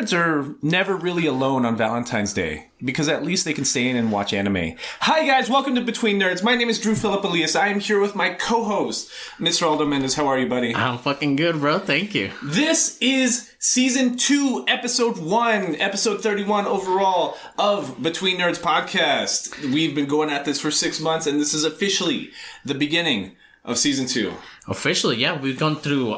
nerds are never really alone on Valentine's Day, because at least they can stay in and watch anime. Hi guys, welcome to Between Nerds. My name is Drew Philip Elias. I am here with my co-host, Mr. Aldo Mendez. How are you, buddy? I'm fucking good, bro. Thank you. This is Season 2, Episode 1, Episode 31 overall of Between Nerds podcast. We've been going at this for 6 months, and this is officially the beginning of Season 2. Officially, yeah. We've gone through,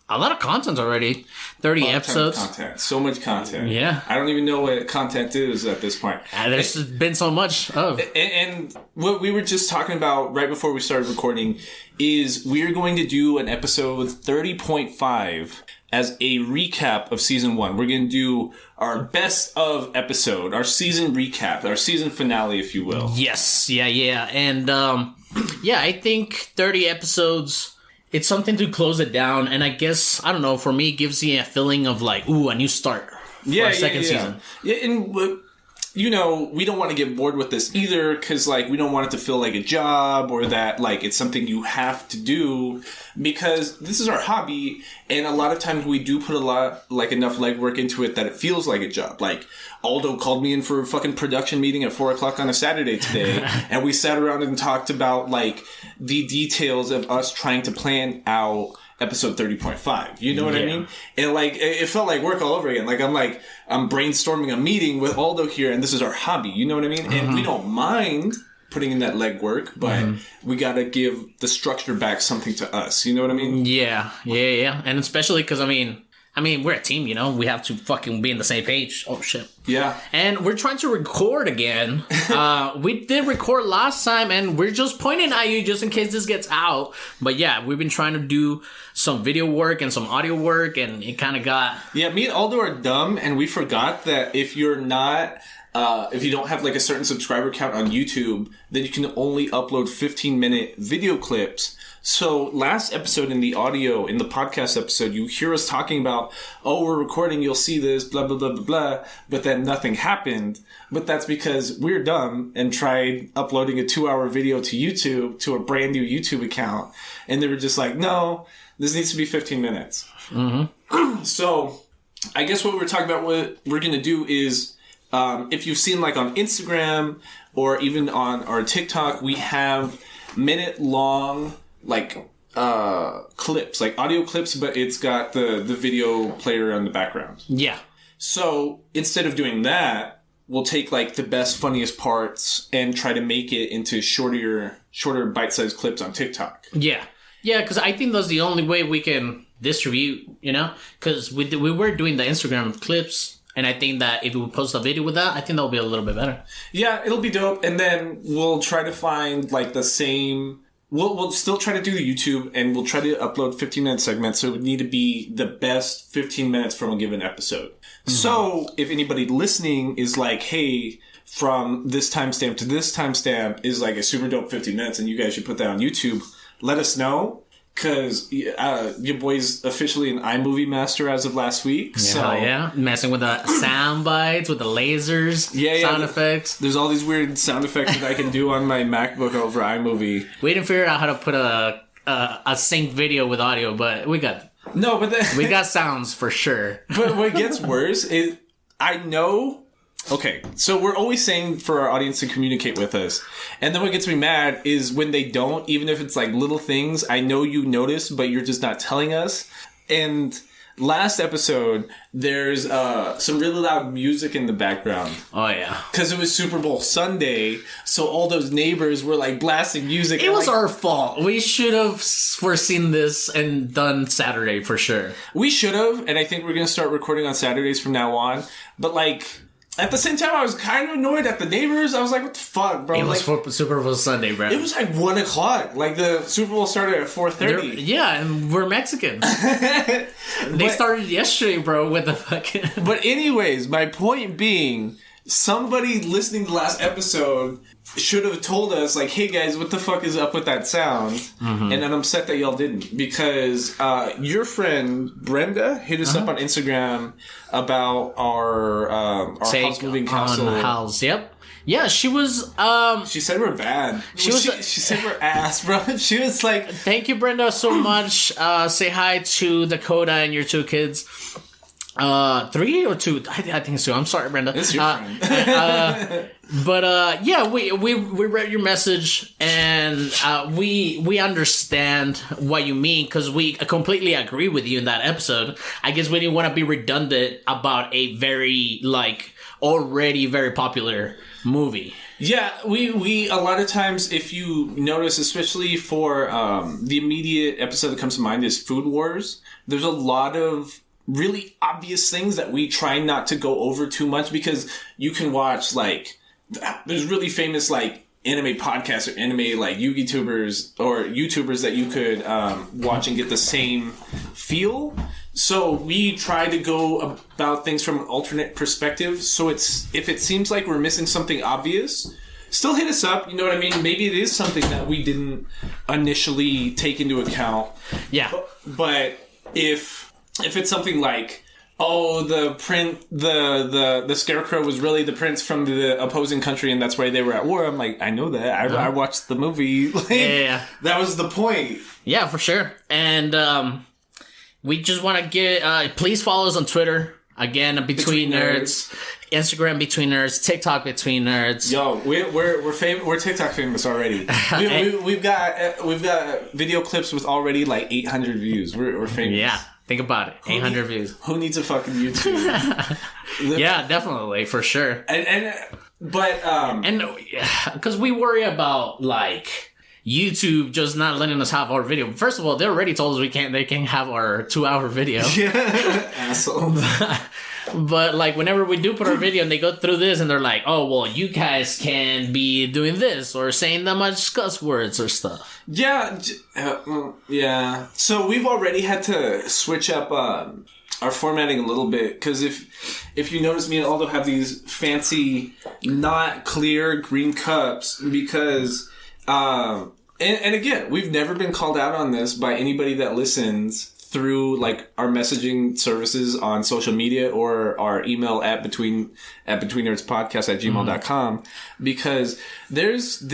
a lot of content already. 30 episodes. Content. So much content. Yeah. I don't even know what content is at this point. There's been so much of. And what we were just talking about right before we started recording is we're going to do an episode 30.5 as a recap of Season 1. We're going to do our best of episode, our season recap, our season finale, if you will. Yes. Yeah. And, I think 30 episodes... It's something to close it down, and I guess, I don't know, for me, it gives you a feeling of like, ooh, a new start for a second season. Yeah, and, you know, we don't want to get bored with this either, because, like, we don't want it to feel like a job, or that, like, it's something you have to do, because this is our hobby, and a lot of times we do put enough legwork into it that it feels like a job. Like, Aldo called me in for a fucking production meeting at 4 o'clock on a Saturday today, and we sat around and talked about, like, the details of us trying to plan out episode 30.5. You know what I mean? And, like, it felt like work all over again. I'm brainstorming a meeting with Aldo here, and this is our hobby. You know what I mean? And we don't mind putting in that legwork, but we gotta give the structure back something to us. You know what I mean? Yeah. And especially because, we're a team, you know? We have to fucking be on the same page. Oh, shit. Yeah. And we're trying to record again. We did record last time, and we're just pointing at you just in case this gets out. But yeah, we've been trying to do some video work and some audio work, and it kind of got... Yeah, me and Aldo are dumb, and we forgot that if you're not... if you don't have like a certain subscriber count on YouTube, then you can only upload 15-minute video clips. So last episode in the podcast episode, you hear us talking about, oh, we're recording, you'll see this, blah, blah, blah, blah, blah, but then nothing happened. But that's because we're dumb and tried uploading a 2-hour video to YouTube, to a brand new YouTube account. And they were just like, no, this needs to be 15 minutes. Mm-hmm. So I guess what we're talking about, what we're going to do is, if you've seen like on Instagram or even on our TikTok, we have minute-long clips, like audio clips, but it's got the video player in the background. Yeah. So instead of doing that, we'll take like the best, funniest parts and try to make it into shorter bite-sized clips on TikTok. Yeah. Yeah, because I think that's the only way we can distribute, you know? Because we were doing the Instagram clips. And I think that if we post a video with that, I think that'll be a little bit better. Yeah, it'll be dope. And then we'll try to find like the same... We'll still try to do the YouTube, and we'll try to upload 15-minute segments. So it would need to be the best 15 minutes from a given episode. Mm-hmm. So if anybody listening is like, hey, from this timestamp to this timestamp is like a super dope 15 minutes, and you guys should put that on YouTube, let us know. Because your boy's officially an iMovie master as of last week. Yeah, messing with the sound bites, with the lasers, sound effects. There's all these weird sound effects that I can do on my MacBook over iMovie. We didn't figure out how to put a synced video with audio, but we got... No, but we got sounds for sure. But what gets worse is I know... Okay, so we're always saying for our audience to communicate with us. And then what gets me mad is when they don't, even if it's like little things, I know you notice, but you're just not telling us. And last episode, there's some really loud music in the background. Oh, yeah. Because it was Super Bowl Sunday, so all those neighbors were like blasting music. It was our fault. We should have foreseen this and done Saturday for sure. We should have, and I think we're going to start recording on Saturdays from now on. But like... At the same time, I was kind of annoyed at the neighbors. I was like, what the fuck, bro? It was Super Bowl Sunday, bro. It was like 1 o'clock. Like, the Super Bowl started at 4:30. Yeah, and we're Mexican. They started yesterday, bro, with the fucking... But anyways, my point being, somebody listening to the last episode should have told us, like, hey, guys, what the fuck is up with that sound? Mm-hmm. And I'm upset that y'all didn't. Because your friend, Brenda, hit us up on Instagram about our house moving council. House, yep. Yeah, she was... she said we're bad. She said we're ass, bro. She was like... Thank you, Brenda, so much. Say hi to Dakota and your 2 kids. 3 or 2? I think so. I'm sorry, Brenda. It's your friend. But yeah, we read your message, and we understand what you mean, because we completely agree with you in that episode. I guess we didn't want to be redundant about a very already very popular movie. Yeah, we a lot of times, if you notice, especially for the immediate episode that comes to mind is Food Wars, there's a lot of really obvious things that we try not to go over too much, because you can watch, there's really famous, anime podcasts or anime, YouTubers or YouTubers that you could watch and get the same feel. So we try to go about things from an alternate perspective. So if it seems like we're missing something obvious, still hit us up. You know what I mean? Maybe it is something that we didn't initially take into account. Yeah. But if it's something like, the scarecrow was really the prince from the opposing country, and that's why they were at war. I'm like, I know that. I watched the movie. Yeah. That was the point. Yeah, for sure. And we just want to get please follow us on Twitter. Again, Between Nerds. Instagram Between Nerds. TikTok Between Nerds. Yo, we're TikTok famous already. We've got video clips with already 800 views. We're famous. Yeah. Think about it. 800 views. Who needs a fucking YouTube? Yeah, definitely, for sure. But because we worry about YouTube just not letting us have our video. First of all, they already told us they can't have our 2-hour video. Yeah, asshole. But whenever we do put our video and they go through this and they're like, oh, well, you guys can be doing this or saying that much cuss words or stuff. Yeah, yeah. So we've already had to switch up our formatting a little bit, because if you notice, me and Aldo have these fancy, not clear green cups because, and again, we've never been called out on this by anybody that listens through our messaging services on social media or our email at betweennerdspodcast@gmail.com, because there's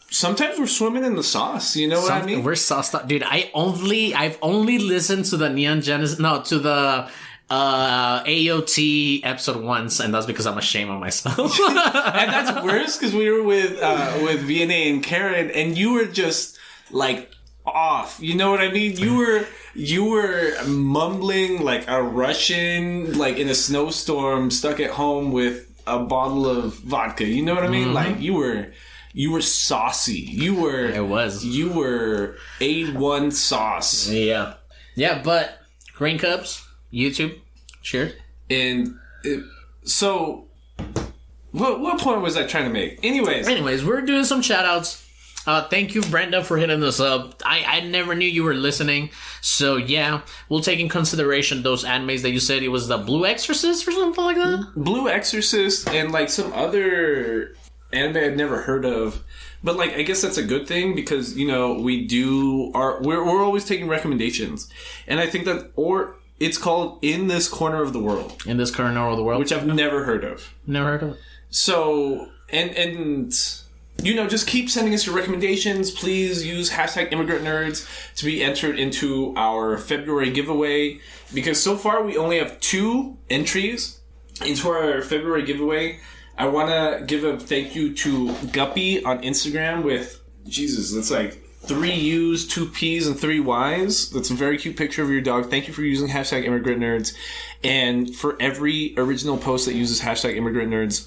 sometimes we're swimming in the sauce, you know what I mean? We're sauced up, dude. I've only listened to the to the AOT episode once, and that's because I'm ashamed of myself. And that's worse, because we were with VNA and Karen, and you were just off, you know what I mean? You were mumbling like a Russian, in a snowstorm, stuck at home with a bottle of vodka. You know what I mean? Mm-hmm. You were saucy. You were A1 sauce. Yeah. Yeah, but green cups, YouTube, sure. And so, what point was I trying to make? Anyways, we're doing some shout outs. Thank you, Brenda, for hitting us up. I never knew you were listening. So, yeah, we'll take in consideration those animes that you said. It was the Blue Exorcist or something like that? Blue Exorcist and, some other anime I'd never heard of. But, I guess that's a good thing, because, we're always taking recommendations. And I think that, or it's called In This Corner of the World. In This Corner of the World? Which I've never heard of. Never heard of it. So, and just keep sending us your recommendations. Please use #ImmigrantNerds to be entered into our February giveaway, because so far we only have 2 entries into our February giveaway. I want to give a thank you to Guppy on Instagram with, Jesus, that's 3 U's, 2 P's, and 3 Y's. That's a very cute picture of your dog. Thank you for using #ImmigrantNerds. And for every original post that uses #ImmigrantNerds,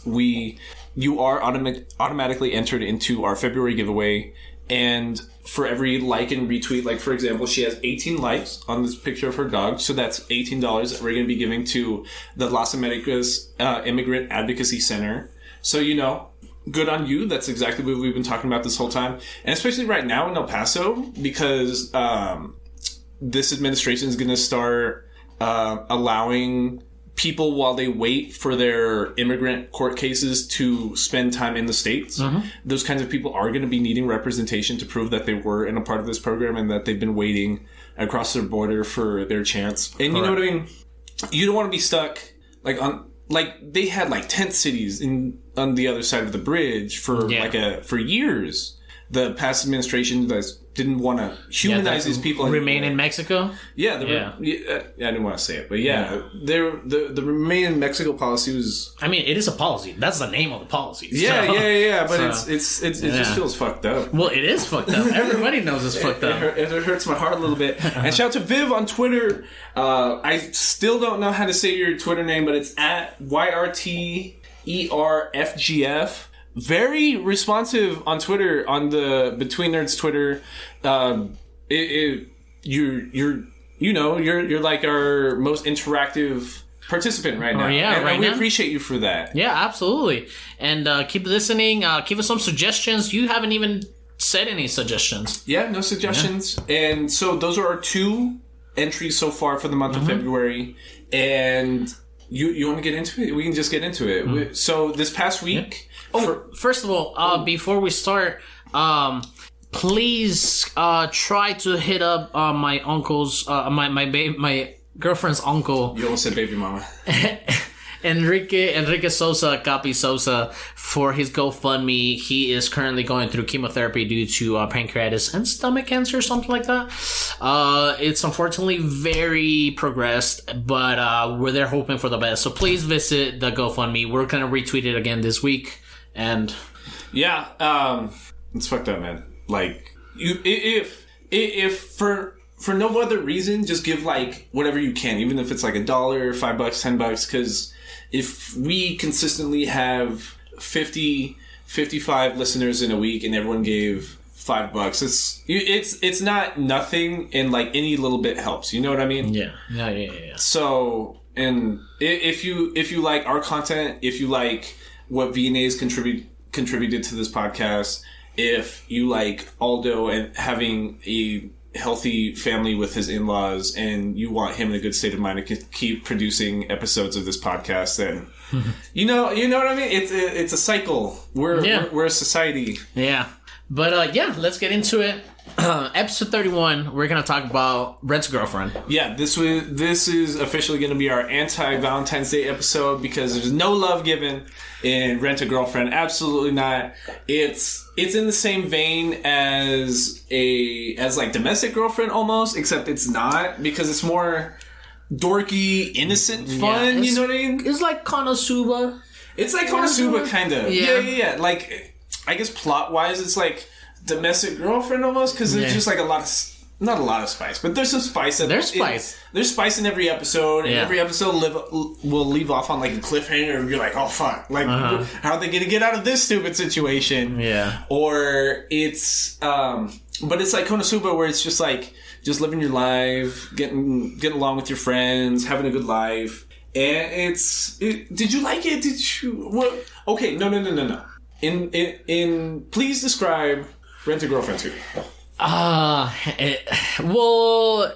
you are automatically entered into our February giveaway. And for every like and retweet, for example, she has 18 likes on this picture of her dog, so that's $18 that we're going to be giving to the Las Americas Immigrant Advocacy Center. So, good on you. That's exactly what we've been talking about this whole time. And especially right now in El Paso, because this administration is going to start allowing people, while they wait for their immigrant court cases, to spend time in the States. Mm-hmm. Those kinds of people are going to be needing representation to prove that they were in a part of this program and that they've been waiting across their border for their chance. And you know what I mean? You don't want to be stuck they had tent cities on the other side of the bridge for for years. the past administration didn't want to humanize these people. Remain in Mexico? Yeah. I didn't want to say it, but the Remain in Mexico policy was... I mean, it is a policy. That's the name of the policy. Yeah, but it just feels fucked up. Well, it is fucked up. Everybody knows it's fucked up. It hurts my heart a little bit. And shout out to Viv on Twitter. I still don't know how to say your Twitter name, but it's at YRTERFGF. Very responsive on Twitter, on the Between Nerds Twitter. You're like our most interactive participant right now. And we appreciate you for that. Yeah, absolutely. And keep listening. Give us some suggestions. You haven't even said any suggestions. Yeah, no suggestions. Yeah. And so those are our 2 entries so far for the month of February. And you want to get into it? We can just get into it. So this past week... First of all, before we start, please try to hit up my uncle's, my girlfriend's uncle. You almost said baby mama. Enrique Sosa, Capi Sosa, for his GoFundMe. He is currently going through chemotherapy due to pancreatitis and stomach cancer or something like that. It's unfortunately very progressed, but we're there hoping for the best. So please visit the GoFundMe. We're going to retweet it again this week. And it's fucked up, man. Like, if for no other reason, just give like whatever you can, even if it's like $1, $5, $10, because if we consistently have 55 listeners in a week and everyone gave $5, it's not nothing, and like any little bit helps. You know what I mean? Yeah. So, and if you like our content, if you like what V&A's contributed to this podcast, if you like Aldo and having a healthy family with his in-laws, and you want him in a good state of mind to keep producing episodes of this podcast, then you know what I mean. It's a cycle. We're a society. Yeah, but let's get into it. Episode 31, we're going to talk about Rent's girlfriend. Yeah, this is officially going to be our anti-Valentine's Day episode, because there's no love given in Rent a Girlfriend. Absolutely not. It's in the same vein as like Domestic Girlfriend almost, except it's not, because it's more dorky, innocent fun. You know what I mean? It's like Konosuba. It's like Konosuba, kind of. Yeah. Like, I guess plot-wise, it's like Domestic Girlfriend almost, because there's just like not a lot of spice, but there's some spice. There's spice. There's spice in every episode, and every episode will leave off on like a cliffhanger, and you're like, oh fuck, like how are they gonna get out of this stupid situation? Yeah. Or it's but it's like Konosuba, where it's just like living your life, getting along with your friends, having a good life. And did you like it? Did you what? Okay, no. In please describe Rent a Girlfriend to me. Well,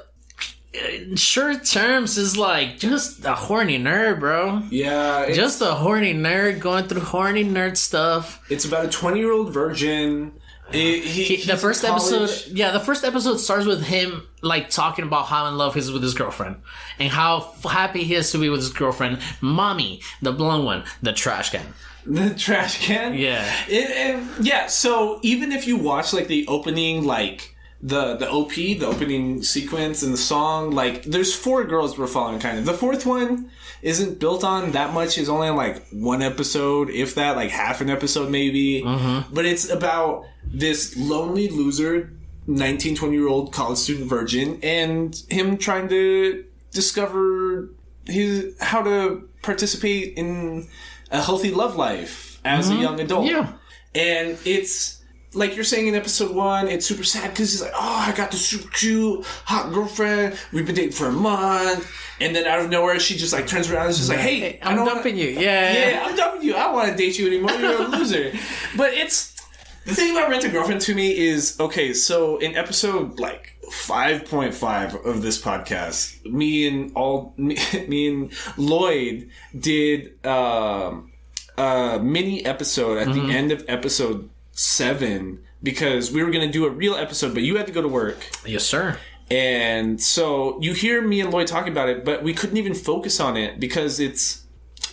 in short terms, is like just a horny nerd, bro. Yeah. Just a horny nerd going through horny nerd stuff. It's about a 20-year-old virgin. The first episode starts with him like talking about how in love he is with his girlfriend and how happy he is to be with his girlfriend, Mommy, the blonde one, the trash can. The trash can? Yeah. So even if you watch like the opening, like the OP, the opening sequence and the song, like there's 4 girls we're following kind of. The 4th one isn't built on that much. It's only on like 1 episode, if that, like half an episode maybe. Mm-hmm. But it's about this lonely loser, 19, 20-year-old college student virgin, and him trying to discover how to participate in a healthy love life as a young adult. Yeah. And it's, like you're saying in episode 1, it's super sad because he's like, oh, I got this super cute, hot girlfriend. We've been dating for a month. And then out of nowhere, she just like turns around and is just like, hey, I'm dumping you. Yeah, I'm dumping you. I don't want to date you anymore. You're a loser. But the thing about Rent a Girlfriend to me is, okay, so in episode like 5.5 of this podcast, me and Lloyd did a mini episode at the end of episode 7, because we were going to do a real episode, but you had to go to work. Yes, sir. And so you hear me and Lloyd talking about it, but we couldn't even focus on it because it's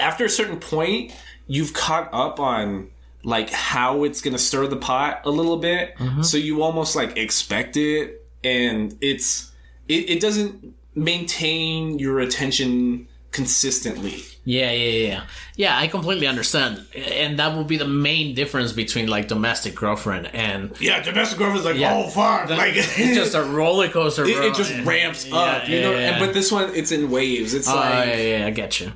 after a certain point, you've caught up on like how it's gonna stir the pot a little bit, so you almost like expect it, and it doesn't maintain your attention consistently. Yeah. I completely understand, and that will be the main difference between like Domestic Girlfriend and Domestic Girlfriend's like oh fuck, like it's just a roller coaster. It just ramps up, you know. And, but this one, it's in waves. It's I get you.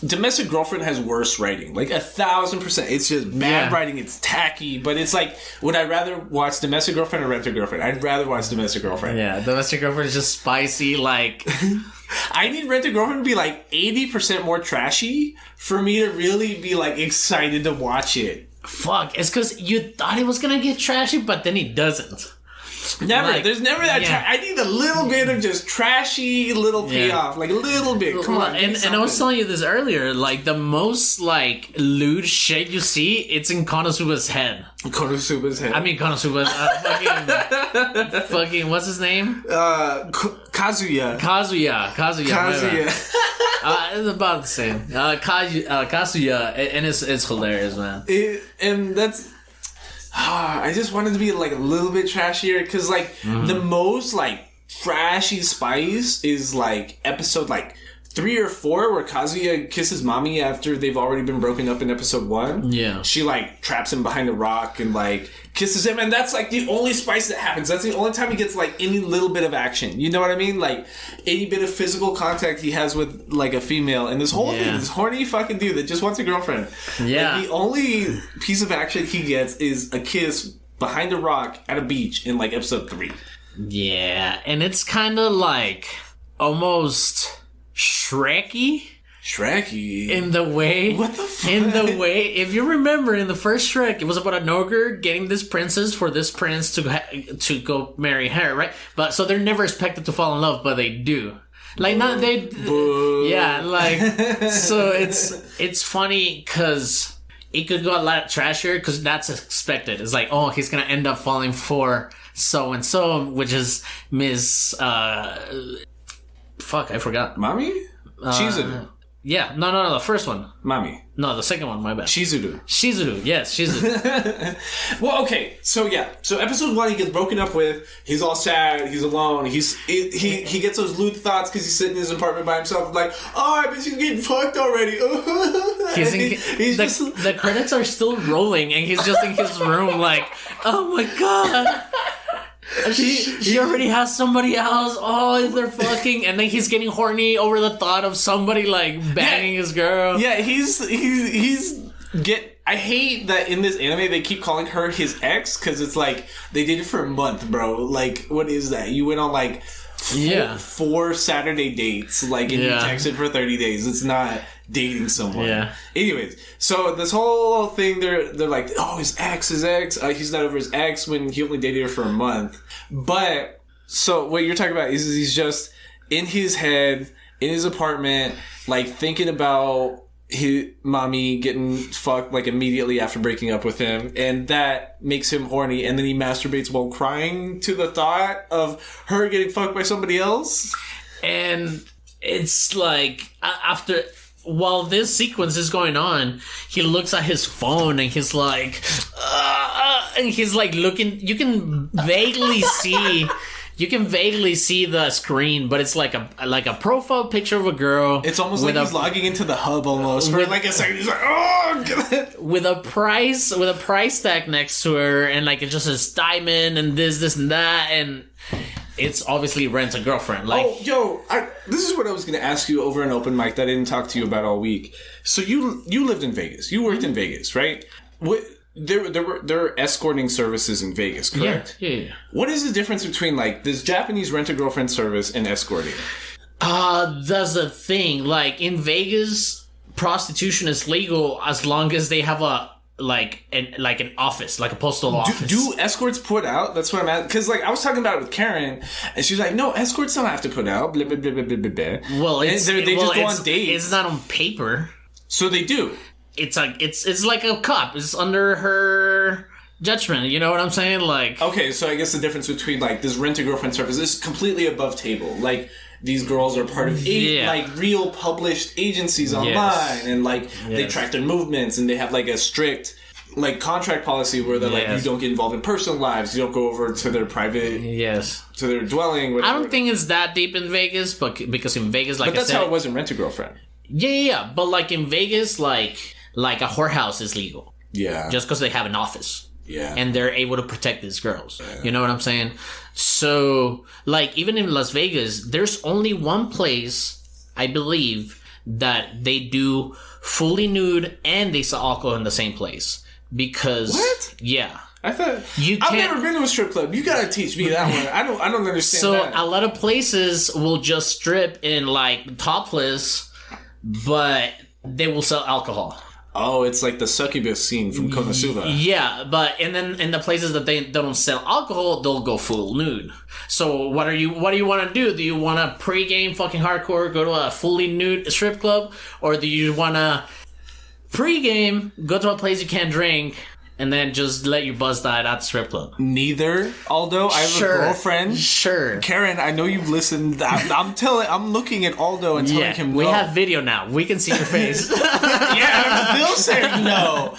Domestic Girlfriend has worse writing, like 1,000%. It's just bad writing. It's tacky, but it's like, would I rather watch Domestic Girlfriend or Rent a Girlfriend? I'd rather watch Domestic Girlfriend. Yeah, Domestic Girlfriend is just spicy, like. I need Rent a Girlfriend to be like 80% more trashy for me to really be like excited to watch it. Fuck, it's because you thought it was gonna get trashy, but then it doesn't. Never. Like, there's never that. I need a little bit of just trashy little payoff, like a little bit. Come on. And I was telling you this earlier. Like the most like lewd shit you see, it's in Konosuba's head. Konosuba's head. I mean Konosuba's fucking what's his name? Kazuya. It's about the same. Kazuya, and it's hilarious, man. And that's. I just wanted to be like a little bit trashier because like the most like trashy spice is like episode like 3 or 4 where Kazuya kisses mommy after they've already been broken up in episode 1. Yeah. She like traps him behind a rock and like kisses him, and that's like the only spice that happens. That's the only time he gets like any little bit of action. You know what I mean? Like any bit of physical contact he has with like a female, and this whole thing, this horny fucking dude that just wants a girlfriend. Yeah. Like, the only piece of action he gets is a kiss behind a rock at a beach in like episode 3. Yeah, and it's kind of like almost Shrekky in the way. What the fuck? In the way, if you remember, in the first Shrek, it was about an ogre getting this princess for this prince to go marry her, right? But so they're never expected to fall in love, but they do. Like not they. Yeah, like so it's funny because it could go a lot trashier because that's expected. It's like, oh, he's gonna end up falling for so and so, which is Miss. Fuck, I forgot. Mommy? Shizuru. Yeah, no, the first one. Mommy. No, the second one, my bad. Shizuru, yes, Shizuru. Well, okay, so episode 1 he gets broken up with, he's all sad, he's alone, he gets those lewd thoughts because he's sitting in his apartment by himself like, oh, I bet he's getting fucked already. The credits are still rolling and he's just in his room like, oh my god. She already has somebody else. Oh, they're fucking, and then he's getting horny over the thought of somebody like banging his girl. Yeah, I hate that in this anime they keep calling her his ex because it's like they did it for a month, bro. Like, what is that? You went on like 4 Saturday dates, like, and you texted for 30 days. It's not dating someone. Yeah. Anyways, so this whole thing, they're like, oh, his ex. He's not over his ex when he only dated her for a month. But so what you're talking about is he's just in his head, in his apartment, like thinking about his mommy getting fucked like immediately after breaking up with him, and that makes him horny, and then he masturbates while crying to the thought of her getting fucked by somebody else. And it's like after while this sequence is going on, he looks at his phone and he's like looking. You can vaguely see the screen, but it's like a profile picture of a girl. It's almost like he's logging into the hub almost for like a second. He's like, oh, with a price tag next to her, and like it just says diamond and this and that, and it's obviously Rent a Girlfriend. Like, this is what I was going to ask you over an open mic that I didn't talk to you about all week. So you lived in Vegas. You worked in Vegas, right? There are escorting services in Vegas, correct? Yeah. What is the difference between like this Japanese Rent a Girlfriend service and escorting? That's the thing. Like in Vegas, prostitution is legal as long as they have an office, like a postal office. Do escorts put out? That's what I'm at. Because like I was talking about it with Karen, and she's like, "No, escorts don't have to put out." Blah blah blah blah blah blah. Well, they just go on dates. It's not on paper, so they do. It's like a cop. It's under her judgment. You know what I'm saying? Like, okay, so I guess the difference between like this Rent a Girlfriend service is completely above table. Like these girls are part of like real published agencies online, and like they track their movements, and they have like a strict like contract policy where they're like, you don't get involved in personal lives, you don't go over to their private to their dwelling, whatever. I don't think it's that deep in Vegas, but because in Vegas, like, but that's how it was in Rent a Girlfriend. Yeah, but like in Vegas, like a whorehouse is legal. Yeah, just because they have an office. Yeah, and they're able to protect these girls. You know what I'm saying? So, like, even in Las Vegas, there's only one place, I believe, that they do fully nude and they sell alcohol in the same place. Because yeah, I thought I've never been to a strip club. You gotta teach me that one. I don't understand. So that. A lot of places will just strip in like topless, but they will sell alcohol. Oh, it's like the succubus scene from Konosuba. Yeah, but and then in the places that they don't sell alcohol, they'll go full nude. So what do you want to do? Do you want to pregame fucking hardcore, go to a fully nude strip club, or do you want to pregame, go to a place you can't drink, and then just let your buzz die at the strip club? Neither. Aldo, I have a girlfriend. Sure. Karen, I know you've listened. I'm looking at Aldo and telling him no. We have video now. We can see your face. I'm still saying no.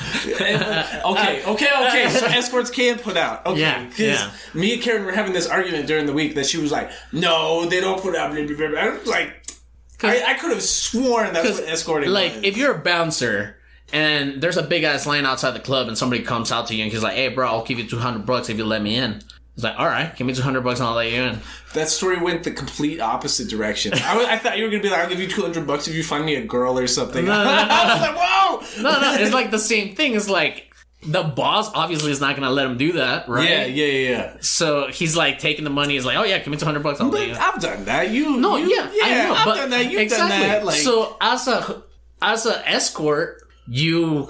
Okay. So escorts can put out. Okay. Because me and Karen were having this argument during the week that she was like, no, they don't put out. I was like, I could have sworn that's what escorting was. Like, if you're a bouncer and there's a big ass line outside the club and somebody comes out to you and he's like, hey bro, I'll give you $200 if you let me in. He's like, alright, give me $200 and I'll let you in. That story went the complete opposite direction. I thought you were going to be like, I'll give you $200 if you find me a girl or something. No. I was like, whoa! No, it's like the same thing. It's like, the boss obviously is not going to let him do that, right? Yeah. So he's like taking the money. He's like, oh yeah, give me $200. I'll let you in. I've done that. I know. I've done that. You've done that. Like, so as a escort, you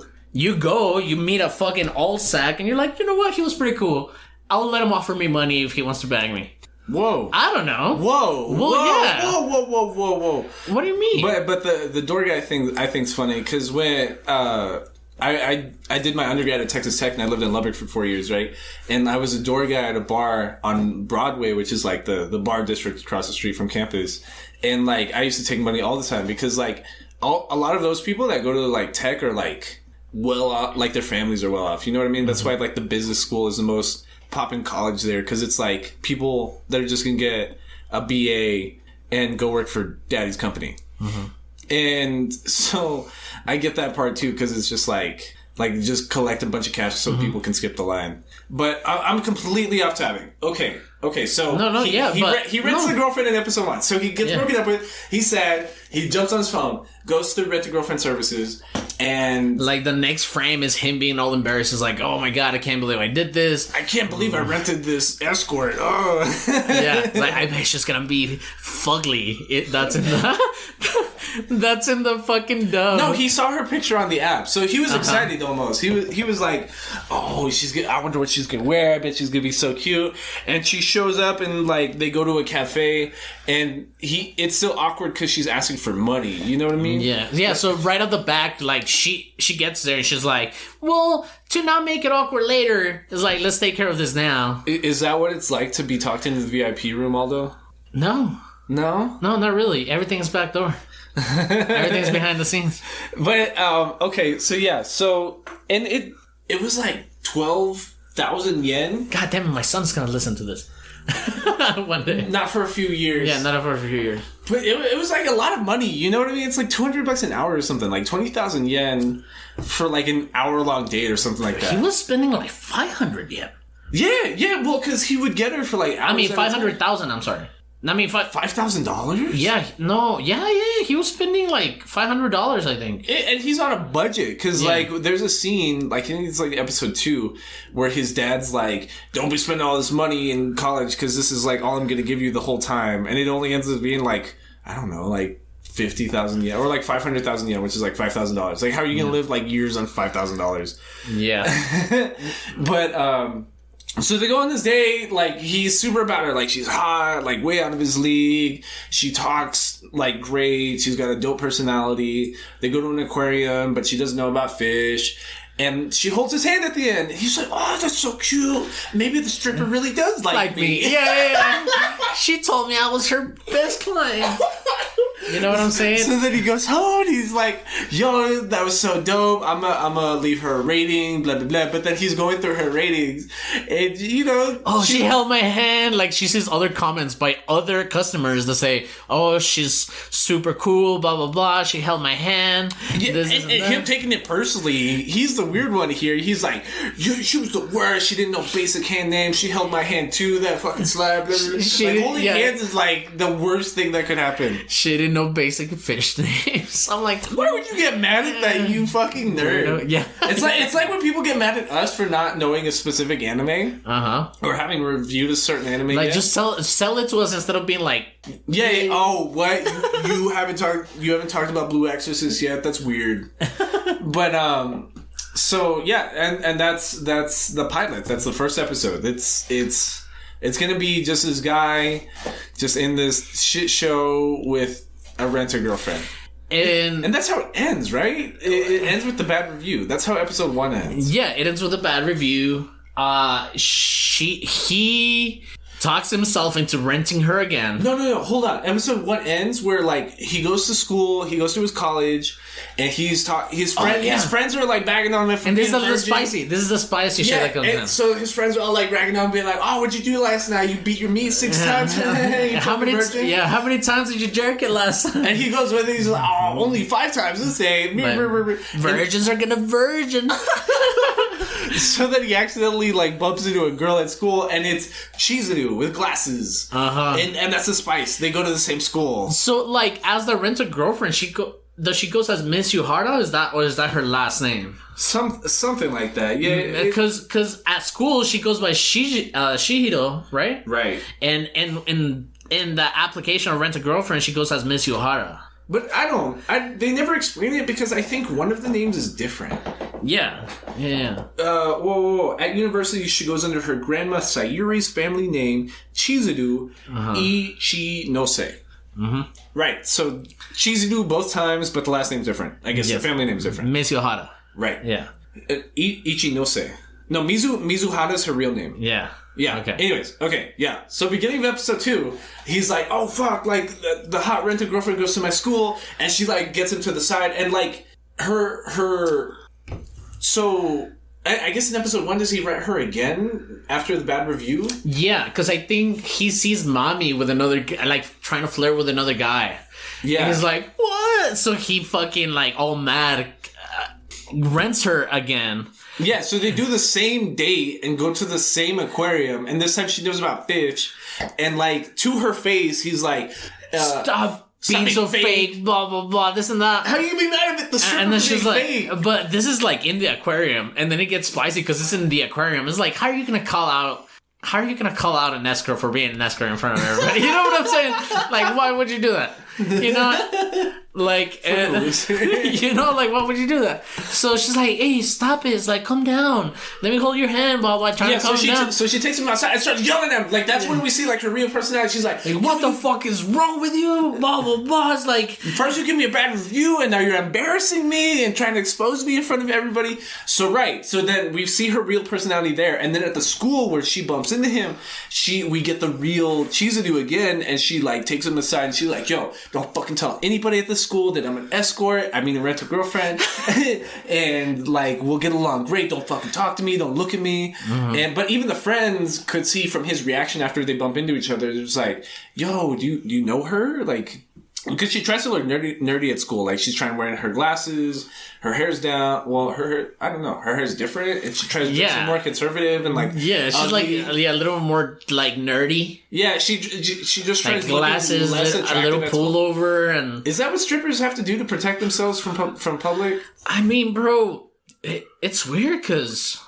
go, you meet a fucking all sack, and you're like, you know what? He was pretty cool. I'll let him offer me money if he wants to bang me. Whoa. I don't know. Whoa. Whoa. What do you mean? But the door guy thing I think's funny because when I did my undergrad at Texas Tech and I lived in Lubbock for 4 years, right? And I was a door guy at a bar on Broadway, which is like the bar district across the street from campus. And like I used to take money all the time because like a lot of those people that go to like tech are like well off, like their families are well off. You know what I mean? That's why like the business school is the most poppin' college there because it's like people that are just gonna get a BA and go work for daddy's company. Mm-hmm. And so I get that part too because it's just like just collect a bunch of cash so people can skip the line. But I'm completely off topic. Okay. So he rents the girlfriend in episode 1. So he gets broken up with. He's sad. He jumps on his phone, goes to Rent a Girlfriend services, and like the next frame is him being all embarrassed. He's like, "Oh my god, I can't believe I did this. I can't believe I rented this escort." Oh, like I bet it's just gonna be fugly. That's in the fucking dub. No, he saw her picture on the app, so he was excited almost. He was like, "Oh, she's good. I wonder what she's gonna wear. I bet she's gonna be so cute." And she shows up, and like they go to a cafe, and it's still awkward because she's asking for money. You know what I mean? Yeah. So right off the back, like she gets there and she's like, "Well, to not make it awkward later, is like let's take care of this now." Is that what it's like to be talked into the VIP room, Aldo? No, not really. Everything's back door. Everything's behind the scenes. But okay, so and it was like 12,000 yen. God damn it, my son's gonna listen to this one day. Not for a few years. Yeah, not for a few years. But it was like a lot of money. You know what I mean? It's like $200 an hour or something. Like 20,000 yen for like an hour-long date or something like that. He was spending like 500 yen. Yeah. Well, because he would get her for like hours. I mean, 500,000. I'm sorry. I mean, $5,000? Yeah, no, yeah. He was spending like $500, I think. And he's on a budget because, like, there's a scene, like, I think it's like episode 2, where his dad's like, "Don't be spending all this money in college because this is like all I'm going to give you the whole time," and it only ends up being like, I don't know, like 50,000 yen or like 500,000 yen, which is like $5,000. Like, how are you going to live like years on $5,000? Yeah, but So they go on this date, like, he's super about her, like, she's hot, like, way out of his league. She talks, like, great. She's got a dope personality. They go to an aquarium, but she doesn't know about fish. And she holds his hand at the end. He's like, oh, that's so cute. Maybe the stripper really does like me. Yeah. She told me I was her best client. You know what I'm saying? So then he goes home and he's like, yo, that was so dope. I'm gonna leave her a rating, blah, blah, blah. But then he's going through her ratings. And, you know. Oh, she held my hand. Like, she sees other comments by other customers that say, oh, she's super cool, blah, blah, blah. She held my hand. Yeah, and him taking it personally, he's the weird one here. He's like, she was the worst. She didn't know basic hand names. She held my hand too, that fucking slab. Like, holding hands is like the worst thing that could happen. She didn't know basic fish names. I'm like, why would you get mad at that, you fucking nerd? Yeah. It's like when people get mad at us for not knowing a specific anime. Or having reviewed a certain anime. Like, just sell it to us instead of being like, yeah. Oh, what? You haven't talked about Blue Exorcist yet? That's weird. But so yeah, and that's the pilot. That's the first episode. It's gonna be just this guy just in this shit show with a rent-a-girlfriend. And that's how it ends, right? It ends with the bad review. That's how episode 1 ends. Yeah, it ends with a bad review. He talks himself into renting her again. No, hold on. Episode 1 ends where, like, he goes to school, he goes to his college, and his friends are, like, bagging on him. And this is a little spicy. This is the spicy shit that comes in. So his friends are all, like, ragging on him, being like, oh, what'd you do last night? You beat your meat 6 times? How many times did you jerk it last time? And he goes with it, he's like, oh, only 5 times the same. Virgins are gonna virgin. So then he accidentally, like, bumps into a girl at school, and it's Chizuru with glasses. And that's the spice. They go to the same school. So, like, as the rent-a-girlfriend, she goes as Miss Yuhara? Is that her last name? Something like that. Yeah. Because at school, she goes by Shihiro, right? Right. And in the application of rent-a-girlfriend, she goes as Miss Yuhara. But they never explain it because I think one of the names is different. Yeah. Whoa. At university, she goes under her grandma Sayuri's family name, Chizuru Ichinose. Right. So, Chizuru both times, but the last name's different. I guess the family name's different. Miss Yohara. Right. Yeah. Ichinose. No, Mizuhara's her real name. Yeah. Yeah. Okay. Anyways. Okay. Yeah. So beginning of episode 2, he's like, "Oh fuck!" Like the hot rented girlfriend goes to my school, and she like gets him to the side, and like her. So I guess in episode 1, does he rent her again after the bad review? Yeah, because I think he sees mommy with another, like trying to flirt with another guy. Yeah. And he's like, "What?" So he fucking like all mad rents her again. Yeah, so they do the same date and go to the same aquarium, and this time she knows about fish, and like to her face, he's like, "Stop being so fake, blah blah blah, this and that." How you be mad at the stripper? And then she's like, fake? "But this is like in the aquarium," and then it gets spicy because it's in the aquarium. It's like, how are you gonna call out an escrow for being an escrow in front of everybody? You know what I'm saying? Like, why would you do that? You know, like, you know, like, why would you do that? So she's like, "Hey, stop it!" It's like, "Calm down. Let me hold your hand while I try to calm down." So she takes him outside and starts yelling at him. Like, that's when we see like her real personality. She's like, "What the fuck is wrong with you?" Blah blah blah. It's like, first you give me a bad review, and now you're embarrassing me and trying to expose me in front of everybody. So then we see her real personality there, and then at the school where she bumps into him, we get the real Chizuru again, and she like takes him aside and she's like, "Yo, don't fucking tell anybody at the school that I'm an escort. I mean, a rent-a-girlfriend, and like we'll get along great. Don't fucking talk to me. Don't look at me." But even the friends could see from his reaction after they bump into each other. It's like, "Yo, do you know her?" Like, because she tries to look nerdy at school. Like, she's trying wearing her glasses, her hair's down. Well, I don't know. Her hair's different, and she tries to be more conservative and like she's ugly. Like a little more like nerdy. Yeah, she just tries like glasses, a little pullover, and is that what strippers have to do to protect themselves from public? I mean, bro, it's weird because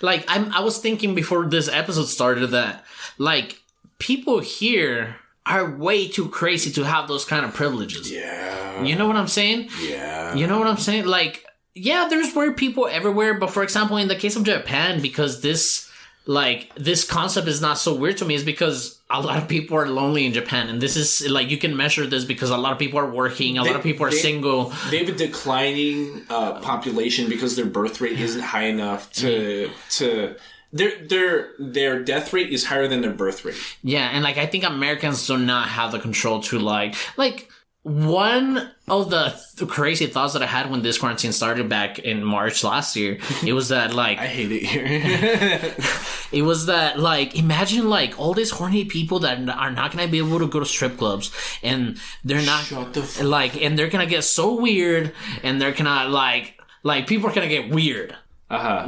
like I was thinking before this episode started that like people here are way too crazy to have those kind of privileges. Yeah. You know what I'm saying? Yeah. You know what I'm saying? Like, yeah, there's weird people everywhere, but for example, in the case of Japan, because this like this concept is not so weird to me is because a lot of people are lonely in Japan, and this is like you can measure this because a lot of people are working, a lot of people are single. They have a declining population because their birth rate isn't high enough to their death rate is higher than their birth rate. Yeah, and like I think Americans do not have the control to like one of the crazy thoughts that I had when this quarantine started back in March last year, it was that like I hate it here. it was that like imagine like all these horny people that are not gonna be able to go to strip clubs, and they're not like, and they're gonna get so weird, and they're gonna like people are gonna get weird.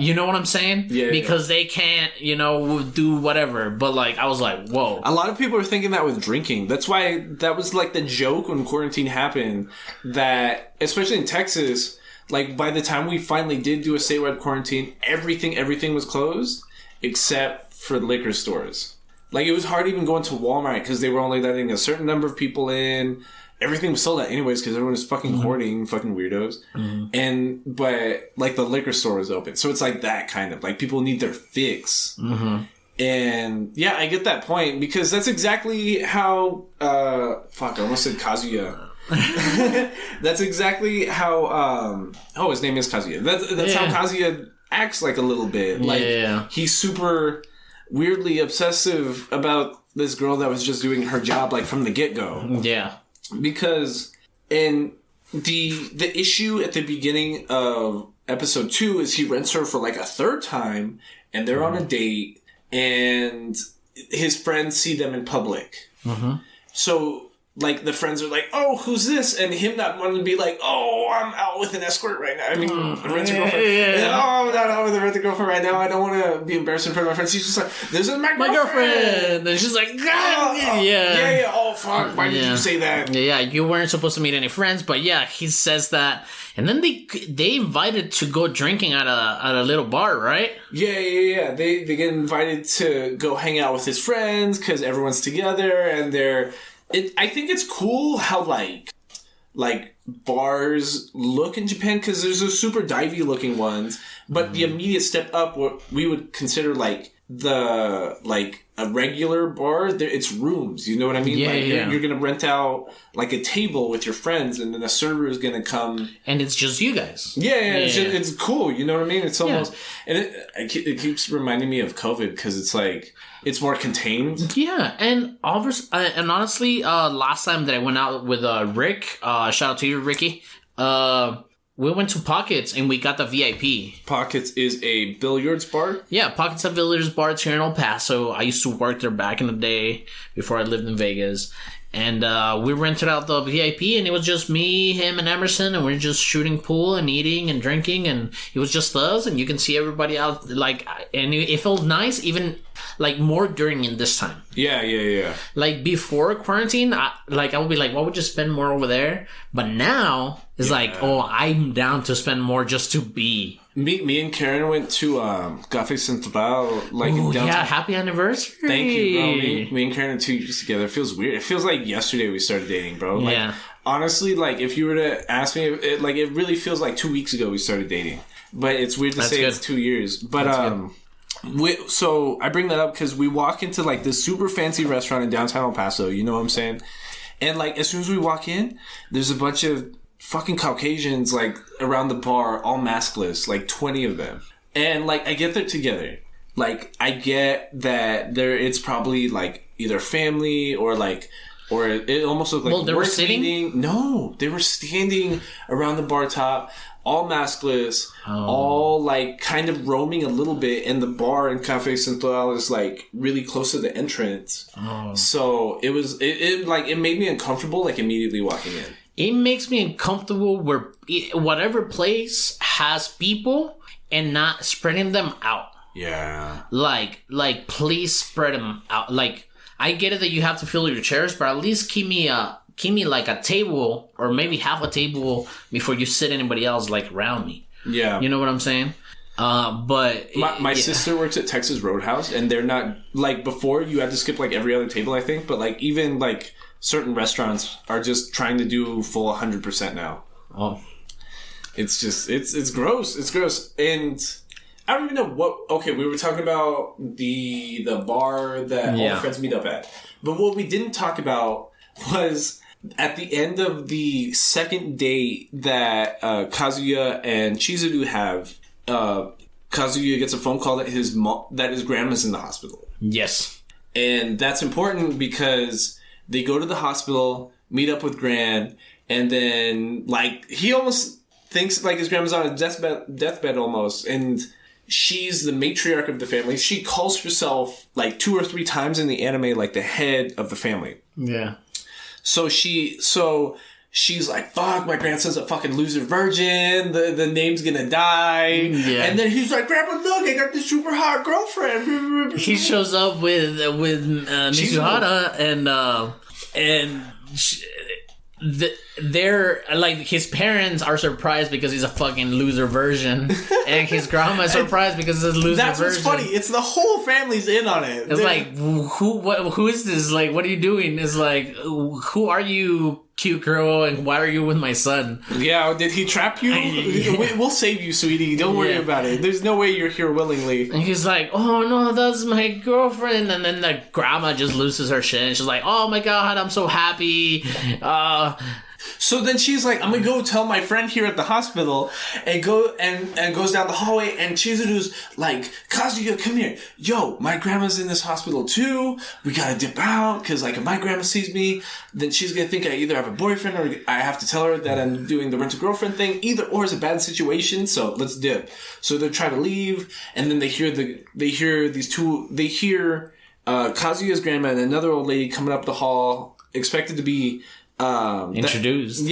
You know what I'm saying? Yeah. Because they can't, do whatever. But like, I was like, whoa. A lot of people are thinking that with drinking. That's why that was like the joke when quarantine happened. That, especially in Texas, like by the time we finally did do a statewide quarantine, everything was closed except for liquor stores. Like it was hard even going to Walmart because they were only letting a certain number of people in. Everything was sold out anyways because everyone was fucking hoarding, fucking weirdos. But like the liquor store was open. So it's like that kind of like people need their fix. And yeah, I get that point because that's exactly how, I almost said Kazuya. That's exactly how, his name is Kazuya. That's how Kazuya acts like a little bit. Like he's super weirdly obsessive about this girl that was just doing her job like from the get-go. Yeah. Because in the issue at the beginning of episode 2 is he rents her for like a third time, and they're on a date, and his friends see them in public. So like the friends are like, "Oh, who's this?" And him not wanting to be like, "Oh, I'm out with an escort right now." I mean, rent a girlfriend. Oh, I'm not out with a rent a girlfriend right now. I don't want to be embarrassed in front of my friends. He's just like, "This is my girlfriend." And she's like, yeah. Oh, fuck. Why did you say that? Yeah, you weren't supposed to meet any friends, but yeah, he says that. And then they invited to go drinking at a little bar, right? Yeah. They get invited to go hang out with his friends because everyone's together and they're. I think it's cool how like bars look in Japan because there's those super divey looking ones, but the immediate step up, what we would consider like a regular bar, it's rooms. You know what I mean? You're gonna rent out like a table with your friends, and then a server is gonna come, and it's just you guys. It's cool. You know what I mean? It's almost and it keeps reminding me of COVID because it's like. It's more contained. Yeah, and honestly, last time that I went out with Rick, shout out to you, Ricky, we went to Pockets and we got the VIP. Pockets is a billiards bar? Yeah, Pockets a billiards bar. It's here in El Paso. I used to work there back in the day before I lived in Vegas. And we rented out the VIP, and it was just me, him, and Emerson, and we were just shooting pool and eating and drinking, and it was just us, and you can see everybody out, like, and it felt nice, even, like, more during in this time. Yeah. Like, before quarantine, I would be like, why would you spend more over there? But now, it's like, oh, I'm down to spend more just to be. Me and Karen went to Café Central, like in downtown. Yeah, happy anniversary. Thank you, bro. Me and Karen are 2 years together. It feels weird. It feels like yesterday we started dating, bro. Like, honestly, like if you were to ask me, it really feels like 2 weeks ago we started dating. But it's weird to say it's 2 years. But so I bring that up because we walk into like this super fancy restaurant in downtown El Paso. You know what I'm saying? And like as soon as we walk in, there's a bunch of fucking Caucasians like around the bar, all maskless, like 20 of them. And like I get there together. Like I get that it's probably like either family or it almost looked like they were sitting. Meeting. No, they were standing around the bar top, all maskless, all like kind of roaming a little bit. And the bar in Café Central is like really close to the entrance. So it made me uncomfortable like immediately walking in. It makes me uncomfortable where whatever place has people and not spreading them out. Yeah. Like, please spread them out. Like, I get it that you have to fill your chairs, but at least keep me like a table or maybe half a table before you sit anybody else like around me. Yeah. You know what I'm saying? But my sister works at Texas Roadhouse, and they're not like before you had to skip like every other table, I think, but like even like certain restaurants are just trying to do full 100% now. Oh, it's just it's gross. It's gross, and I don't even know what... Okay, we were talking about the bar that all the friends meet up at. But what we didn't talk about was at the end of the second date that Kazuya and Chizuru have, Kazuya gets a phone call that his grandma's in the hospital. Yes. And that's important because they go to the hospital, meet up with Gran, and then, like, he almost thinks, like, his grandma's on a deathbed almost, and... She's the matriarch of the family. She calls herself like 2 or 3 times in the anime like the head of the family. Yeah. So she's like, fuck, my grandson's a fucking loser virgin. The name's gonna die. Yeah. And then he's like, Grandpa, look, I got this super hot girlfriend. He shows up with Mizuhara and they're like, his parents are surprised because he's a fucking loser virgin, and his grandma is surprised because he's a loser That's virgin. What's funny. It's the whole family's in on it. It's like, who is this? Like, what are you doing? It's like, who are you, cute girl, and why are you with my son? Yeah, did he trap you? We'll save you, sweetie. Don't worry about it. There's no way you're here willingly. And he's like, oh no, that's my girlfriend. And then the grandma just loses her shit, and she's like, oh my god, I'm so happy. So then she's like, I'm gonna go tell my friend here at the hospital, and go and goes down the hallway, and Chizuru's like, Kazuya, come here. Yo, my grandma's in this hospital too. We gotta dip out, cause like if my grandma sees me, then she's gonna think I either have a boyfriend or I have to tell her that I'm doing the rent-a-girlfriend thing. Either or is a bad situation, so let's dip. So they're trying to leave, and then they hear Kazuya's grandma and another old lady coming up the hall, expected to be introduced.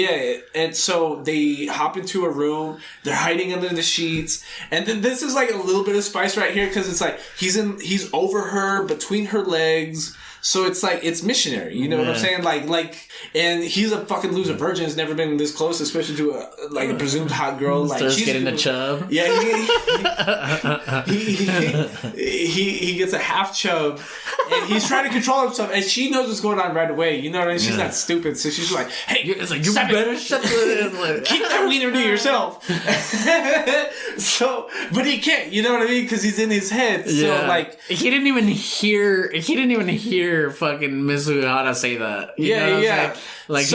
And so they hop into a room. They're hiding under the sheets, and then this is like a little bit of spice right here because it's like he's over her, between her legs. So it's like, it's missionary, you know what I'm saying? Like, and he's a fucking loser virgin, has never been this close, especially to a presumed hot girl. Like, starts getting the chub. Yeah, he gets a half chub, and he's trying to control himself, and she knows what's going on right away. You know what I mean? She's not stupid, so she's like, "Hey, it's like, you better shut the keep that wiener to yourself." So, but he can't. You know what I mean? Because he's in his head. So like, he didn't even hear fucking Mizuhara say that. You know what I'm saying? Like,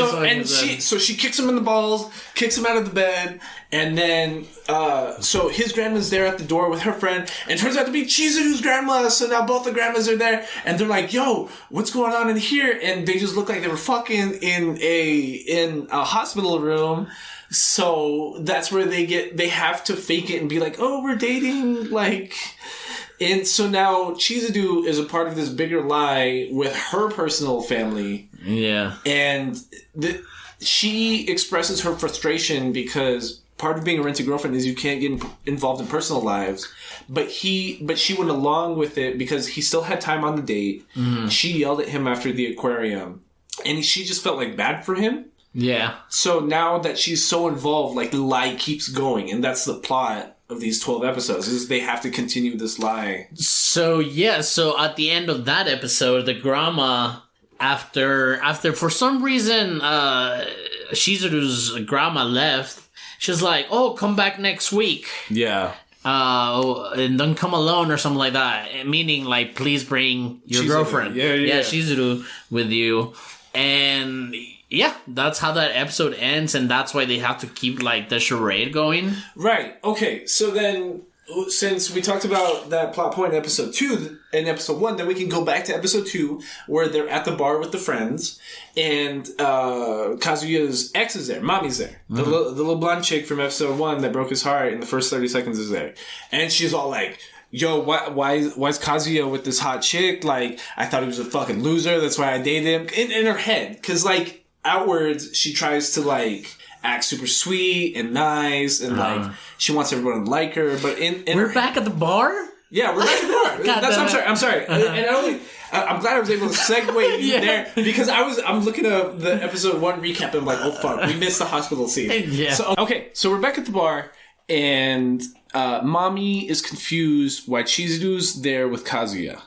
so she kicks him in the balls, kicks him out of the bed, and then so his grandma's there at the door with her friend, and turns out to be Chizuru's grandma. So now both the grandmas are there, and they're like, "Yo, what's going on in here?" And they just look like they were fucking in a hospital room. So that's where they have to fake it and be like, "Oh, we're dating," like. And so now Chizuru is a part of this bigger lie with her personal family. Yeah. And she expresses her frustration because part of being a rent-a-girlfriend is you can't get involved in personal lives. But she went along with it because he still had time on the date. Mm-hmm. She yelled at him after the aquarium. And she just felt like bad for him. Yeah. So now that she's so involved, like, the lie keeps going. And that's the plot of these 12 episodes, is they have to continue this lie. So at the end of that episode, the grandma, after for some reason Shizuru's grandma left, she's like, "Oh, come back next week." Yeah. And don't come alone or something like that, meaning like, please bring your Chizuru. Girlfriend, yeah, Shizuru, with you. And yeah, that's how that episode ends, and that's why they have to keep, like, the charade going. Right. Okay, so then, since we talked about that plot point in episode 2 and episode 1, then we can go back to episode 2, where they're at the bar with the friends, and Kazuya's ex is there, Mami's there. Mm-hmm. The little blonde chick from episode 1 that broke his heart in the first 30 seconds is there. And she's all like, "Yo, why's Kazuya with this hot chick? Like, I thought he was a fucking loser, that's why I dated him." In her head, because, like, outwards, she tries to, like, act super sweet and nice, and, like, she wants everyone to like her, but in we're back at the bar? Yeah, we're back at the bar. I'm sorry. And I'm glad I was able to segue there, because I'm looking at the episode 1 recap, and I'm like, oh fuck, we missed the hospital scene. Yeah. So we're back at the bar, and Mommy is confused why Chizuru's there with Kazuya.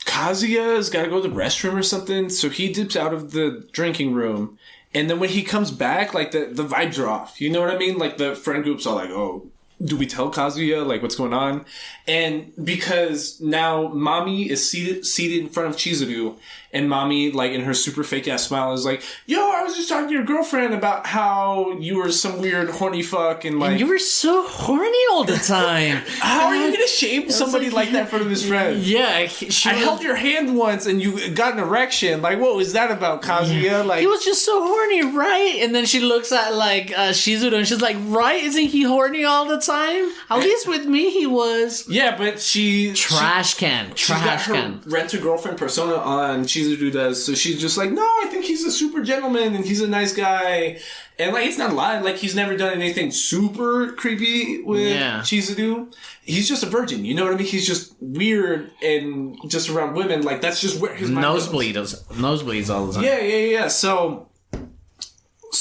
Kazuya's got to go to the restroom or something, so he dips out of the drinking room, and then when he comes back, like, the vibes are off. You know what I mean? Like, the friend group's all like, "Oh, do we tell Kazuya, like, what's going on? And because now Mami is seated in front of Chizuru, and Mami, like, in her super fake-ass smile is like, yo, I was just talking to your girlfriend about how you were some weird horny fuck, and, like... And you were so horny all the time. How are you gonna shame somebody like that in front of his friend? Yeah. I held your hand once, and you got an erection. Like, what was that about, Kazuya? Yeah. Like, he was just so horny, right? And then she looks at, like, Chizuru, and she's like, right? Isn't he horny all the time? At least with me, he was. Yeah, but She's got her rent-a-girlfriend persona on, Chizuru does, so she's just like, no, I think he's a super gentleman, and he's a nice guy. And, like, it's not a lie. Like, he's never done anything super creepy with Chizuru. He's just a virgin, you know what I mean? He's just weird and just around women. Like, that's just where his mind goes. Nosebleeds all the time. Yeah. So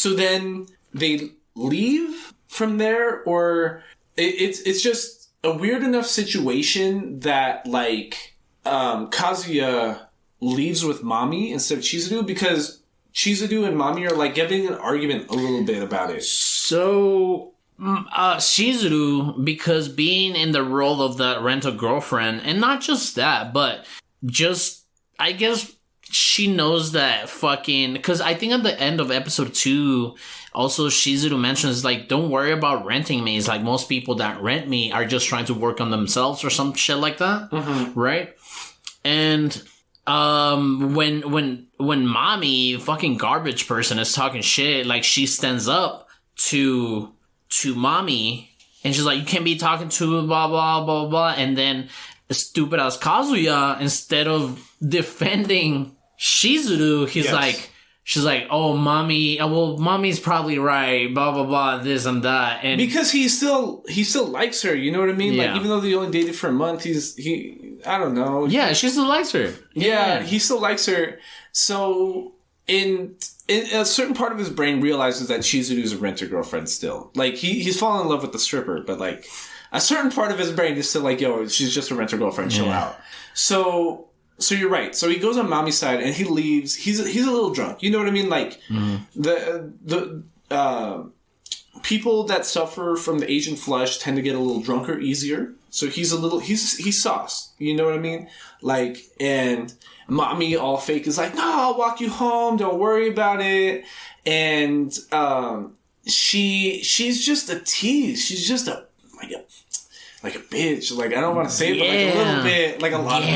then they leave from there, or it's just a weird enough situation that, like, Kazuya leaves with Mami instead of Chizuru, because Chizuru and Mami are, like, getting an argument a little bit about it. So, Chizuru, because being in the role of the rental girlfriend, and not just that, but just, I guess she knows that fucking, because I think at the end of episode 2, also Chizuru mentions, like, don't worry about renting me. It's like, most people that rent me are just trying to work on themselves or some shit like that. Mm-hmm. Right? And when Mami, fucking garbage person, is talking shit, like, she stands up to Mami, and she's like, you can't be talking to blah blah blah blah. And then stupid ass Kazuya, instead of defending Chizuru, she's like, oh, Mami, well, Mami's probably right, blah blah blah, this and that. And because he still likes her, you know what I mean? Yeah. Like, even though they only dated for a month, I don't know. Yeah, she still likes her. Yeah, he still likes her. So in a certain part of his brain realizes that Chizuru's a renter-girlfriend still. Like, he's fallen in love with the stripper, but, like, a certain part of his brain is still like, yo, she's just a renter-girlfriend, chill out. So you're right. So he goes on Mami's side and he leaves. He's a little drunk. You know what I mean? Like, the people that suffer from the Asian flush tend to get a little drunker easier. So he's sauced. You know what I mean? Like, and Mami, all fake, is like, no, I'll walk you home. Don't worry about it. And she's just a tease. She's just a bitch. Like, I don't want to say it, but like a little bit, like a lot of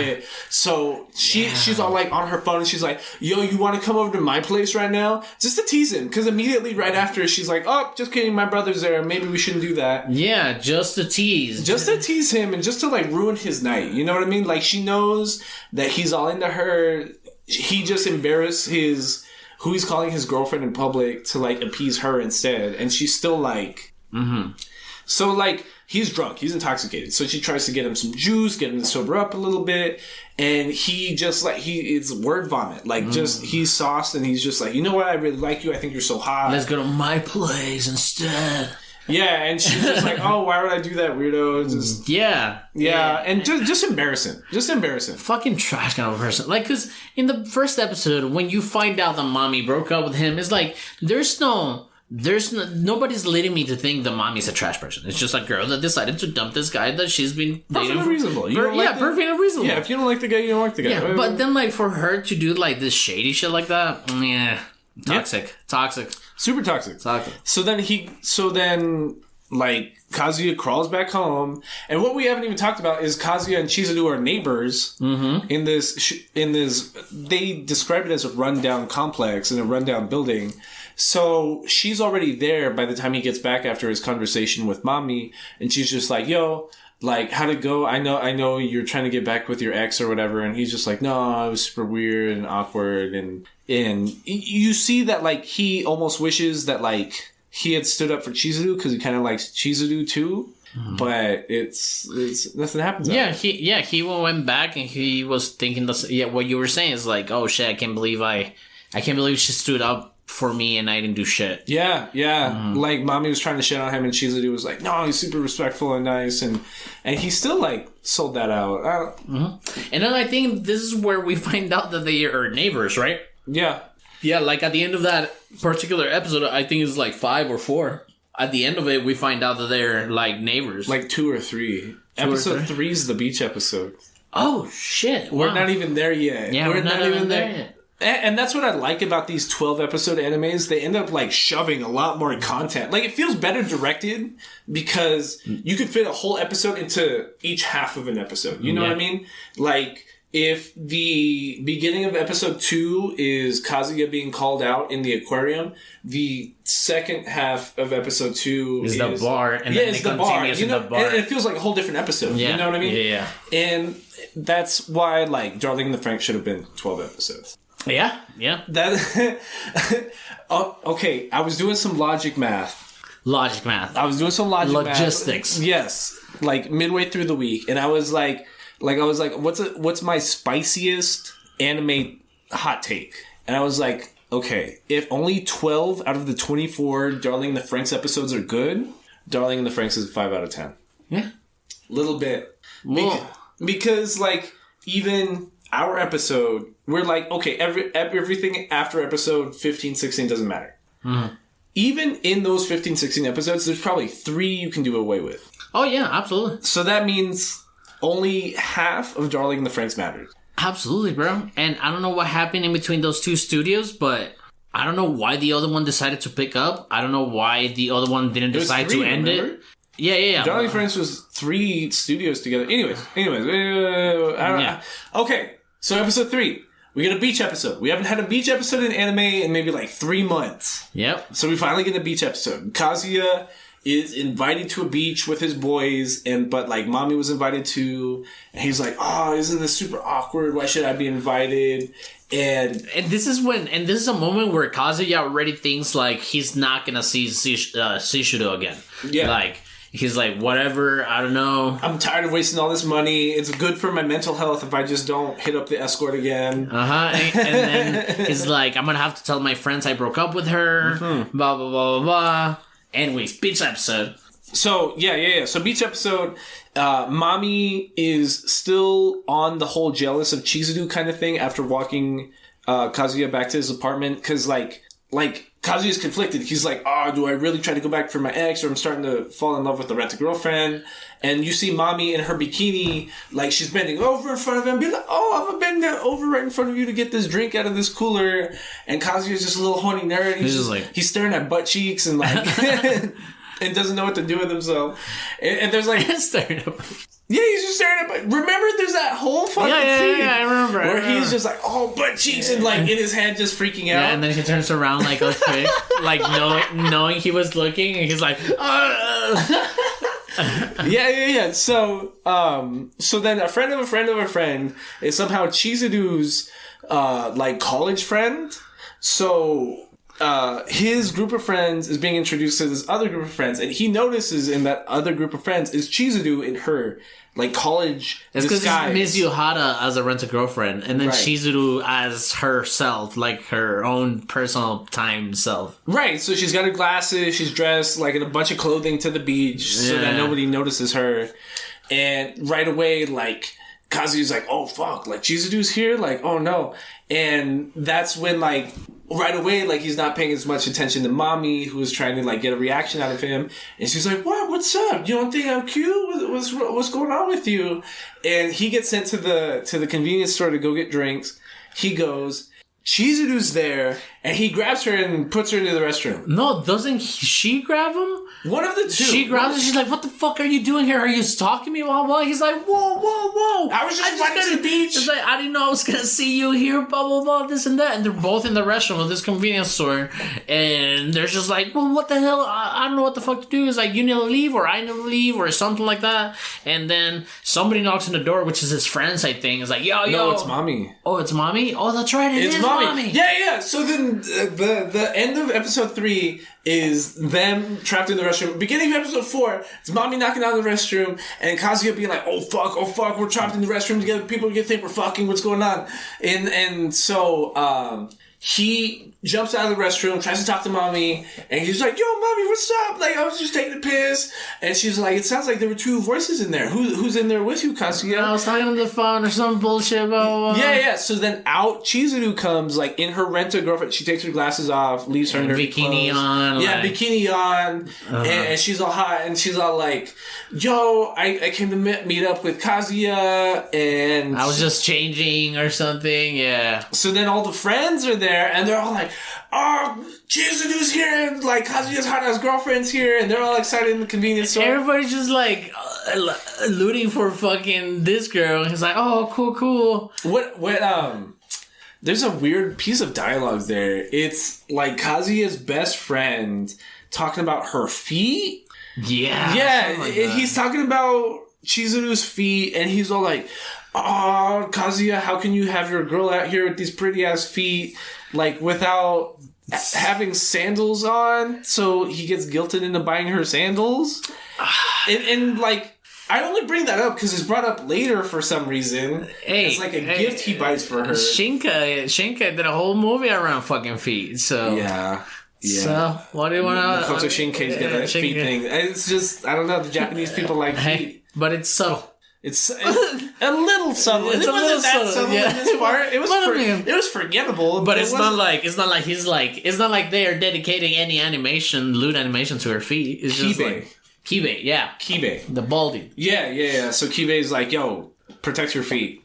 it. So she's all like on her phone, and she's like, yo, you want to come over to my place right now? Just to tease him. Because immediately right after, she's like, oh, just kidding, my brother's there. Maybe we shouldn't do that. Yeah, just to tease. Just to tease him and just to, like, ruin his night. You know what I mean? Like, she knows that he's all into her. He just embarrassed who he's calling his girlfriend in public to, like, appease her instead. And she's still like... Mm-hmm. So, like, he's drunk. He's intoxicated. So she tries to get him some juice, get him to sober up a little bit. And he just, like, it's word vomit. Like, just, he's sauced, and he's just like, you know what? I really like you. I think you're so hot. Let's go to my place instead. Yeah, and she's just like, oh, why would I do that, weirdo? Just, yeah. And just embarrassing. Just embarrassing. Fucking trash kind of person. Like, because in the first episode, when you find out that Mami broke up with him, it's like, nobody's leading me to think the Mami's a trash person. It's just a girl that decided to dump this guy that she's been dating. Perfectly reasonable. Perfectly reasonable. Yeah, if you don't like the guy, you don't like the guy. Yeah, but then, like, for her to do, like, this shady shit like that, toxic. Super toxic. So then, like, Kazuya crawls back home, and what we haven't even talked about is Kazuya and Chizuru are neighbors. Mm-hmm. In this, they describe it as a rundown complex in a rundown building. So she's already there by the time he gets back after his conversation with Mami, and she's just like, yo, like, how'd it go? I know you're trying to get back with your ex or whatever. And he's just like, no, it was super weird and awkward. And you see that, like, he almost wishes that, like, he had stood up for Chizuru because he kind of likes Chizuru too. Mm-hmm. But it's nothing happens. He went back and he was thinking what you were saying is like, oh shit, I can't believe she stood up for me and I didn't do shit. Yeah. Mm-hmm. Like, Mami was trying to shit on him and Chizuru was like, no, he's super respectful and nice, and he still, like, sold that out. Mm-hmm. And then I think this is where we find out that they are neighbors, right? Yeah. Yeah, like, at the end of that particular episode, I think it's like 5 or 4. at the end of it, we find out that they're like neighbors. Like 2 or 3. Episode 3 is the beach episode. Oh, shit. We're not even there yet. Yeah, we're not even there yet. And that's what I like about these 12-episode animes. They end up, like, shoving a lot more content. Like, it feels better directed because you could fit a whole episode into each half of an episode. You know what I mean? Like, if the beginning of episode 2 is Kazuya being called out in the aquarium, the second half of episode 2 is the bar. And then it's the bar. You know, the bar. And it feels like a whole different episode. Yeah. You know what I mean? Yeah. And that's why, like, Darling in the Franxx should have been 12 episodes. Yeah. That okay, I was doing some logic math. I was doing some logistics. Yes, like midway through the week, and I was like, what's my spiciest anime hot take? And I was like, okay, if only 12 out of the 24 Darling in the Franxx episodes are good, Darling in the Franxx is a 5 out of 10. Yeah, little bit. Because like even our episode, we're like, okay, everything after episode 15, 16 doesn't matter. Mm-hmm. Even in those 15, 16 episodes, there's probably 3 you can do away with. Oh, yeah, absolutely. So that means only half of Darling in the Franxx matters. Absolutely, bro. And I don't know what happened in between those 2 studios, but I don't know why the other one decided to pick up. I don't know why the other one didn't decide to end it. Yeah. Darling in the Franxx was 3 studios together. Anyways. I don't know. Okay. So episode 3, we get a beach episode. We haven't had a beach episode in anime in maybe like 3 months. Yep. So we finally get a beach episode. Kazuya is invited to a beach with his boys, but like mommy was invited too, and he's like, "Oh, isn't this super awkward? Why should I be invited?" And this is a moment where Kazuya already thinks like he's not gonna see Shishido again. Yeah. Like. He's like, whatever, I don't know. I'm tired of wasting all this money. It's good for my mental health if I just don't hit up the escort again. And then he's like, I'm gonna have to tell my friends I broke up with her. Mm-hmm. Blah, blah, blah, blah, blah. Anyways, beach episode. So, yeah. So, beach episode, mommy is still on the whole jealous of Chizuru kind of thing after walking Kazuya back to his apartment. Because, like Kazuya's conflicted. He's like, oh, do I really try to go back for my ex, or I'm starting to fall in love with the rent-a-girlfriend? And you see mommy in her bikini, like she's bending over in front of him, being like, oh, I'm gonna bend over right in front of you to get this drink out of this cooler. And Kazuya's just a little horny nerd. He's staring at butt cheeks and like, and doesn't know what to do with himself. And there's like, staring at yeah, he's just staring at butt. Remember, there's that whole fucking scene. Yeah, I remember. Where he's just like, oh, butt cheeks, and like in his head just freaking out. Yeah, and then he turns around like a quick, like knowing he was looking, and he's like, Yeah. So then a friend of a friend of a friend is somehow Chizuru's like college friend. So his group of friends is being introduced to this other group of friends, and he notices in that other group of friends is Chizuru in her like college disguise. It's because Miss Yuhara as a rent-a-girlfriend, and then Chizuru as herself, like her own personal time self. Right, so she's got her glasses, she's dressed like in a bunch of clothing to the beach so that nobody notices her. And right away, like, Kazuya's like, oh fuck, like Chizuru's here? Like, oh no. And that's when like right away, like he's not paying as much attention to mommy, who was trying to like get a reaction out of him, and she's like, "What? What's up? You don't think I'm cute? What's going on with you?" And he gets sent to the convenience store to go get drinks. He goes. Chizuru's there, and he grabs her and puts her into the restroom. No, doesn't she grab him? One of the two. She grabs him. She's like, "What the fuck are you doing here? Are you stalking me?" While he's like, "Whoa! I was just running to the beach." It's like, I didn't know I was gonna see you here. Blah blah blah. This and that. And they're both in the restroom of this convenience store, and they're just like, "Well, what the hell? I don't know what the fuck to do." It's like, you need to leave, or I need to leave, or something like that. And then somebody knocks on the door, which is his friends, I think. It's like, yo. No, it's mommy. Oh, it's mommy. Oh, that's right. It's mommy. Yeah. So then the end of episode 3 is them trapped in the restroom. Beginning of episode 4, it's mommy knocking out the restroom, and Kazuya being like, oh fuck, we're trapped in the restroom together. People are gonna think we're fucking. What's going on? And so he jumps out of the restroom, tries to talk to mommy, and he's like, "Yo, mommy, what's up? Like, I was just taking a piss." And she's like, "It sounds like there were two voices in there. Who's in there with you, Kazuya?" I was talking on the phone or some bullshit. Blah, blah. Yeah. So then out Chizuru comes, like, in her rent-a-girlfriend. She takes her glasses off, leaves her bikini clothes. on. Yeah, like, bikini on. And she's all hot, and she's all like, "Yo, I came to meet up with Kazuya, and I was just changing or something." Yeah. So then all the friends are there, and they're all like, "Oh, Chizuru's here, and like Kazuya's hot-ass girlfriend's here," and they're all excited in the convenience store. Everybody's just like looting for fucking this girl. And he's like, "Oh, cool." There's a weird piece of dialogue there. It's like Kazuya's best friend talking about her feet. Yeah. Like he's talking about Chizuru's feet, and he's all like, "Oh, Kazuya, how can you have your girl out here with these pretty ass feet, like, without having sandals on?" So he gets guilted into buying her sandals. and like, I only bring that up because it's brought up later for some reason. It's like a gift he buys for her. Shinka did a whole movie around fucking feet. So yeah. So what do you want to? Makoto Shinkei's got that feet thing. It's just, I don't know. The Japanese people like feet, but it's subtle. It's a little subtle. It's a little subtle. Yeah. In this part. It was forgettable, but it's not like it's not like they are dedicating any lewd animation to her feet. It's just like Kibe, yeah. Kibe. The baldy. Yeah. So Kibe's like, "Yo, protect your feet."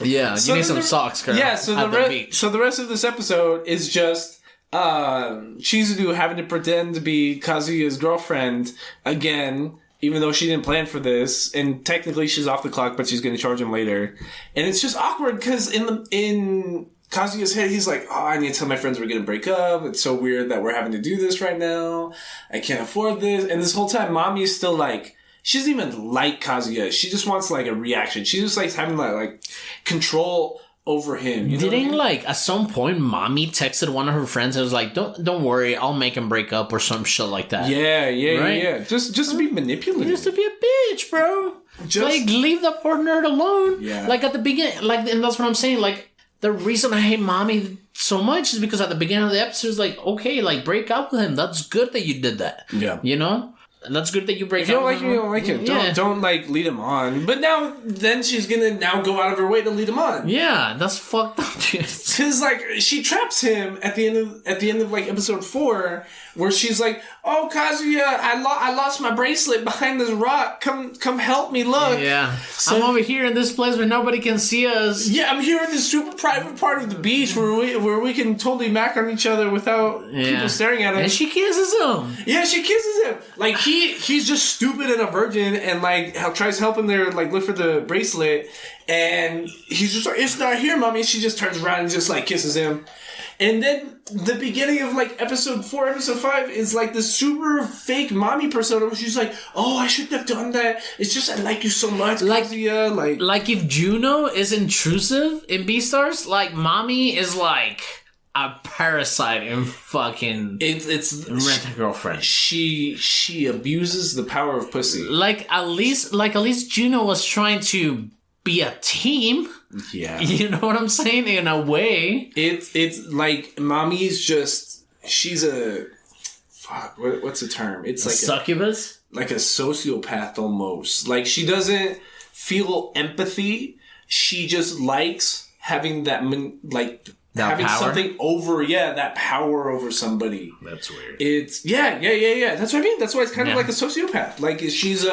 Yeah, you need some socks, girl. Yeah, so the rest of this episode is just Chizuru having to pretend to be Kazuya's girlfriend again, even though she didn't plan for this, and technically she's off the clock, but she's going to charge him later. And it's just awkward because in Kazuya's head, he's like, "Oh, I need to tell my friends we're going to break up. It's so weird that we're having to do this right now. I can't afford this." And this whole time, Mommy is still like, she doesn't even like Kazuya. She just wants like a reaction. She just likes having like control over him. You know Didn't like at some point Mommy texted one of her friends and was like, Don't worry, I'll make him break up or some shit like that. Yeah. Just to be manipulative. Just to be a bitch, bro. Like, leave the poor nerd alone. Yeah. Like at the beginning, like, and that's what I'm saying. Like, the reason I hate Mommy so much is because at the beginning of the episode, it's like, okay, like, break up with him. That's good that you did that. Yeah. You know? That's good that you break up. If you don't like him, you don't like him. Yeah. Don't like lead him on. But then she's gonna now go out of her way to lead him on. Yeah, that's fucked up. Because like she traps him at the end of like episode 4, where she's like, "Oh, Kazuya, I lost my bracelet behind this rock. Come help me. Look." Yeah. So, I'm over here in this place where nobody can see us. Yeah, I'm here in this super private part of the beach where we can totally mac on each other without people staring at us. And she kisses him. Yeah, she kisses him. Like he's just stupid and a virgin, and like tries helping her like look for the bracelet, and he's just like, "It's not here, mommy." She just turns around and just like kisses him. And then the beginning of like episode 4, episode 5 is like the super fake mommy persona where she's like, "Oh, I shouldn't have done that. It's just I like you so much, Kazuya." Like if Juno is intrusive in Beastars, like Mommy is like a parasite in fucking it's Rent-A-Girlfriend. She abuses the power of pussy. Like at least Juno was trying to be a team. Yeah. You know what I'm saying? In a way. It's like Mommy's just, she's a, fuck, what's the term? It's like succubus? Like a sociopath almost. Like she doesn't feel empathy. She just likes having that, having power? something over, that power over somebody. That's weird. It's, yeah. That's what I mean. That's why it's kind of like a sociopath. Like she's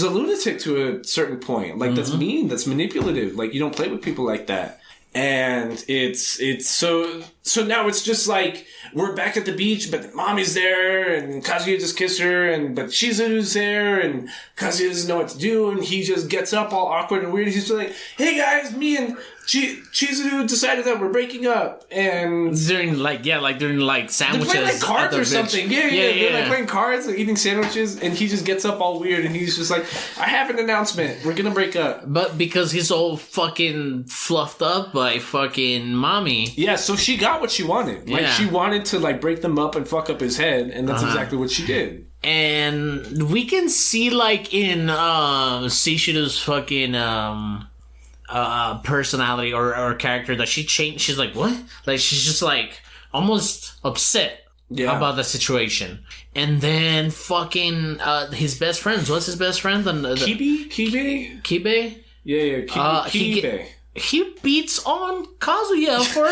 a lunatic to a certain point. Like, that's mean. That's manipulative. Like, you don't play with people like that. And it's so now it's just like, we're back at the beach, but Mommy's there, and Kazuya just kissed her, but Chizuru's there, and Kazuya doesn't know what to do, and he just gets up all awkward and weird. He's just like, "Hey guys, me and Chizuru decided that we're breaking up," and during sandwiches. They're playing like cards or something. Yeah. They're like playing cards, like eating sandwiches, and he just gets up all weird, and he's just like, "I have an announcement. We're gonna break up." But because he's all fucking fluffed up by fucking Mommy. Yeah, so she got what she wanted. Like, she wanted to like break them up and fuck up his head, and that's exactly what she did. And we can see like in Seishido's fucking personality or character that she changed. She's like, what? Like, she's just like almost upset about the situation. And then fucking his best friends. What's his best friend? Kibe? Yeah, Kibe. He beats on Kazuya for...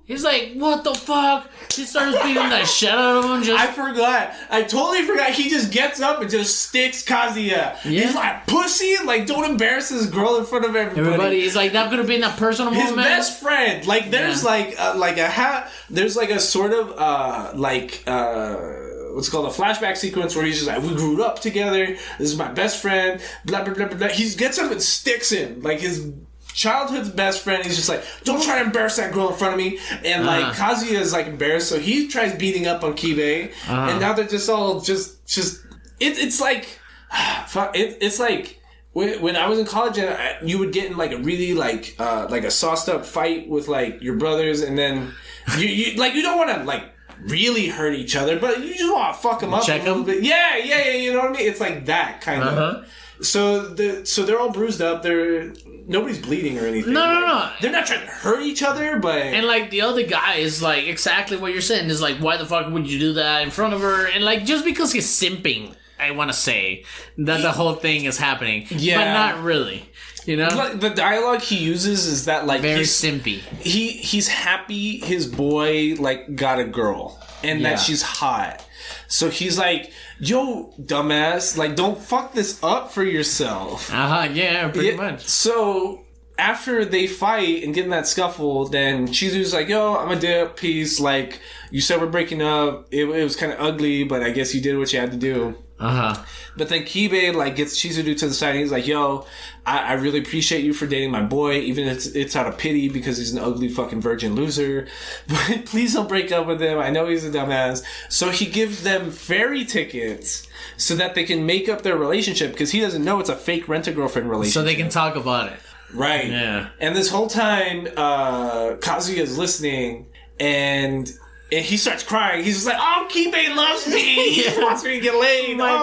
He's like, what the fuck? He starts beating that shit out of him. I forgot. I totally forgot. He just gets up and just sticks Kazuya. Yeah. He's like, pussy? Like, don't embarrass this girl in front of everybody. He's like, that could have been a personal moment. His best friend. Like, there's there's like a sort of, what's called a flashback sequence where he's just like, we grew up together. This is my best friend. Blah, blah, blah, blah, blah. He gets up and sticks him. Like, his childhood's best friend. He's just like, don't try to embarrass that girl in front of me. And like Kazuya is like embarrassed, so he tries beating up on Kibe. And now they're just all it's like it's like when I was in college and you would get in like a really like a sauced up fight with like your brothers, and then you like, you don't want to like really hurt each other, but you just want to fuck them up a little bit. Yeah, you know what I mean? It's like that kind of. So they're all bruised up. Nobody's bleeding or anything. No. They're not trying to hurt each other, but... And, like, the other guy is, like, exactly what you're saying. Is like, why the fuck would you do that in front of her? And, like, just because he's simping, I want to say, that the whole thing is happening. Yeah. But not really. You know? Like, the dialogue he uses is that, like... Very simpy. He's happy his boy, like, got a girl. And that she's hot. So he's like, yo, dumbass, like, don't fuck this up for yourself. Yeah, pretty much. So after they fight and get in that scuffle, then Chizu's like, yo, I'm a dip, peace. Like, you said we're breaking up. It was kind of ugly, but I guess you did what you had to do. But then Kibe, like, gets Chizuru to the side and he's like, yo, I really appreciate you for dating my boy, even if it's out of pity because he's an ugly fucking virgin loser. But please don't break up with him. I know he's a dumbass. So he gives them ferry tickets so that they can make up their relationship, because he doesn't know it's a fake rent-a-girlfriend relationship. So they can talk about it. Right. Yeah. And this whole time, Kazuya's listening, and he starts crying. He's just like, oh, Kibe loves me. He wants me to get laid. My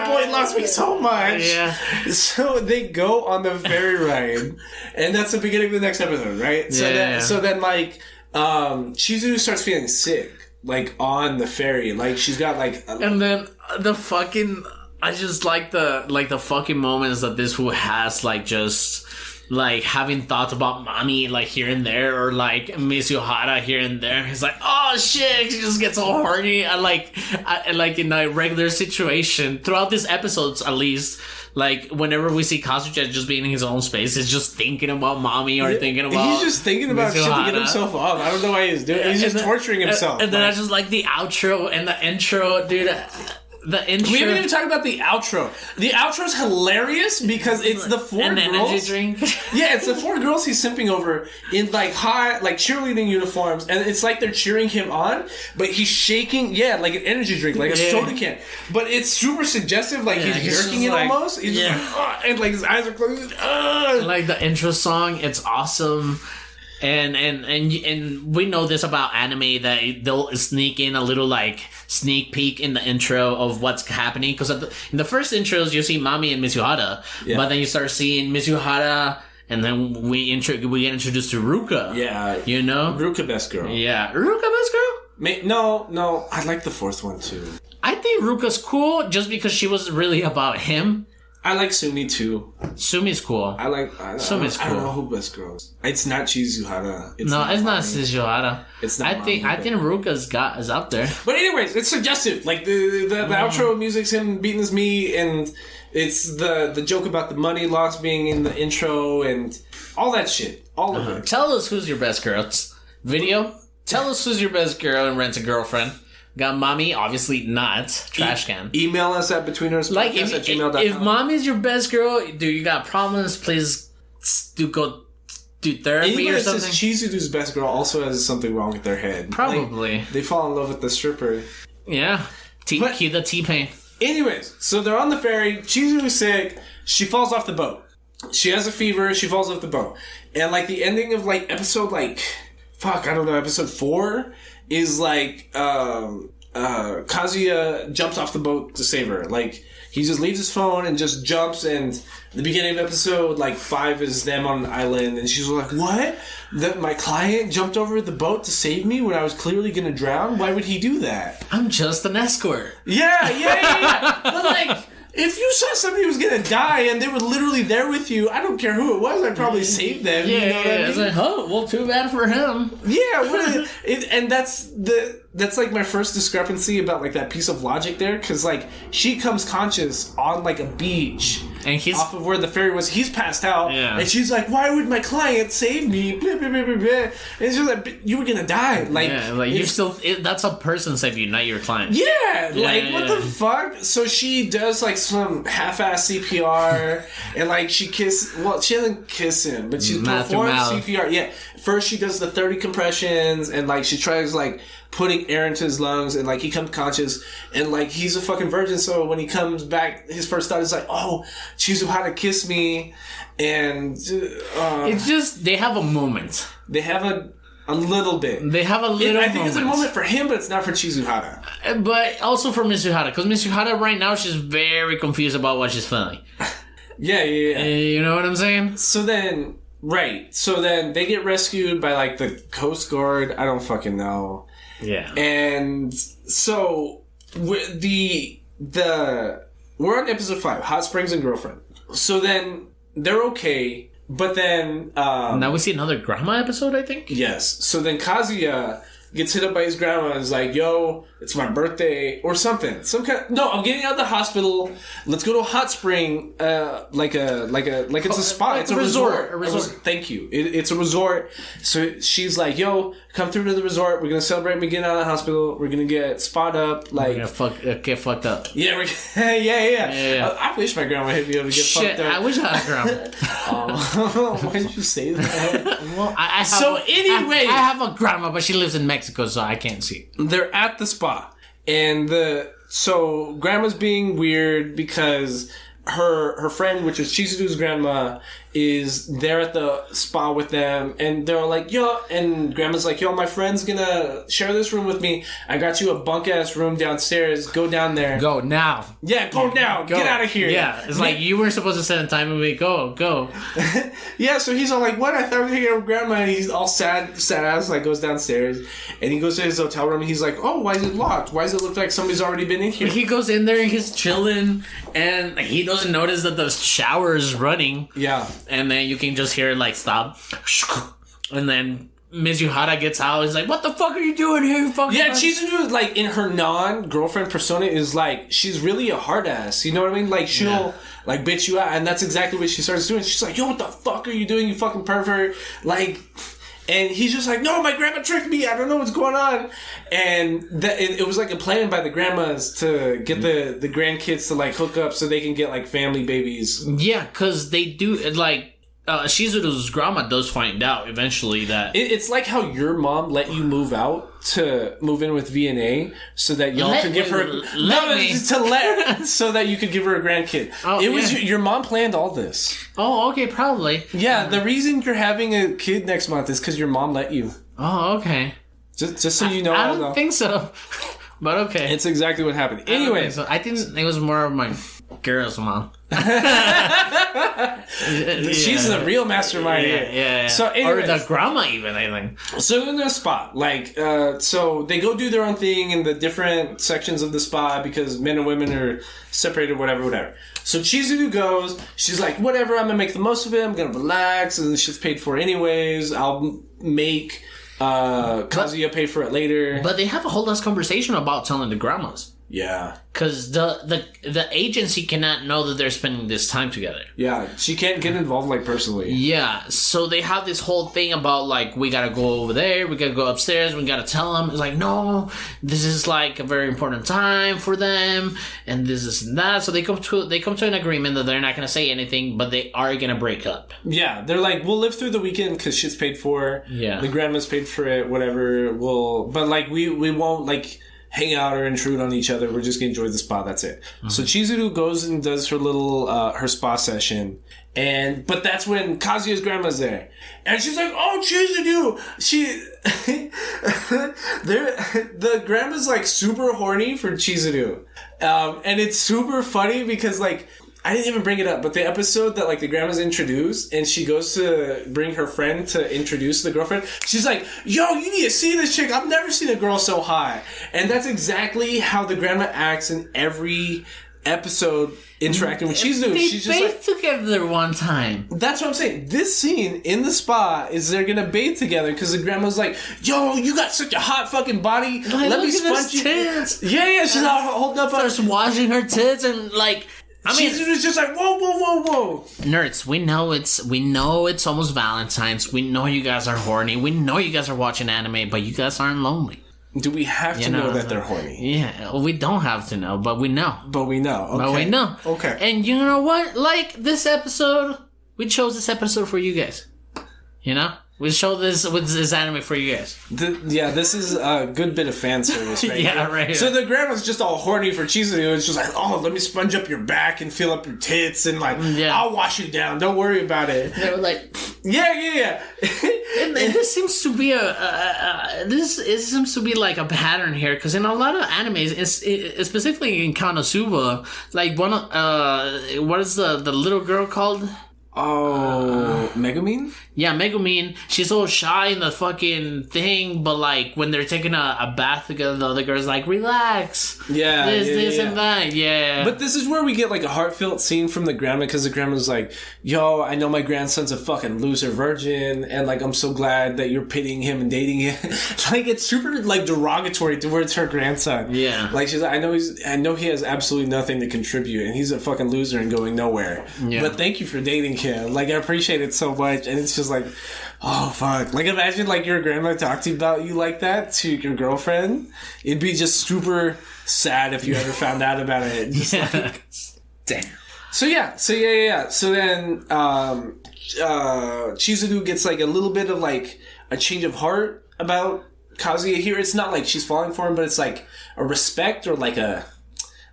boy loves me so much. Yeah. So they go on the ferry ride. And that's the beginning of the next episode, right? So then, like, Chizuru starts feeling sick, like, on the ferry. Like, she's got, like... And then the fucking... I just like the fucking moments that this who has, like, just... like having thoughts about mommy, like, here and there, or like Miss Yohara here and there. He's like, oh shit, she just gets all horny. Like in a regular situation throughout these episodes, at least, like, whenever we see Kazuya just being in his own space, he's just thinking about mommy or thinking about... He's just thinking about shit to get himself up. I don't know why he's doing it. He's just torturing himself. And then I just like the outro and the intro, dude. The intro. We haven't even talked about the outro. The outro's hilarious because it's the four girls. Energy drink. Yeah, it's the four girls he's simping over in, like, hot, like, cheerleading uniforms, and it's like they're cheering him on, but he's shaking, like an energy drink, like a soda can. But it's super suggestive, like he's jerking it, like, almost. He's just like, and like his eyes are closed. Like the intro song, it's awesome. And we know this about anime, that they'll sneak in a little, like, sneak peek in the intro of what's happening, because in the first intros you see Mami and Miss Yuhara, but then you start seeing Miss Yuhara, and then we get introduced to Ruka. Yeah, you know, Ruka best girl. Yeah, Ruka best girl. No, I like the fourth one too. I think Ruka's cool just because she was really about him. I like Sumi too. Sumi's cool. Sumi's cool. I don't know who best girl is. It's not Chizuhara. It's not Chizuhara. It's not. I think Ruka's is up there. But anyways, it's suggestive. Like the outro music's him beating his meat, and it's the joke about the money loss being in the intro and all that shit. All of it. Tell us who's your best girl. Video. Tell us who's your best girl and Rent a Girlfriend. Got mommy, obviously not. Trash can. Email us at betweenuspodcast@gmail.com. If mommy's your best girl, do you got problems, please go do therapy. Anybody or something. Says Chizuru's best girl also has something wrong with their head. Probably. They fall in love with the stripper. Yeah. Keep the T-Pain. Anyways, so they're on the ferry. Chizuru's sick. She falls off the boat. She has a fever. She falls off the boat. And, like, the ending of, like, episode, like... episode 4... is like Kazuya jumps off the boat to save her. Like, he just leaves his phone and just jumps, and the beginning of episode, like, 5 is them on an island, and she's like, what? That my client jumped over the boat to save me when I was clearly gonna drown? Why would he do that? I'm just an escort. Yeah. But, like, if you saw somebody who was gonna die and they were literally there with you, I don't care who it was, I'd probably save them. Yeah, you know what I mean? It's like, oh, well, too bad for him. Yeah, and that's like my first discrepancy about like that piece of logic there, because like she comes conscious on like a beach, and he's off of where the ferry was. He's passed out, and she's like, "Why would my client save me?" Blah, blah, blah, blah, blah. And it's just like, you were gonna die. Like, you're still. That's a person save you, not your client. What the fuck? So she does like some half-ass CPR, and like she doesn't kiss him, but she performs CPR. Yeah, first she does the 30 compressions, and like she tries like putting air into his lungs, and like he comes conscious, and like he's a fucking virgin, so when he comes back, his first thought is like, oh, Chizuhara kissed me, and it's just they have a moment. They have a little bit. They have a little. I think it's a moment for him, but it's not for Chizuhara. But also for Mitsuhara, because Mitsuhara right now she's very confused about what she's feeling. Yeah. You know what I'm saying? So then they get rescued by like the Coast Guard. I don't fucking know. Yeah. And so we're on episode 5, Hot Springs and Girlfriend. So then they're okay, but then now we see another grandma episode, I think. Yes. So then Kazuya gets hit up by his grandma and is like, yo, it's my birthday, or something. No, I'm getting out of the hospital. Let's go to a hot spring, like it's a spot. It's a resort. A resort. Thank you. It's a resort. So she's like, yo, come through to the resort. We're going to celebrate me getting out of the hospital. We're going to get spot up. Like, we're going to get fucked up. Yeah, yeah. I wish my grandma hit me up to get fucked up. I wish I had a grandma. Why did you say that? Well, I have a grandma, but she lives in Mexico, so I can't see. They're at the spa. And so grandma's being weird because her friend, which is Chizuru's grandma, is there at the spa with them, and they're like, yo, and grandma's like, yo, my friend's gonna share this room with me. I got you a bunk ass room downstairs. Go down there. Go now. Yeah, go now. Go. Get out of here. Yeah, it's like you were supposed to spend time with me. Go. Yeah, so he's all like, what? I thought we were hanging out with grandma, and he's all sad ass, like goes downstairs, and he goes to his hotel room, and he's like, oh, why is it locked? Why does it look like somebody's already been in here? He goes in there and he's chilling, and he doesn't notice that the shower is running. Yeah. And then you can just hear it like stop. And then Mizuhara gets out. He's like, what the fuck are you doing here? Yeah, Chizuru, like, in her non-girlfriend persona is like, she's really a hard ass. You know what I mean? Like, she'll, like, bitch you out. And that's exactly what she starts doing. She's like, yo, what the fuck are you doing, you fucking pervert? Like... And he's just like, no, my grandma tricked me. I don't know what's going on. And it was like a plan by the grandmas to get the grandkids to like hook up so they can get like family babies. Yeah, because they do, like, Shizuru's grandma does find out eventually that... It's like how your mom let you move out to move in with VNA so that y'all could give her... so that you could give her a grandkid. Oh, it was your mom planned all this. Oh, okay, probably. Yeah, the reason you're having a kid next month is because your mom let you. Oh, okay. Just so you know. I don't think so. But okay. It's exactly what happened. Anyway. I think it was more of my girl's mom. She's the real mastermind here. Yeah. So anyways, or the grandma even, I think. So in the spa, like, so they go do their own thing in the different sections of the spa because men and women are separated, whatever. So Chizuru goes, she's like, whatever, I'm gonna make the most of it, I'm gonna relax, and shit's paid for anyways, I'll make Kazuya pay for it later. But they have a whole ass conversation about telling the grandmas. Yeah. Because the agency cannot know that they're spending this time together. Yeah, she can't get involved, like, personally. Yeah, so they have this whole thing about, like, we gotta go over there, we gotta go upstairs, we gotta tell them. It's like, no, this is, like, a very important time for them, and this is and that. So they come to an agreement that they're not gonna say anything, but they are gonna break up. Yeah, they're like, we'll live through the weekend because shit's paid for. Yeah. The grandma's paid for it, whatever. But, like, we won't, like... hang out or intrude on each other. We're just gonna enjoy the spa. That's it. So Chizuru goes and does her little her spa session, but that's when Kazuya's grandma's there, and she's like, "Oh, Chizuru!" The grandma's like super horny for Chizuru, and it's super funny because like. I didn't even bring it up, but the episode that, like, the grandma's introduced, and she goes to bring her friend to introduce the girlfriend, she's like, yo, you need to see this chick. I've never seen a girl so hot. And that's exactly how the grandma acts in every episode interacting with Chizuru. She's just like, together one time. That's what I'm saying. This scene in the spa is they're gonna bathe together because the grandma's like, yo, you got such a hot fucking body. Like, let me sponge you. Tits. Yeah, she's all holding up. Starts washing her tits and, like... I mean, Chizuru's just like, whoa. Nerds, we know it's almost Valentine's. We know you guys are horny. We know you guys are watching anime, but you guys aren't lonely. Do we have to know that they're horny? Yeah, well, we don't have to know, but we know. Okay. But we know. Okay. And you know what? Like, this episode, we chose this episode for you guys. You know? We show this with this anime for you guys. This is a good bit of fan service right Yeah, here. right here. So the grandma's just all horny for Chizuru. It's just like, oh, let me sponge up your back and fill up your tits and like, I'll wash you down. Don't worry about it. They were like... Yeah. and this seems to be this seems to be like a pattern here, because in a lot of animes, specifically in Konosuba, like one what is the little girl called? Oh, Megumin? Yeah, Megumin. She's all shy in the fucking thing, but like when they're taking a bath together, the other girl's like, relax. Yeah. This and that. Yeah. But this is where we get like a heartfelt scene from the grandma, because the grandma's like, yo, I know my grandson's a fucking loser virgin, and like I'm so glad that you're pitying him and dating him. Like it's super like derogatory towards her grandson. Yeah. Like she's like, I know he has absolutely nothing to contribute, and he's a fucking loser and going nowhere. Yeah. But thank you for dating him. Like I appreciate it so much, and it's just like, oh fuck. Like imagine like your grandma talked about you like that to your girlfriend. It'd be just super sad if you ever found out about it. Just like, damn. So yeah. So then Chizuru gets like a little bit of like a change of heart about Kazuya here. It's not like she's falling for him, but it's like a respect or like a...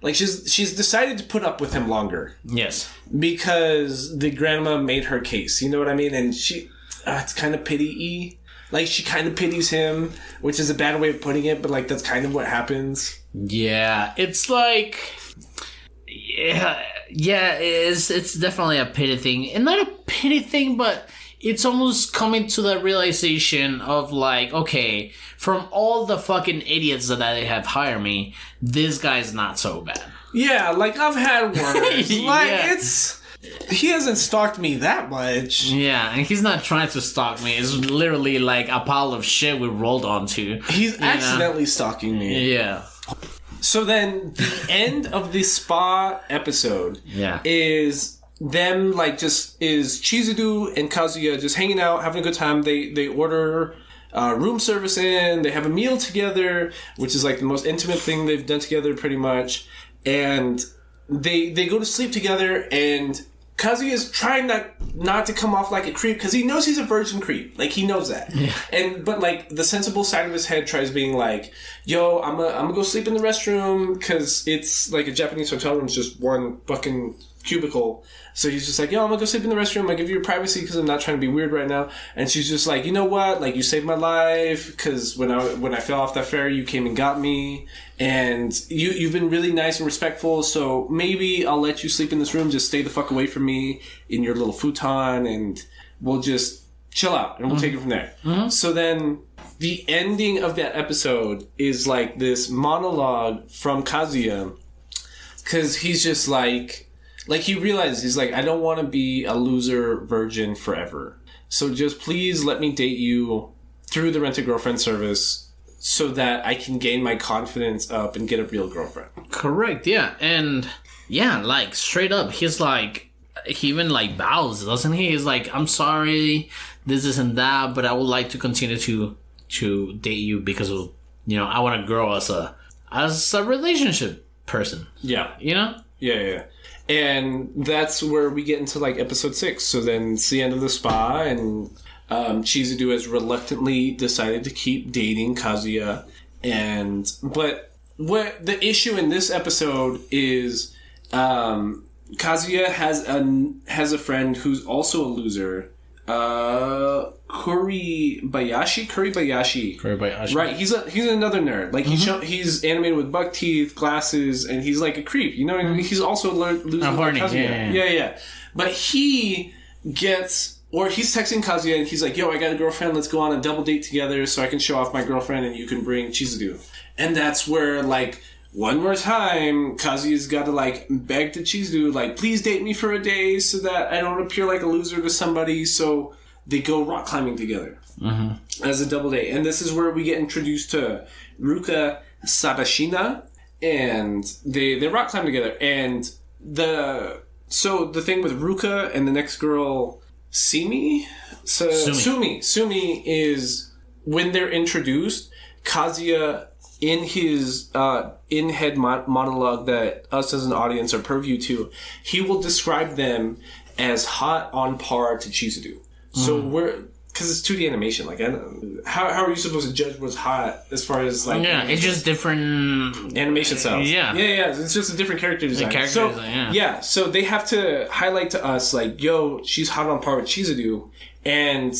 Like, she's decided to put up with him longer. Yes. Because the grandma made her case. You know what I mean? And she... it's kind of pity-y. Like, she kind of pities him, which is a bad way of putting it, but, like, that's kind of what happens. Yeah. It's like... Yeah, it's definitely a pity thing. And not a pity thing, but... It's almost coming to the realization of like, okay, from all the fucking idiots that they have hired me, this guy's not so bad. Yeah, like I've had worse. Like he hasn't stalked me that much. Yeah, and he's not trying to stalk me. It's literally like a pile of shit we rolled onto. He's accidentally stalking me. Yeah. So then the end of the spa episode is them like just is Chizuru and Kazuya just hanging out, having a good time. They order room service in, they have a meal together, which is like the most intimate thing they've done together pretty much. And they go to sleep together, and Kazuya is trying not to come off like a creep because he knows he's a virgin creep. Like he knows that. Yeah. But like the sensible side of his head tries being like, yo, I'm gonna go sleep in the restroom because it's like a Japanese hotel room, it's just one fucking cubicle. So he's just like, yo, I'm gonna go sleep in the restroom. I'll give you your privacy because I'm not trying to be weird right now. And she's just like, you know what? Like, you saved my life because when I fell off that ferry, you came and got me. And you've been really nice and respectful. So maybe I'll let you sleep in this room. Just stay the fuck away from me in your little futon, and we'll just chill out and we'll take it from there. Mm-hmm. So then the ending of that episode is like this monologue from Kazuya, because he's just like he realizes, he's like, I don't want to be a loser virgin forever. So just please let me date you through the rent-a-girlfriend service so that I can gain my confidence up and get a real girlfriend. Correct, yeah. And yeah, like straight up, he's like, he even like bows, doesn't he? He's like, I'm sorry, this and that, but I would like to continue to date you because of, you know, I want to grow as a relationship person. Yeah. You know? Yeah. And that's where we get into like episode 6. So then it's the end of the spa, and Chizuru has reluctantly decided to keep dating Kazuya, but what the issue in this episode is, Kazuya has a friend who's also a loser. Kuribayashi. Right, he's another nerd. Like he's animated with buck teeth, glasses, and he's like a creep. You know what I mean? He's also a loser. Horny. Like Kazuya. Yeah. But he's texting Kazuya and he's like, "Yo, I got a girlfriend. Let's go on a double date together so I can show off my girlfriend and you can bring Chizuru." And that's where like, one more time, Kazuya's got to, like, beg to Chizuru, like, please date me for a day so that I don't appear like a loser to somebody. So they go rock climbing together as a double date. And this is where we get introduced to Ruka Sadashina, and they rock climb together. And the thing with Ruka and the next girl, Sumi is, when they're introduced, Kazuya, in his in-head monologue that us as an audience are purview to, he will describe them as hot on par to Chizuru. So because it's 2D animation, like, how are you supposed to judge what's hot as far as, like... Yeah, it's just different... animation styles. Yeah, it's just a different character design. So they have to highlight to us, like, yo, she's hot on par with Chizuru, and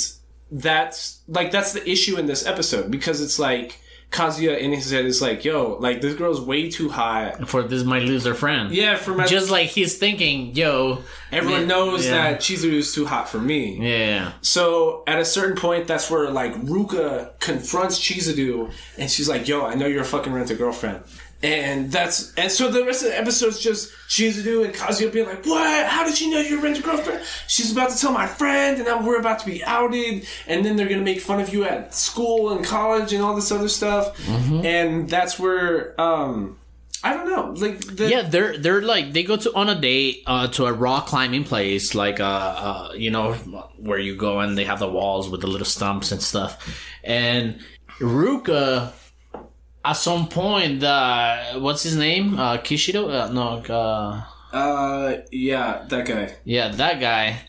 that's the issue in this episode, because it's like, Kazuya in his head is like, yo, like, this girl's way too hot for this my loser friend. Yeah, for my... Just like he's thinking, yo... Everyone knows that Chizuru's too hot for me. Yeah. So, at a certain point, that's where, like, Ruka confronts Chizuru, and she's like, yo, I know you're a fucking rent-a-girlfriend. And so the rest of the episode's just Chizuru and Kazuya being like, what? How did she know you're a rent-a-girlfriend? She's about to tell my friend, and we're about to be outed, and then they're going to make fun of you at school and college and all this other stuff. And that's where, I don't know. Like, they're like, they go on a date to a rock climbing place, like, you know, where you go and they have the walls with the little stumps and stuff. And Ruka... At some point, what's his name? Kishido? Yeah, that guy. Yeah, that guy.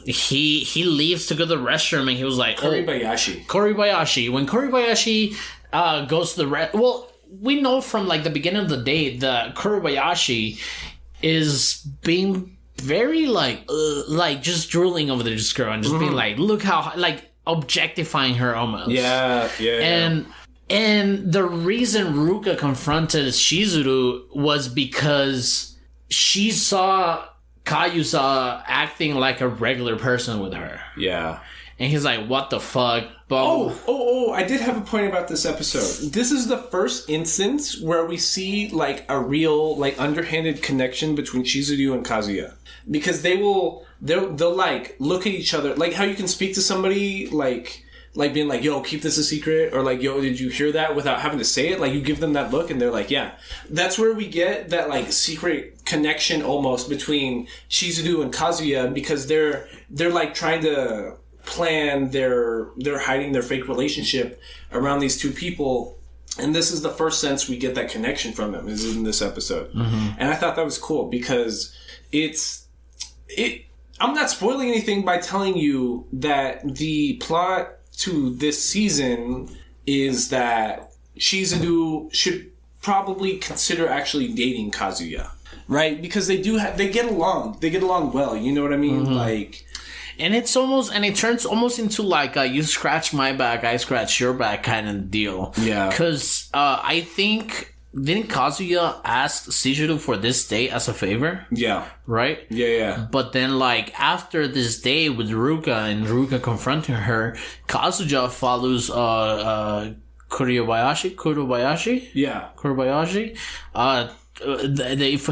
He leaves to go to the restroom, and he was like, Koribayashi. When Koribayashi goes to the well, we know from, like, the beginning of the date that Koribayashi is being very, like, just drooling over this girl and just being like, look how, like, objectifying her almost. Yeah. And the reason Ruka confronted Chizuru was because she saw Kayusa acting like a regular person with her. Yeah. And he's like, what the fuck? I did have a point about this episode. This is the first instance where we see, like, a real, like, underhanded connection between Chizuru and Kazuya. Because they'll like, look at each other. Like, how you can speak to somebody, like being like, yo, keep this a secret, or like, yo, did you hear that, without having to say it? Like, you give them that look and they're like, yeah. That's where we get that, like, secret connection almost between Chizuru and Kazuya, because they're like trying to plan they're hiding their fake relationship around these two people. And this is the first sense we get that connection from them, is in this episode. And I thought that was cool, because I'm not spoiling anything by telling you that the plot to this season is that Chizuru should probably consider actually dating Kazuya, right? Because they get along well, you know what I mean? Like, and it turns almost into like a you scratch my back, I scratch your back kind of deal. Yeah, because I think, didn't Kazuya ask Chizuru for this date as a favor? Yeah. Right? Yeah. But then, like, after this day with Ruka and Ruka confronting her, Kazuya follows Kuribayashi? Yeah. Kuribayashi?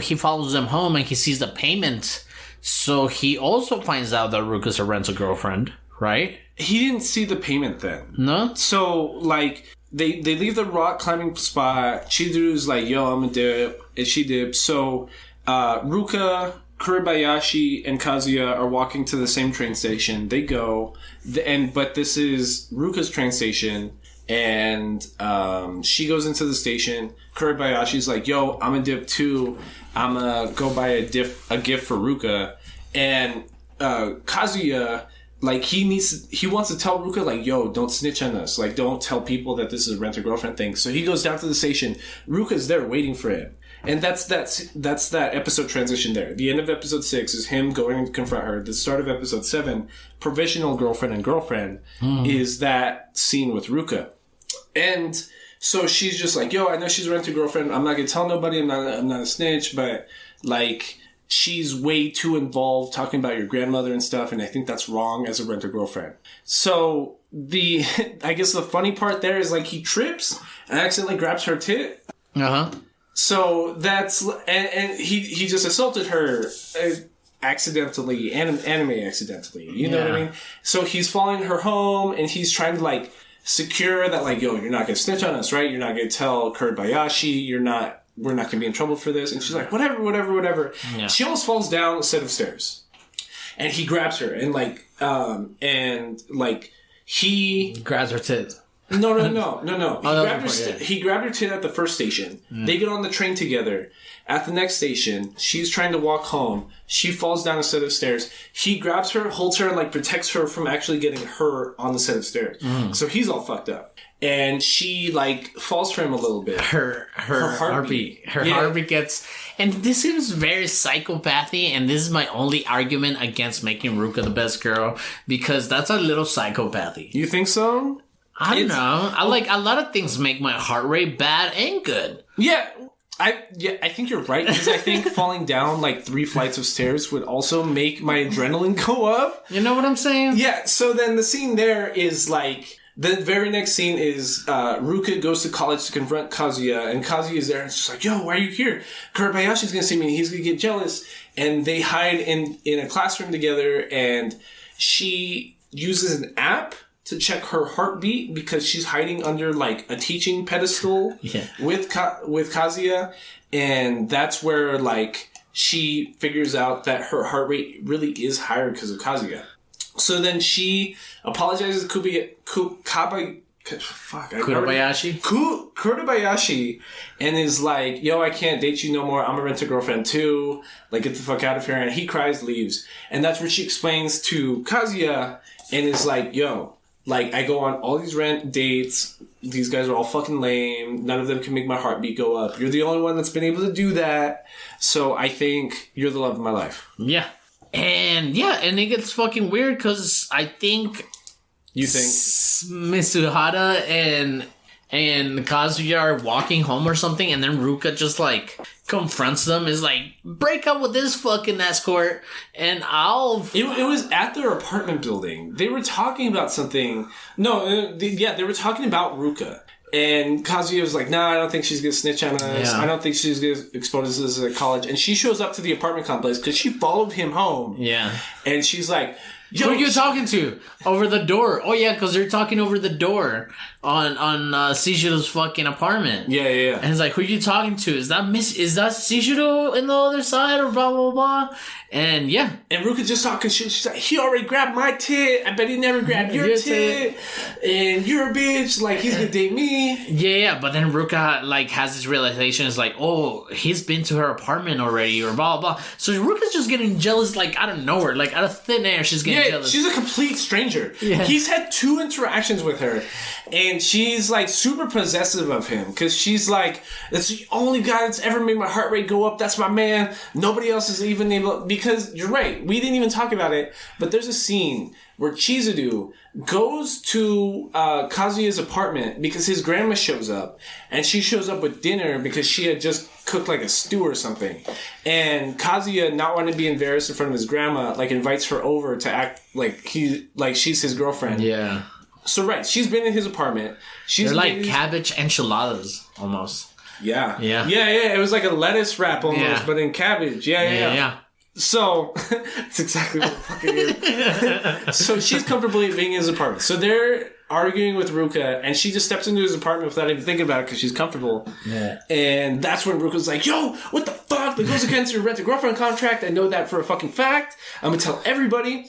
He follows them home and he sees the payment. So he also finds out that Ruka's a rental girlfriend, right? He didn't see the payment then. No? So, like... They leave the rock climbing spot. Chizuru's like, yo, I'm a dip. And she dips. So, Ruka, Kuribayashi, and Kazuya are walking to the same train station. They go. But this is Ruka's train station. And she goes into the station. Kuribayashi's like, yo, I'm a dip too. I'm going to go buy a gift for Ruka. And Kazuya... like, he wants to tell Ruka, like, yo, don't snitch on us. Like, don't tell people that this is a rent-a-girlfriend thing. So he goes down to the station. Ruka's there waiting for him. And that's that episode transition there. The end of episode 6 is him going to confront her. The start of episode 7, provisional girlfriend and girlfriend, is that scene with Ruka. And so she's just like, yo, I know she's a rent-a-girlfriend. I'm not going to tell nobody. I'm not a snitch. But, like, she's way too involved talking about your grandmother and stuff. And I think that's wrong as a rent-a-girlfriend. So I guess the funny part there is, like, he trips and accidentally grabs her tit. Uh-huh. So that's, and he just assaulted her accidentally, anime accidentally, you know what I mean? So he's following her home, and he's trying to, like, secure that, like, yo, you're not gonna snitch on us, right? You're not gonna tell Kuribayashi, we're not gonna be in trouble for this. And she's like, whatever. Yeah. She almost falls down a set of stairs. And he grabs her, and, like, he grabs her tit. No. He grabbed her tit at the first station. They get on the train together. At the next station, she's trying to walk home. She falls down a set of stairs. He grabs her, holds her, and, like, protects her from actually getting hurt on the set of stairs. So he's all fucked up. And she, like, falls for him a little bit. Her heartbeat. Her heartbeat gets... And this is very psychopathy, and this is my only argument against making Ruka the best girl, because that's a little psychopathy. You think so? I don't know. I like a lot of things make my heart rate bad and good. Yeah, I think you're right, because I think falling down like 3 flights of stairs would also make my adrenaline go up. You know what I'm saying? Yeah. So then the scene there is like the very next scene is Ruka goes to college to confront Kazuya, and Kazuya is there and it's just like, yo, why are you here? Kuribayashi's gonna see me and he's gonna get jealous. And they hide in a classroom together, and she uses an app to check her heartbeat because she's hiding under, like, a teaching pedestal with Kazuya. And that's where, like, she figures out that her heart rate really is higher because of Kazuya. So then she apologizes to Kuribayashi and is like, yo, I can't date you no more. I'm a rent-a-girlfriend too. Like, get the fuck out of here. And he cries, leaves. And that's where she explains to Kazuya and is like, yo, like, I go on all these rent dates. These guys are all fucking lame. None of them can make my heartbeat go up. You're the only one that's been able to do that. So I think you're the love of my life. Yeah. And it gets fucking weird because I think... You think? Mitsuhara and Kazuya are walking home or something, and then Ruka just, like, confronts them, is like, break up with this fucking escort, and I'll... It was at their apartment building. They were talking about something... No, they were talking about Ruka. And Kazuya was like, nah, I don't think she's going to snitch on us. Yeah. I don't think she's going to expose us at college. And she shows up to the apartment complex because she followed him home. Yeah. And she's like... Who are you talking to? Over the door. Oh, yeah, because they're talking over the door on Shichiro's fucking apartment. Yeah. And it's like, who are you talking to? Is that Shichiro in the other side or blah, blah, blah? And yeah. And Ruka just talking shit. She's like, he already grabbed my tit. I bet he never grabbed your tit. And you're a bitch. Like, he's going to date me. Yeah. But then Ruka, like, has this realization. It's like, oh, he's been to her apartment already or blah, blah, blah. So Ruka's just getting jealous, like, out of nowhere. Like, out of thin air, she's getting jealous. She's a complete stranger. Yeah. He's had 2 interactions with her. And she's, like, super possessive of him. Because she's like, that's the only guy that's ever made my heart rate go up. That's my man. Nobody else is even able... Because you're right. We didn't even talk about it. But there's a scene where Chizuru goes to Kazuya's apartment because his grandma shows up. And she shows up with dinner because she had just cooked, like, a stew or something. And Kazuya, not wanting to be embarrassed in front of his grandma, like, invites her over to act like she's his girlfriend. Yeah. So, right, she's been in his apartment. They're like cabbage enchiladas, almost. Yeah. It was like a lettuce wrap almost, but in cabbage. Yeah. So, it's exactly what the fuck it is. So, she's comfortably being in his apartment. So, they're arguing with Ruka, and she just steps into his apartment without even thinking about it because she's comfortable. Yeah. And that's when Ruka's like, yo, what the fuck? That goes against your rent-a-girlfriend contract. I know that for a fucking fact. I'm going to tell everybody.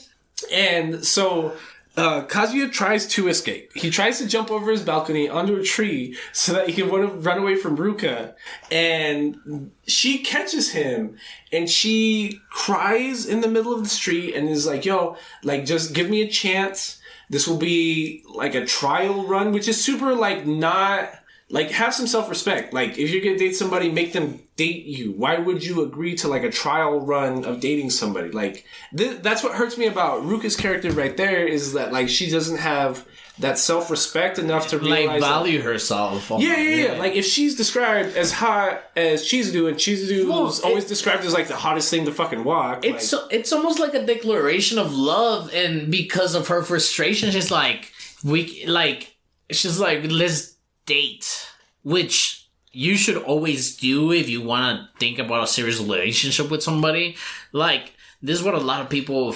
And so... Kazuya tries to escape. He tries to jump over his balcony onto a tree so that he can run away from Ruka. And she catches him and she cries in the middle of the street and is like, yo, like, just give me a chance. This will be like a trial run, which is super like not... Like, have some self-respect. Like, if you're gonna date somebody, make them date you. Why would you agree to, like, a trial run of dating somebody? Like, that's what hurts me about Ruka's character right there, is that, like, she doesn't have that self-respect enough to realize... Like, value herself. Yeah. Like, if she's described as hot as Chizuru, and Chizuru is always described as, like, the hottest thing to fucking walk. It's almost like a declaration of love, and because of her frustration, she's like, let's date, which you should always do if you want to think about a serious relationship with somebody. Like, this is what a lot of people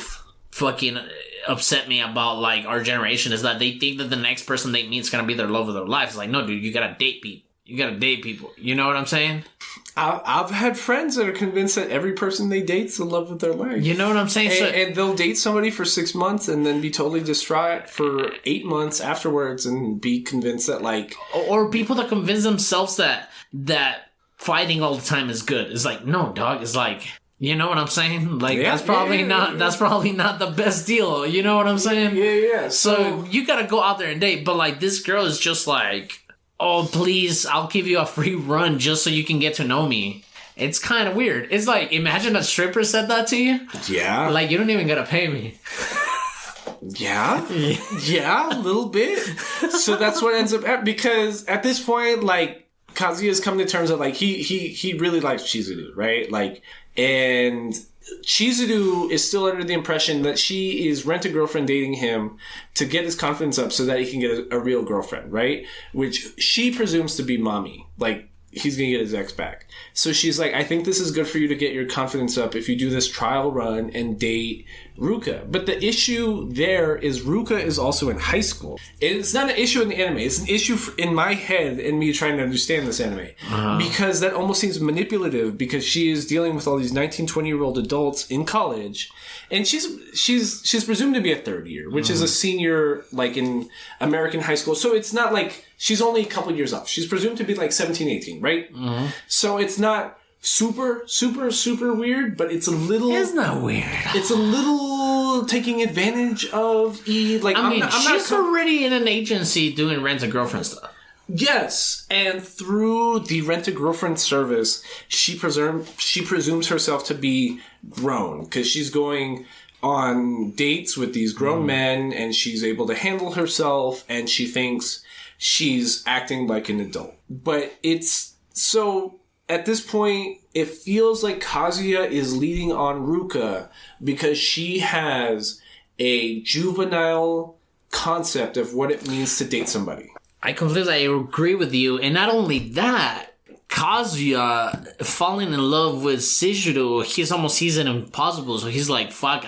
fucking upset me about, like, our generation, is that they think that the next person they meet is going to be their love of their life. It's like, no, dude, you got to date people. You got to date people. You know what I'm saying? I've had friends that are convinced that every person they date's the love of their life. You know what I'm saying? And they'll date somebody for 6 months and then be totally distraught for 8 months afterwards and be convinced that, like... Or people that convince themselves that fighting all the time is good. It's like, no, dog. It's like... You know what I'm saying? Like, that's probably not the best deal. You know what I'm saying? Yeah. So you gotta go out there and date. But, like, this girl is just like... Oh, please, I'll give you a free run just so you can get to know me. It's kind of weird. It's like, imagine a stripper said that to you. Yeah. Like, you don't even gotta pay me. Yeah, a little bit. So that's what ends up because at this point, like, Kazuya's come to terms that, like, he really likes Chizuru, right? Like, and Chizuru is still under the impression that she is rent-a-girlfriend dating him to get his confidence up so that he can get a real girlfriend, right? Which she presumes to be Mommy. Like, he's gonna get his ex back. So she's like, I think this is good for you to get your confidence up if you do this trial run and date Ruka. But the issue there is Ruka is also in high school. It's not an issue in the anime. It's an issue in my head and me trying to understand this anime. Because that almost seems manipulative because she is dealing with all these 19, 20-year-old adults in college. And she's presumed to be a third year, which is a senior, like, in American high school. So it's not like she's only a couple years off. She's presumed to be like 17, 18, right? So it's not super, super, super weird, but it's a little... It's not weird. It's a little taking advantage of E. Like, I mean, she's already in an agency doing rent-a-girlfriend stuff. Yes, and through the rent-a-girlfriend service, she presumes herself to be grown, because she's going on dates with these grown men, and she's able to handle herself, and she thinks she's acting like an adult. But it's... So, at this point, it feels like Kazuya is leading on Ruka, because she has a juvenile concept of what it means to date somebody. I completely agree with you. And not only that, Kazuya falling in love with Chizuru, he sees it impossible. So he's like, fuck,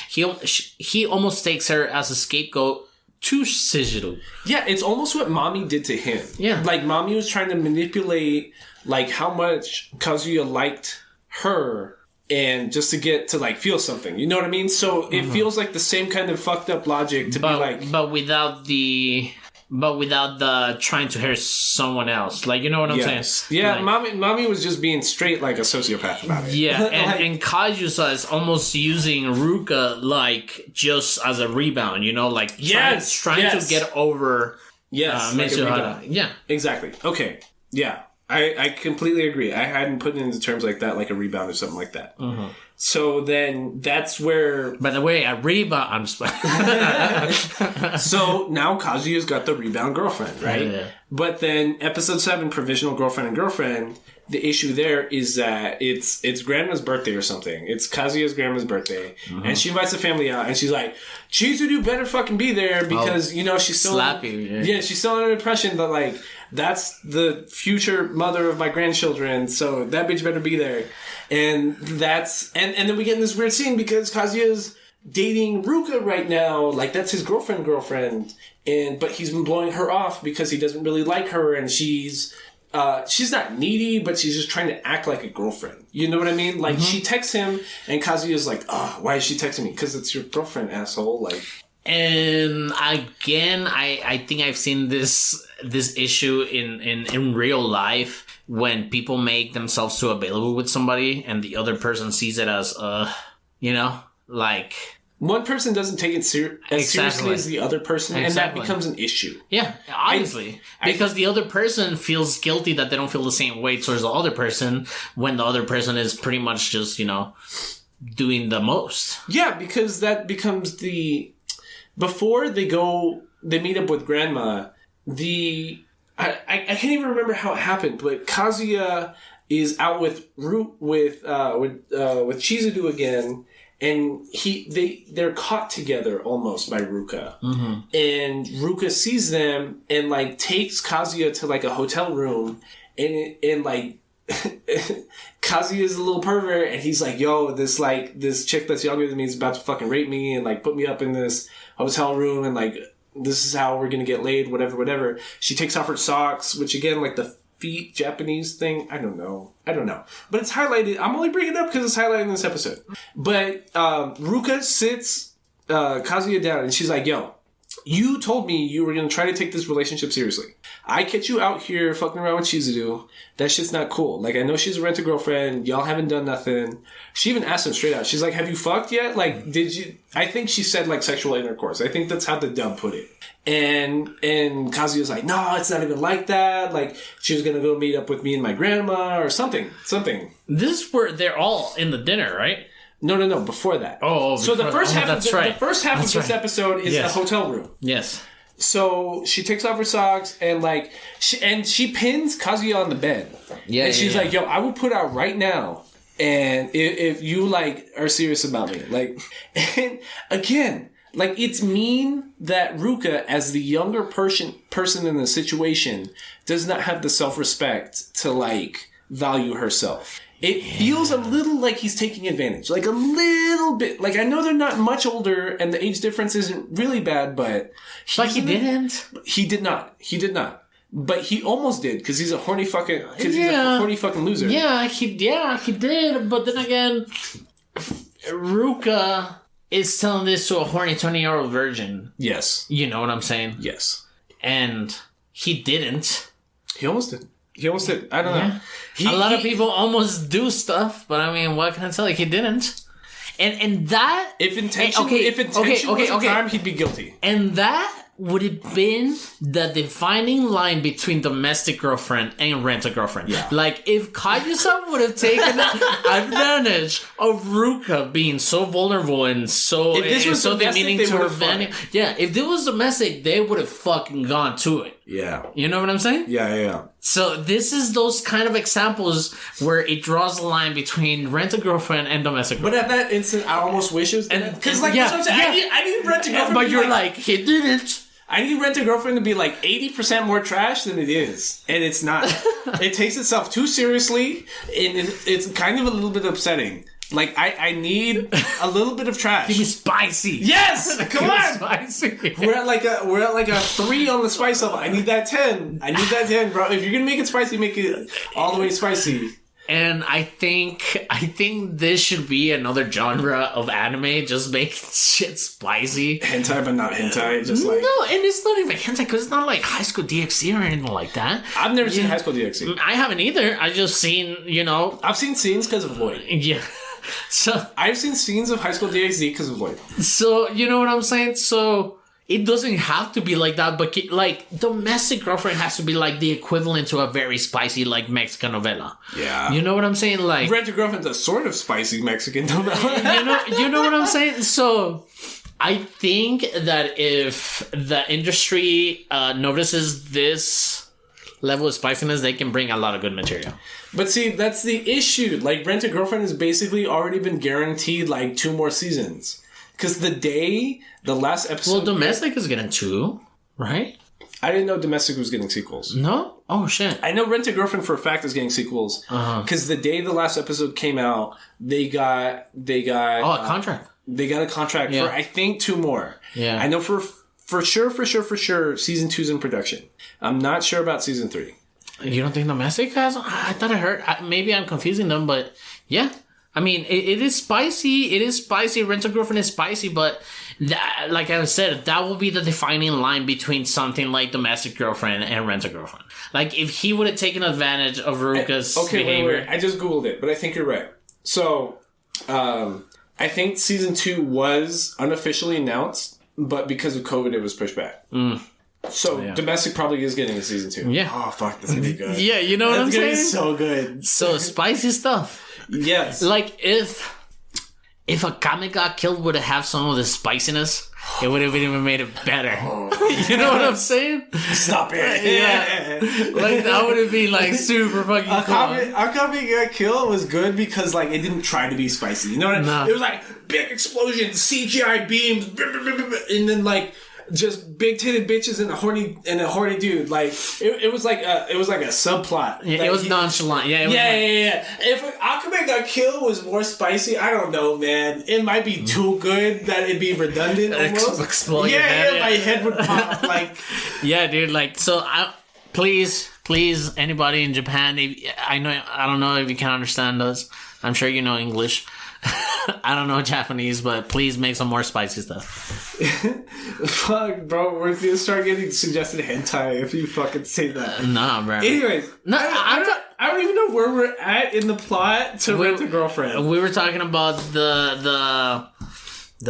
he almost takes her as a scapegoat to Chizuru. Yeah, it's almost what Mommy did to him. Yeah. Like, Mommy was trying to manipulate, like, how much Kazuya liked her, and just to get to, like, feel something. You know what I mean? So it feels like the same kind of fucked up logic to be like... But without the trying to hurt someone else. Like, you know what I'm saying? Yeah, like, mommy was just being straight like a sociopath about it. Yeah, and Kazuya is almost using Ruka, like, just as a rebound, you know? Like, trying to get over Mitsuhara. Yeah. Exactly. Okay. Yeah. I completely agree. I hadn't put it into terms like that, like a rebound or something like that. So then that's where... By the way, a rebound... I'm just... So now Kazuya's got the rebound girlfriend, right? Yeah. But then episode 7, provisional girlfriend and girlfriend, the issue there is that it's grandma's birthday or something. It's Kazuya's grandma's birthday. And she invites the family out and she's like, Chizuru better fucking be there because, you know, she's still... Slap you. Yeah, she's still under the impression that, like, that's the future mother of my grandchildren, so that bitch better be there. And that's... And then we get in this weird scene because Kazuya's dating Ruka right now. Like, that's his girlfriend. But he's been blowing her off because he doesn't really like her, and she's not needy, but she's just trying to act like a girlfriend. You know what I mean? Like, she texts him, and Kazuya's like, why is she texting me? Because it's your girlfriend, asshole. Like... And again, I think I've seen this issue in real life when people make themselves too available with somebody and the other person sees it as, like... One person doesn't take it seriously as the other person, and that becomes an issue. Yeah, obviously. Because the other person feels guilty that they don't feel the same way towards the other person when the other person is pretty much just, doing the most. Yeah, because that becomes before they meet up with Grandma, I can't even remember how it happened, but Kazuya is out with Chizuru again. And they're caught together almost by Ruka. Mm-hmm. And Ruka sees them and like takes Kazuya to like a hotel room and like Kazuya's a little pervert and he's like, yo, this chick that's younger than me is about to fucking rape me and like put me up in this hotel room and like this is how we're gonna get laid, whatever. She takes off her socks, which again, like the feet Japanese thing, I don't know. But it's highlighted. I'm only bringing it up because it's highlighted in this episode. But Ruka sits Kazuya down and she's like, yo, you told me you were going to try to take this relationship seriously. I catch you out here fucking around with Chizuru. That shit's not cool. Like, I know she's a rent-a-girlfriend. Y'all haven't done nothing. She even asked him straight out. She's like, have you fucked yet? Like, did you... I think she said, like, sexual intercourse. I think that's how the dub put it. And Kazuya's like, no, it's not even like that. Like, she was going to go meet up with me and my grandma or something. This is where they're all in the dinner, right? No, before that. So the first half of this episode is a hotel room. Yes. So she takes off her socks and like she pins Kazuya on the bed. Yeah. And she's like, yo, I will put out right now. And if you like are serious about me, like, and again, like it's mean that Ruka, as the younger person in the situation, does not have the self-respect to like value herself. It feels a little like he's taking advantage. Like a little bit. Like I know they're not much older and the age difference isn't really bad, but... Like he didn't? He did not. But he almost did because he's a horny fucking... Because he's a horny fucking loser. Yeah, he did. But then again, Ruka is telling this to a horny 20-year-old virgin. Yes. You know what I'm saying? Yes. And he didn't. He almost did. I don't know. A lot of people almost do stuff, but I mean, what can I tell you? He didn't. And that... If intention was a crime, he'd be guilty. And that would have been the defining line between domestic girlfriend and rent-a-girlfriend. Yeah. Like, if Kaguya would have taken advantage of Ruka being so vulnerable and so demeaning to her family. Yeah, if this was domestic, they would have fucking gone to it. Yeah. You know what I'm saying? Yeah. So this is those kind of examples where it draws the line between rent-a-girlfriend and domestic girlfriend. But at that instant, I almost wish it was... Because, like, that's what I'm saying. I need rent-a-girlfriend but you're like, he didn't. I need Rent-A-Girlfriend to be like 80% more trash than it is. And it's not. It takes itself too seriously, and it's kind of a little bit upsetting. Like, I need a little bit of trash. Give me spicy. Yes! Come on! Spicy. We're at like a 3 on the spice level. I need that 10. Bro. If you're gonna make it spicy, make it all the way spicy. And I think this should be another genre of anime. Just make shit spicy. Hentai, but not hentai. Just like... No, and it's not even hentai because it's not like High School DxD or anything like that. I've never seen High School DxD. I haven't either. I just seen, I've seen scenes because of Lloyd. Yeah. So I've seen scenes of High School DxD because of Lloyd. So, you know what I'm saying? So... It doesn't have to be like that, but like domestic girlfriend has to be like the equivalent to a very spicy like Mexican novela. Yeah, you know what I'm saying? Like Rent-A-Girlfriend's a sort of spicy Mexican novela. you know what I'm saying? So I think that if the industry notices this level of spiciness, they can bring a lot of good material. But see, that's the issue. Like Rent-A-Girlfriend has basically already been guaranteed like 2 more seasons. Because the last episode... Well, Domestic is getting 2, right? I didn't know Domestic was getting sequels. No? Oh, shit. I know Rent-A-Girlfriend for a fact is getting sequels. Because the day the last episode came out, they got... Oh, a contract. They got a contract for, I think, 2 more. Yeah. I know for sure, season 2's in production. I'm not sure about season 3. You don't think Domestic has... I thought I heard... Maybe I'm confusing them, but yeah... I mean, it is spicy. It is spicy. Rent-A-Girlfriend is spicy, but that, like I said, that will be the defining line between something like Domestic Girlfriend and Rent-A-Girlfriend. Like, if he would have taken advantage of Ruka's behavior. Wait. I just Googled it, but I think you're right. So, I think season 2 was unofficially announced, but because of COVID, it was pushed back. So, Domestic probably is getting a season 2. Yeah. Oh, fuck, that's gonna be good. Yeah, you know what I'm saying? That's gonna be so good. So, spicy stuff. Yes. Like, if a comic got killed would have some of the spiciness, it would have even made it better. You know what I'm saying? Stop it. Yeah. Like, that would have been, like, super fucking cool. Our comic got killed was good because, like, it didn't try to be spicy. You know what I mean? No. It was, like, big explosions, CGI beams, and then, like, just big titted bitches and a horny dude. Like it was like a subplot. Yeah, it was nonchalant. Yeah, yeah. If Aquaman got killed was more spicy, I don't know, man. It might be too good that it'd be redundant. Almost. Explode my head would pop. Like, yeah, dude. Like, so please, anybody in Japan, I don't know if you can understand us. I'm sure you know English. I don't know Japanese, but please make some more spicy stuff. Fuck, bro, we're gonna start getting suggested hentai if you fucking say that. Nah, bro. Anyways, I don't even know where we're at in the plot to Rent-A-Girlfriend. We were talking about the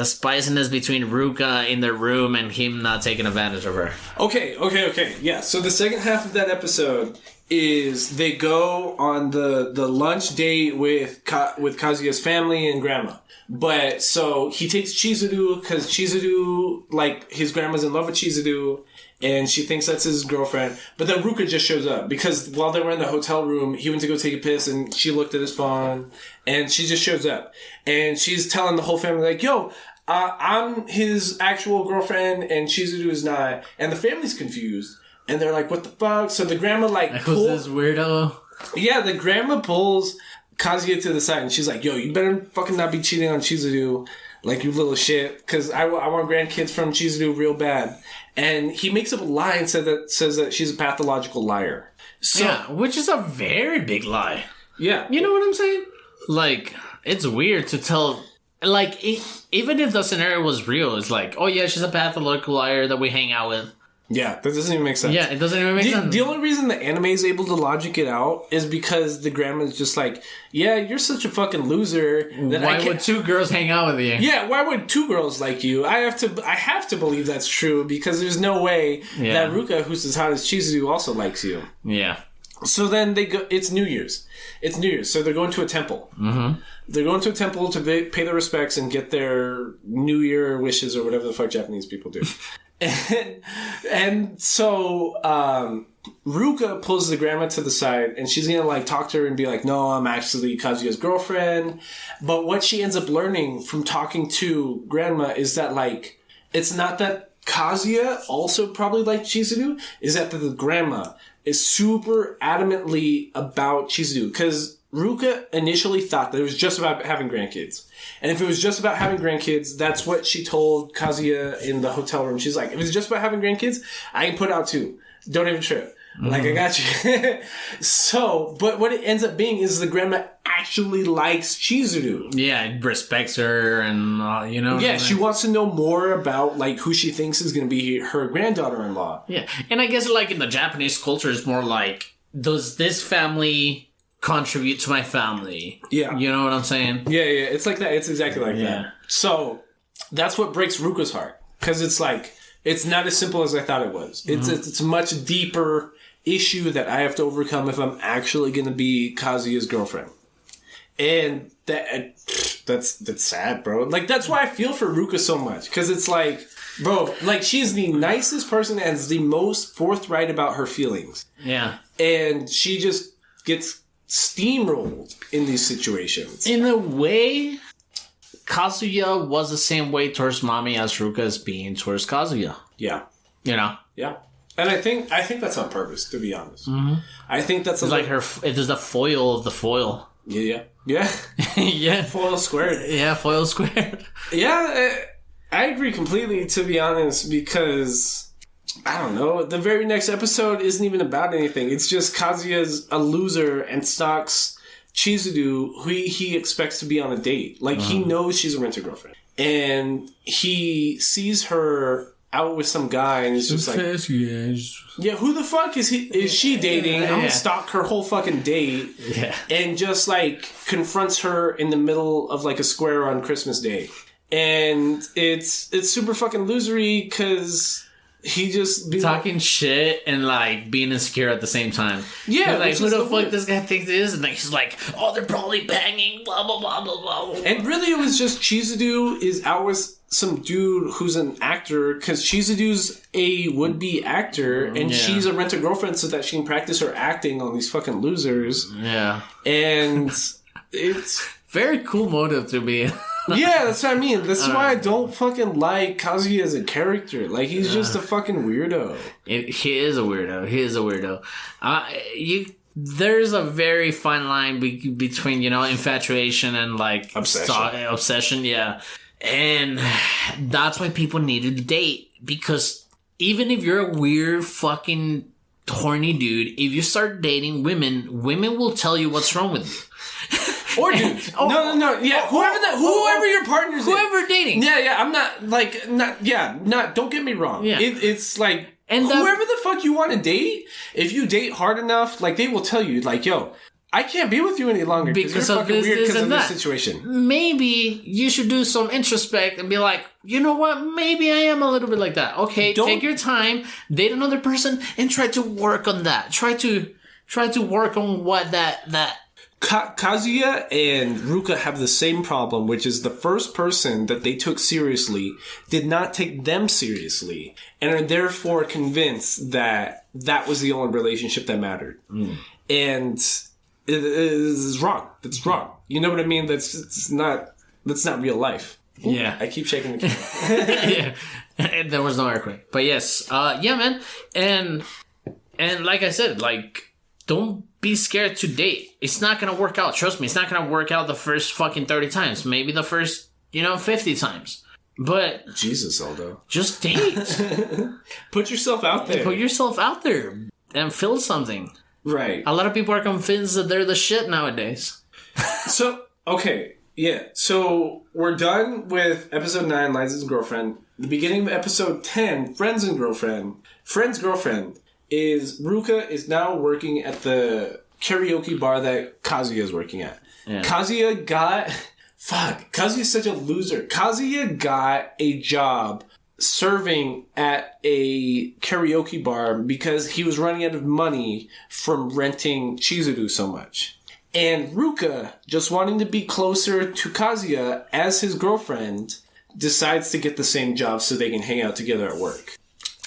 spiciness between Ruka in their room and him not taking advantage of her. Okay. Yeah, so the second half of that episode is they go on the lunch date with Kazuya's family and grandma. But so he takes Chizuru because Chizuru, like, his grandma's in love with Chizuru and she thinks that's his girlfriend. But then Ruka just shows up because while they were in the hotel room, he went to go take a piss and she looked at his phone and she just shows up. And she's telling the whole family, like, yo, I'm his actual girlfriend and Chizuru is not. And the family's confused. And they're like, what the fuck? So the grandma, like, who's this weirdo? Yeah, the grandma pulls Kazuya to the side and she's like, yo, you better fucking not be cheating on Chizuru, like, you little shit, because I want grandkids from Chizuru real bad. And he makes up a lie and says that she's a pathological liar. So, yeah, which is a very big lie. Yeah. You know what I'm saying? Like, it's weird to tell... Like, even if the scenario was real, it's like, oh yeah, she's a pathological liar that we hang out with. Yeah, that doesn't even make sense. Yeah, it doesn't even make sense. The only reason the anime is able to logic it out is because the grandma's just like, yeah, you're such a fucking loser. That why would two girls hang out with you? Yeah, why would two girls like you? I have to believe that's true because there's no way that Ruka, who's as hot as Chizuru, also likes you. Yeah. So then they go. It's New Year's. So they're going to a temple. Mm-hmm. They're going to a temple to pay their respects and get their New Year wishes or whatever the fuck Japanese people do. And so Ruka pulls the grandma to the side and she's gonna, like, talk to her and be like, no, I'm actually Kazuya's girlfriend. But what she ends up learning from talking to grandma is that, like, it's not that Kazuya also probably liked Chizuru, is that the grandma is super adamantly about Chizuru. Because Ruka initially thought that it was just about having grandkids. And if it was just about having grandkids, that's what she told Kazuya in the hotel room. She's like, if it's just about having grandkids, I can put out two. Don't even trip. Mm-hmm. Like, I got you. So, but what it ends up being is the grandma actually likes Chizuru. Yeah, respects her and, you know. Yeah, she wants to know more about, like, who she thinks is going to be her granddaughter-in-law. Yeah, and I guess, like, in the Japanese culture, it's more like, does this family contribute to my family? Yeah. You know what I'm saying? Yeah, it's like that. It's exactly like that. So, that's what breaks Ruka's heart. Because it's like, it's not as simple as I thought it was. Mm-hmm. It's a much deeper issue that I have to overcome if I'm actually going to be Kazuya's girlfriend. And that's sad, bro. Like, that's why I feel for Ruka so much. Because it's like, bro, like, she's the nicest person and is the most forthright about her feelings. Yeah. And she just gets steamrolled in these situations. In a way, Kazuya was the same way towards Mami as Ruka is being towards Kazuya. Yeah. You know? Yeah. And I think that's on purpose, to be honest. Mm-hmm. I think that's it's like her. It is the foil of the foil. Yeah. Yeah. Foil squared. Yeah, foil squared. Yeah, I agree completely, to be honest, because I don't know. The very next episode isn't even about anything. It's just Kazuya's a loser and stalks Chizuru, who he expects to be on a date. Like, he knows she's a rent-a-girlfriend. And he sees her out with some guy, and he's just like, yeah, who the fuck is she dating? I'm gonna stalk her whole fucking date. Yeah. And just, like, confronts her in the middle of, like, a square on Christmas Day. And it's super fucking losery, because he just... talking shit and, like, being insecure at the same time. Yeah. Like, who the fuck this guy thinks it is? And, like, he's like, oh, they're probably banging, blah, blah, blah, blah, blah. And really, it was just Chizuru is out with some dude who's an actor, because Chizuru's a would-be actor, and she's a rent-a-girlfriend so that she can practice her acting on these fucking losers. Yeah. And it's... very cool motive to be... yeah, that's what I mean. That's why I don't fucking like Kazuya as a character. Like, he's just a fucking weirdo. He is a weirdo. There's a very fine line between, infatuation and, like... obsession, yeah. And that's why people need to date. Because even if you're a weird fucking horny dude, if you start dating women will tell you what's wrong with you. Or dudes. No. Yeah, whoever your partner's whoever dating. Yeah, I'm not, don't get me wrong. Yeah. It's like, and whoever the fuck you want to date, if you date hard enough, like, they will tell you, like, yo, I can't be with you any longer because you're fucking weird because of this situation. Maybe you should do some introspect and be like, you know what? Maybe I am a little bit like that. Okay, take your time, date another person, and try to work on that. Try to work on what that. Kazuya and Ruka have the same problem, which is the first person that they took seriously did not take them seriously, and are therefore convinced that was the only relationship that mattered. And it is wrong. It's wrong. You know what I mean? That's not real life. Ooh, yeah. I keep shaking the camera. Yeah. There was no earthquake. But yes. Yeah, man. And like I said, like, don't be scared to date. It's not going to work out. Trust me. It's not going to work out the first fucking 30 times. Maybe the first, 50 times. But... Jesus, Aldo. Just date. Put yourself out there. Put yourself out there. And feel something. Right. A lot of people are convinced that they're the shit nowadays. So, okay. Yeah. So, we're done with episode 9, Liza's Girlfriend. The beginning of episode 10, Friends and Girlfriend. Friend's Girlfriend is Ruka is now working at the karaoke bar that Kazuya is working at. Yeah. Kazuya got... Fuck. Kazuya's such a loser. Kazuya got a job serving at a karaoke bar because he was running out of money from renting Chizuru so much. And Ruka, just wanting to be closer to Kazuya as his girlfriend, decides to get the same job so they can hang out together at work.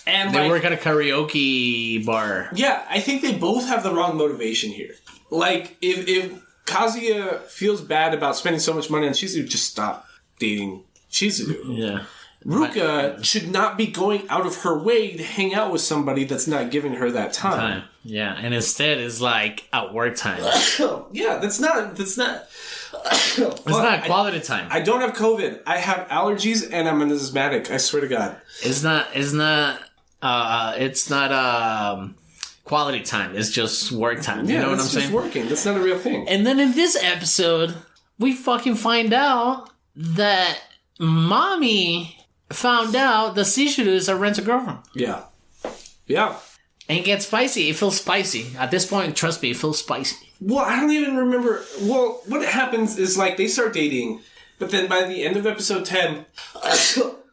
And they work at a karaoke bar. Yeah, I think they both have the wrong motivation here. Like, if Kazuya feels bad about spending so much money on Chizuru, just stop dating Chizuru. Yeah. Ruka should not be going out of her way to hang out with somebody that's not giving her that time. Yeah, and instead it's like at work time. Yeah, that's not it's not quality time. I don't have COVID. I have allergies and I'm an asthmatic. I swear to God. It's not quality time. It's just work time. You know what I'm saying? It's just working. That's not a real thing. And then in this episode, we fucking find out that Mommy found out the Chizuru is a rent-a-girlfriend. Yeah. Yeah. And it gets spicy. It feels spicy. At this point, trust me, it feels spicy. Well, I don't even remember. Well, what happens is, like, they start dating, but then by the end of episode 10...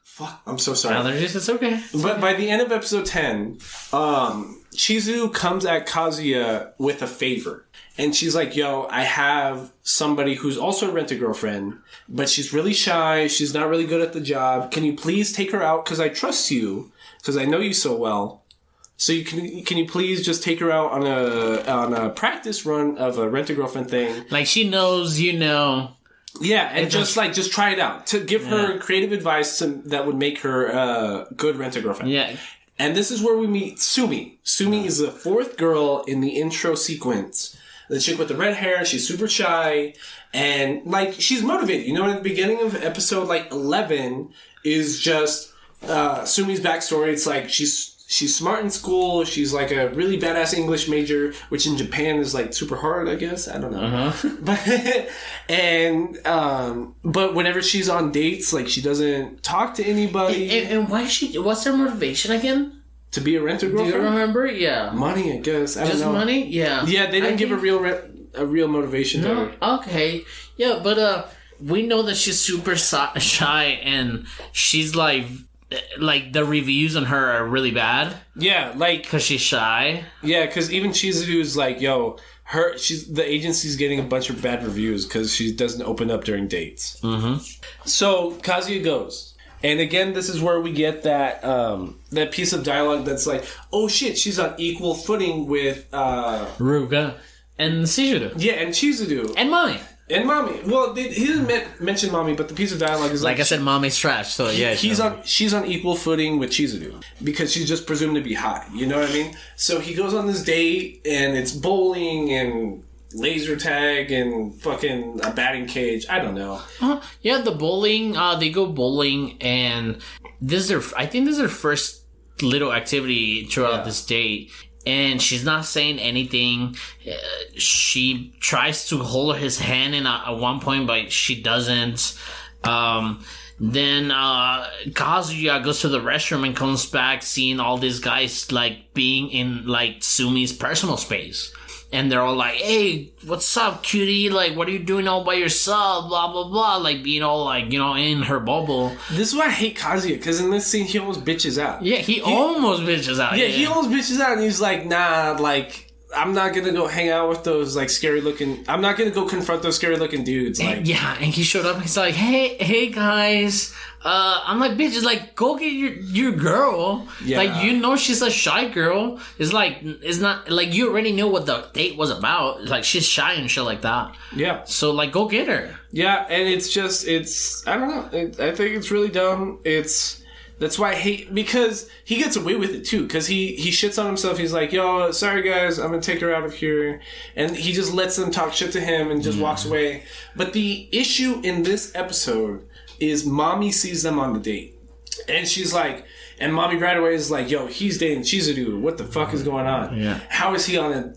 Fuck, I'm so sorry. Allergies, it's okay. But by the end of episode 10, Chizuru comes at Kazuya with a favor. And she's like, yo, I have somebody who's also a rent-a-girlfriend, but she's really shy. She's not really good at the job. Can you please take her out? Because I trust you. Because I know you so well. So can you please just take her out on a practice run of a rent-a-girlfriend thing? Like, she knows you know. Yeah, and just try it out. To give her creative advice that would make her a good rent-a-girlfriend. Yeah. And this is where we meet Sumi. Sumi is the fourth girl in the intro sequence. The chick with the red hair, she's super shy, and, like, she's motivated. You know, at the beginning of episode, 11 is just Sumi's backstory. It's like she's she's smart in school. She's like a really badass English major, which in Japan is like super hard, I guess. I don't know. But whenever she's on dates, like she doesn't talk to anybody. And why is she? What's her motivation again? To be a renter girlfriend? Do you remember? Yeah. Money, I guess. I don't know. Just money? Yeah. Yeah, they didn't give a real motivation to her. Okay. Yeah, but we know that she's super shy, and she's like the reviews on her are really bad. Yeah, like because she's shy. Yeah, because even Chizuru's like, yo, the agency's getting a bunch of bad reviews because she doesn't open up during dates. Mm-hmm. So Kazuya goes. And again, this is where we get that piece of dialogue that's like, oh shit, she's on equal footing with Ruka and Chizuru. Yeah, and Chizuru. And Mommy. And Mommy. Well, he didn't mention Mommy, but the piece of dialogue is like I said, Mommy's trash. So yeah, she's on equal footing with Chizuru because she's just presumed to be hot. You know what I mean? So he goes on this date, and it's bowling and laser tag and fucking a batting cage. I don't know. Yeah, the bowling. They go bowling, and I think this is their first little activity throughout this date. And she's not saying anything. She tries to hold his hand at one point, but she doesn't. Then Kazuya goes to the restroom and comes back seeing all these guys like being in like Sumi's personal space. And they're all like, hey, what's up, cutie? Like, what are you doing all by yourself? Blah, blah, blah. Like, being all, like, you know, in her bubble. This is why I hate Kazuya, because in this scene, he almost bitches out. Yeah, he almost bitches out. Yeah, he almost bitches out, and he's like, nah, like, I'm not gonna go hang out with those, like, scary-looking... I'm not gonna go confront those scary-looking dudes. Like, and he showed up, and he's like, hey, guys... I'm like, bitch, it's like, go get your girl. Yeah. Like, you know she's a shy girl. It's like, it's not, like, you already know what the date was about. Like, she's shy and shit like that. Yeah. So, like, go get her. Yeah, and it's just, I don't know. I think it's really dumb. That's why I hate, because he gets away with it, too. Because he shits on himself. He's like, yo, sorry, guys, I'm going to take her out of here. And he just lets them talk shit to him and just walks away. But the issue in this episode is Mommy sees them on the date. And she's like, and Mommy right away is like, yo, he's dating Chizuru. What the fuck is going on? Yeah. How is he on a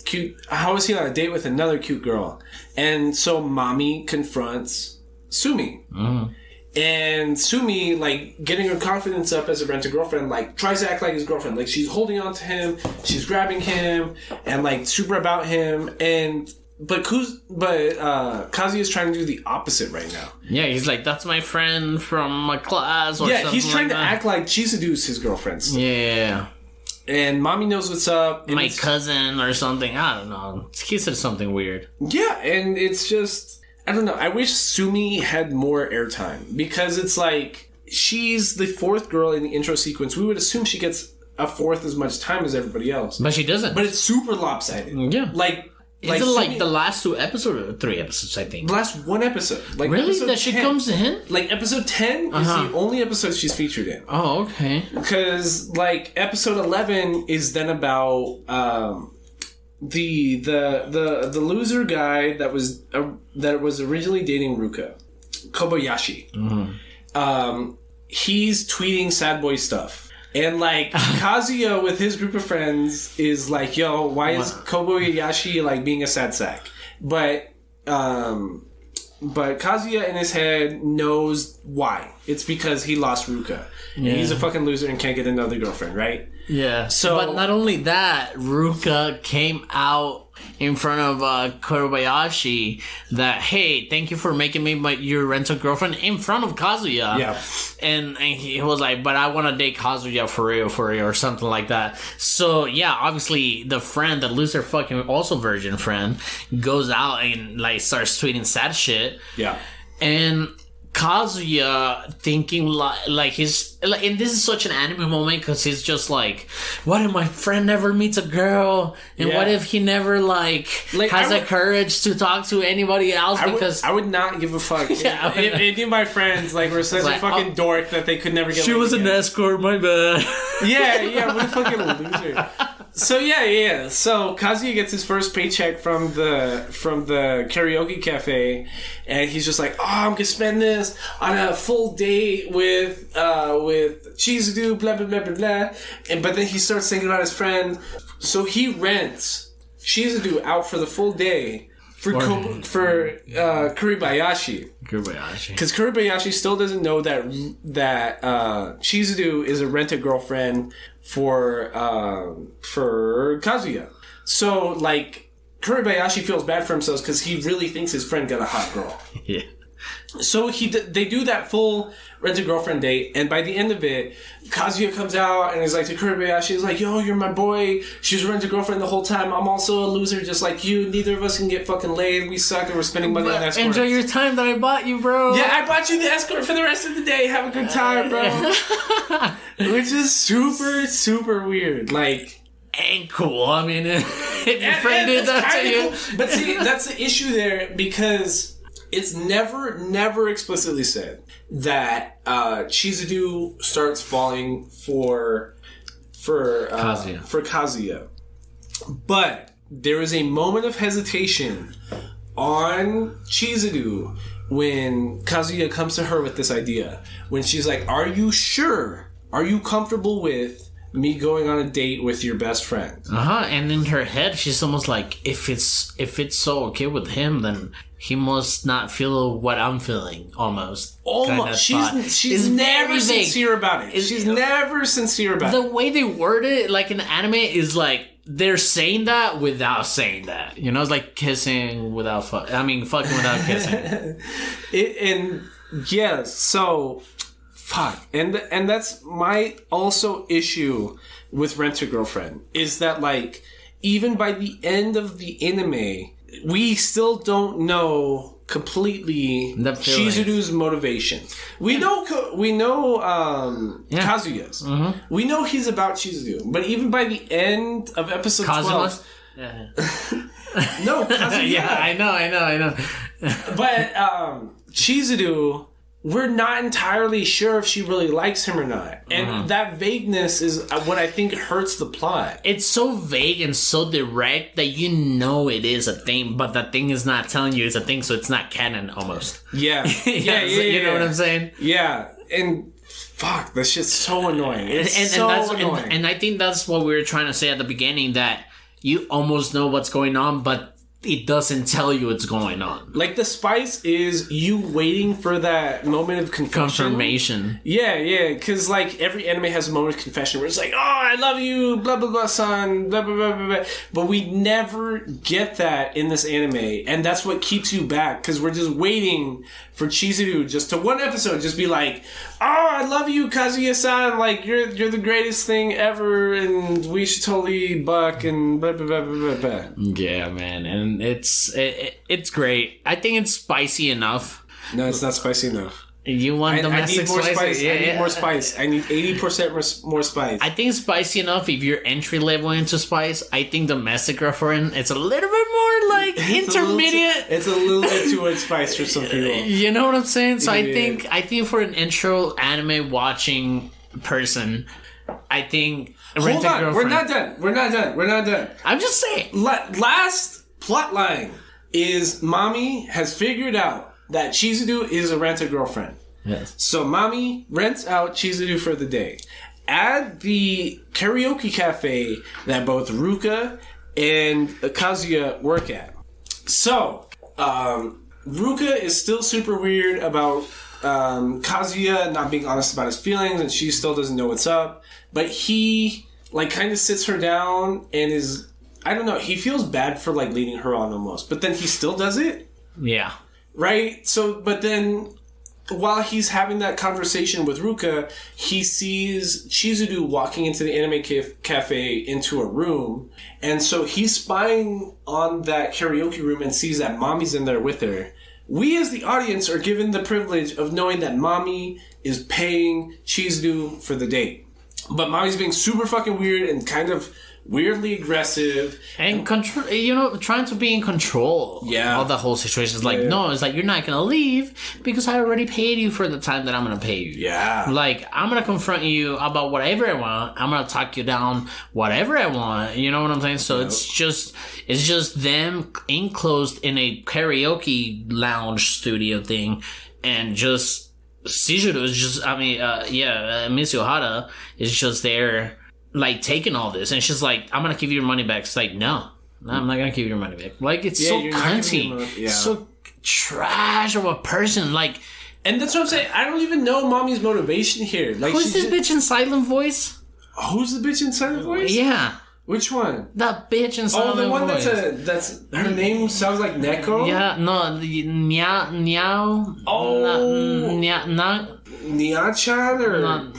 date with another cute girl? And so Mommy confronts Sumi. Mm-hmm. And Sumi, like, getting her confidence up as a rent-a-girlfriend, like, tries to act like his girlfriend. Like, she's holding on to him, she's grabbing him, and, like, super about him. But Kazuya's trying to do the opposite right now. Yeah, he's like, that's my friend from my class or something. Yeah, he's trying to act like Chizuru's his girlfriend. Yeah. And Mommy knows what's up. My cousin or something. I don't know. He said something weird. Yeah, and it's just... I don't know. I wish Sumi had more airtime. Because it's like, she's the fourth girl in the intro sequence. We would assume she gets a fourth as much time as everybody else. But she doesn't. But it's super lopsided. Yeah. Is it like the last 2 episodes or 3 episodes, I think? The last 1 episode. Like really? Episode that she 10. Comes in? Like, episode 10 is the only episode she's featured in. Oh, okay. Because, like, episode 11 is then about the loser guy that was originally dating Ruka. Kobayashi. Mm-hmm. He's tweeting sad boy stuff. And, like, Kazuya with his group of friends is like, yo, why is Kobayashi, like, being a sad sack? But Kazuya in his head knows why. It's because he lost Ruka. Yeah. He's a fucking loser and can't get another girlfriend, right? Yeah. But not only that, Ruka came out in front of Kobayashi that, hey, thank you for making me your rental girlfriend in front of Kazuya. Yeah. And he was like, but I want to date Kazuya for real, or something like that. So, yeah, obviously, the friend, the loser fucking also virgin friend, goes out and, like, starts tweeting sad shit. Yeah. And Kazuya thinking like he's like, and this is such an anime moment because he's just like, what if my friend never meets a girl, and what if he never like has the courage to talk to anybody else? Because I would not give a fuck. If any of my friends like were such a fucking dork that they could never get. She was an escort, my bad. Yeah, what a fucking loser. So yeah. So Kazuya gets his first paycheck from the karaoke cafe, and he's just like, "Oh, I'm gonna spend this on a full date with Chizuru, blah blah blah blah blah." But then he starts thinking about his friend, so he rents Chizuru out for the full day for Kuribayashi. Because Kuribayashi still doesn't know that Chizuru is a rented girlfriend for Kazuya. So, like, Kuribayashi feels bad for himself because he really thinks his friend got a hot girl. Yeah. So they do that full rented girlfriend date, and by the end of it, Kazuya comes out and is like to Kuribayashi, he's like, "Yo, you're my boy. She was a rented girlfriend the whole time. I'm also a loser just like you. Neither of us can get fucking laid. We suck and we're spending money on escorts. Enjoy your time that I bought you, bro." Yeah, I bought you the escort for the rest of the day. Have a good time, bro. Which is super, super weird. Like, ain't cool. I mean, if your friend did that to you. Cool. But see, that's the issue there, because it's never explicitly said that Chizuru starts falling for Kazuya. But there is a moment of hesitation on Chizuru when Kazuya comes to her with this idea. When she's like, "Are you sure? Are you comfortable with me going on a date with your best friend?" And in her head, she's almost like, if it's so okay with him, then he must not feel what I'm feeling. Almost. She's never sincere about it. She's never sincere about it. The way they word it, like in anime, is like they're saying that without saying that. You know, it's like kissing without fucking without kissing. So. Fuck. And that's my also issue with Rent-A-Girlfriend, is that, like, even by the end of the anime, we still don't know completely Chizuru's motivation. We know Kazuya's. Mm-hmm. We know he's about Chizuru. But even by the end of episode 12... Yeah. No, Kazuya. Yeah, I know. But Chizuru... we're not entirely sure if she really likes him or not. And that vagueness is what I think hurts the plot. It's so vague and so direct that you know it is a thing, but the thing is not telling you it's a thing, so it's not canon almost. Yeah. You know what I'm saying? Yeah. And fuck, that shit's so annoying. It's so annoying. And I think that's what we were trying to say at the beginning, that you almost know what's going on, but it doesn't tell you what's going on. Like, the spice is you waiting for that moment of confirmation. Yeah, because, like, every anime has a moment of confession where it's like, "Oh, I love you, blah, blah, blah, son, blah, blah, blah, blah, blah." But we never get that in this anime, and that's what keeps you back, because we're just waiting for Chizuru just to one episode just be like, "Oh, I love you, Kazuya-san, like, you're the greatest thing ever, and we should totally buck, and blah, blah, blah, blah, blah." Yeah, man, and it's great. I think it's spicy enough. No, it's not spicy enough. You want domestic spice? I need more spice. I need 80% more spice. I think it's spicy enough if you're entry level into spice. I think domestic girlfriend, it's a little bit more like intermediate. It's a little bit too much spice for some people. You know what I'm saying? So I think for an intro anime watching person, I think. Hold on, we're not done. I'm just saying. Last plot line is Mami has figured out that Chizuru is a rent-a-girlfriend. Yes. So Mami rents out Chizuru for the day. At the karaoke cafe that both Ruka and Kazuya work at. So, Ruka is still super weird about Kazuya not being honest about his feelings, and she still doesn't know what's up. But he, like, kind of sits her down and is... I don't know, he feels bad for, like, leading her on almost. But then he still does it? Yeah. Right? So, but then, while he's having that conversation with Ruka, he sees Chizuru walking into the anime cafe into a room. And so he's spying on that karaoke room and sees that Mami's in there with her. We, as the audience, are given the privilege of knowing that Mami is paying Chizuru for the date. But Mami's being super fucking weird and kind of weirdly aggressive. And control, trying to be in control of the whole situation. It's like, no, it's like, you're not going to leave because I already paid you for the time that I'm going to pay you. Yeah. Like, I'm going to confront you about whatever I want. I'm going to talk you down whatever I want. You know what I'm saying? So it's just them enclosed in a karaoke lounge studio thing, and just Shizuru is just, Miss Yohara is just there, like, taking all this, and she's like, I'm gonna give you your money back. It's like, no, I'm not gonna give you your money back. Like, it's so cunty, so trash of a person, like. And that's what I'm saying. I don't even know Mommy's motivation here. Like, who's this bitch in silent voice? Who's the bitch in silent voice? Yeah. Which one? That bitch in silent voice. Oh, the one that's her name sounds like Neko? Yeah, no, Niao. Oh. Nia-chan or...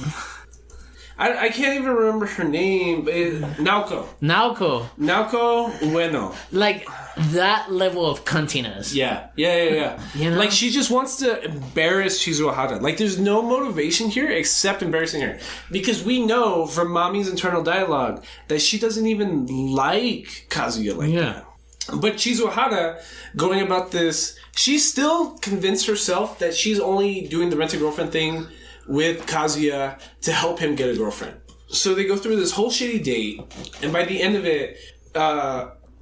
I can't even remember her name. But Naoko Ueno. Like, that level of cuntiness. Yeah. You know? Like, she just wants to embarrass Shizuhara. Like, there's no motivation here except embarrassing her. Because we know from Mommy's internal dialogue that she doesn't even like Kazuya like that. But Shizuhara, going about this, she's still convinced herself that she's only doing the rent-a-girlfriend thing with Kazuya to help him get a girlfriend. So they go through this whole shitty date, and by the end of it,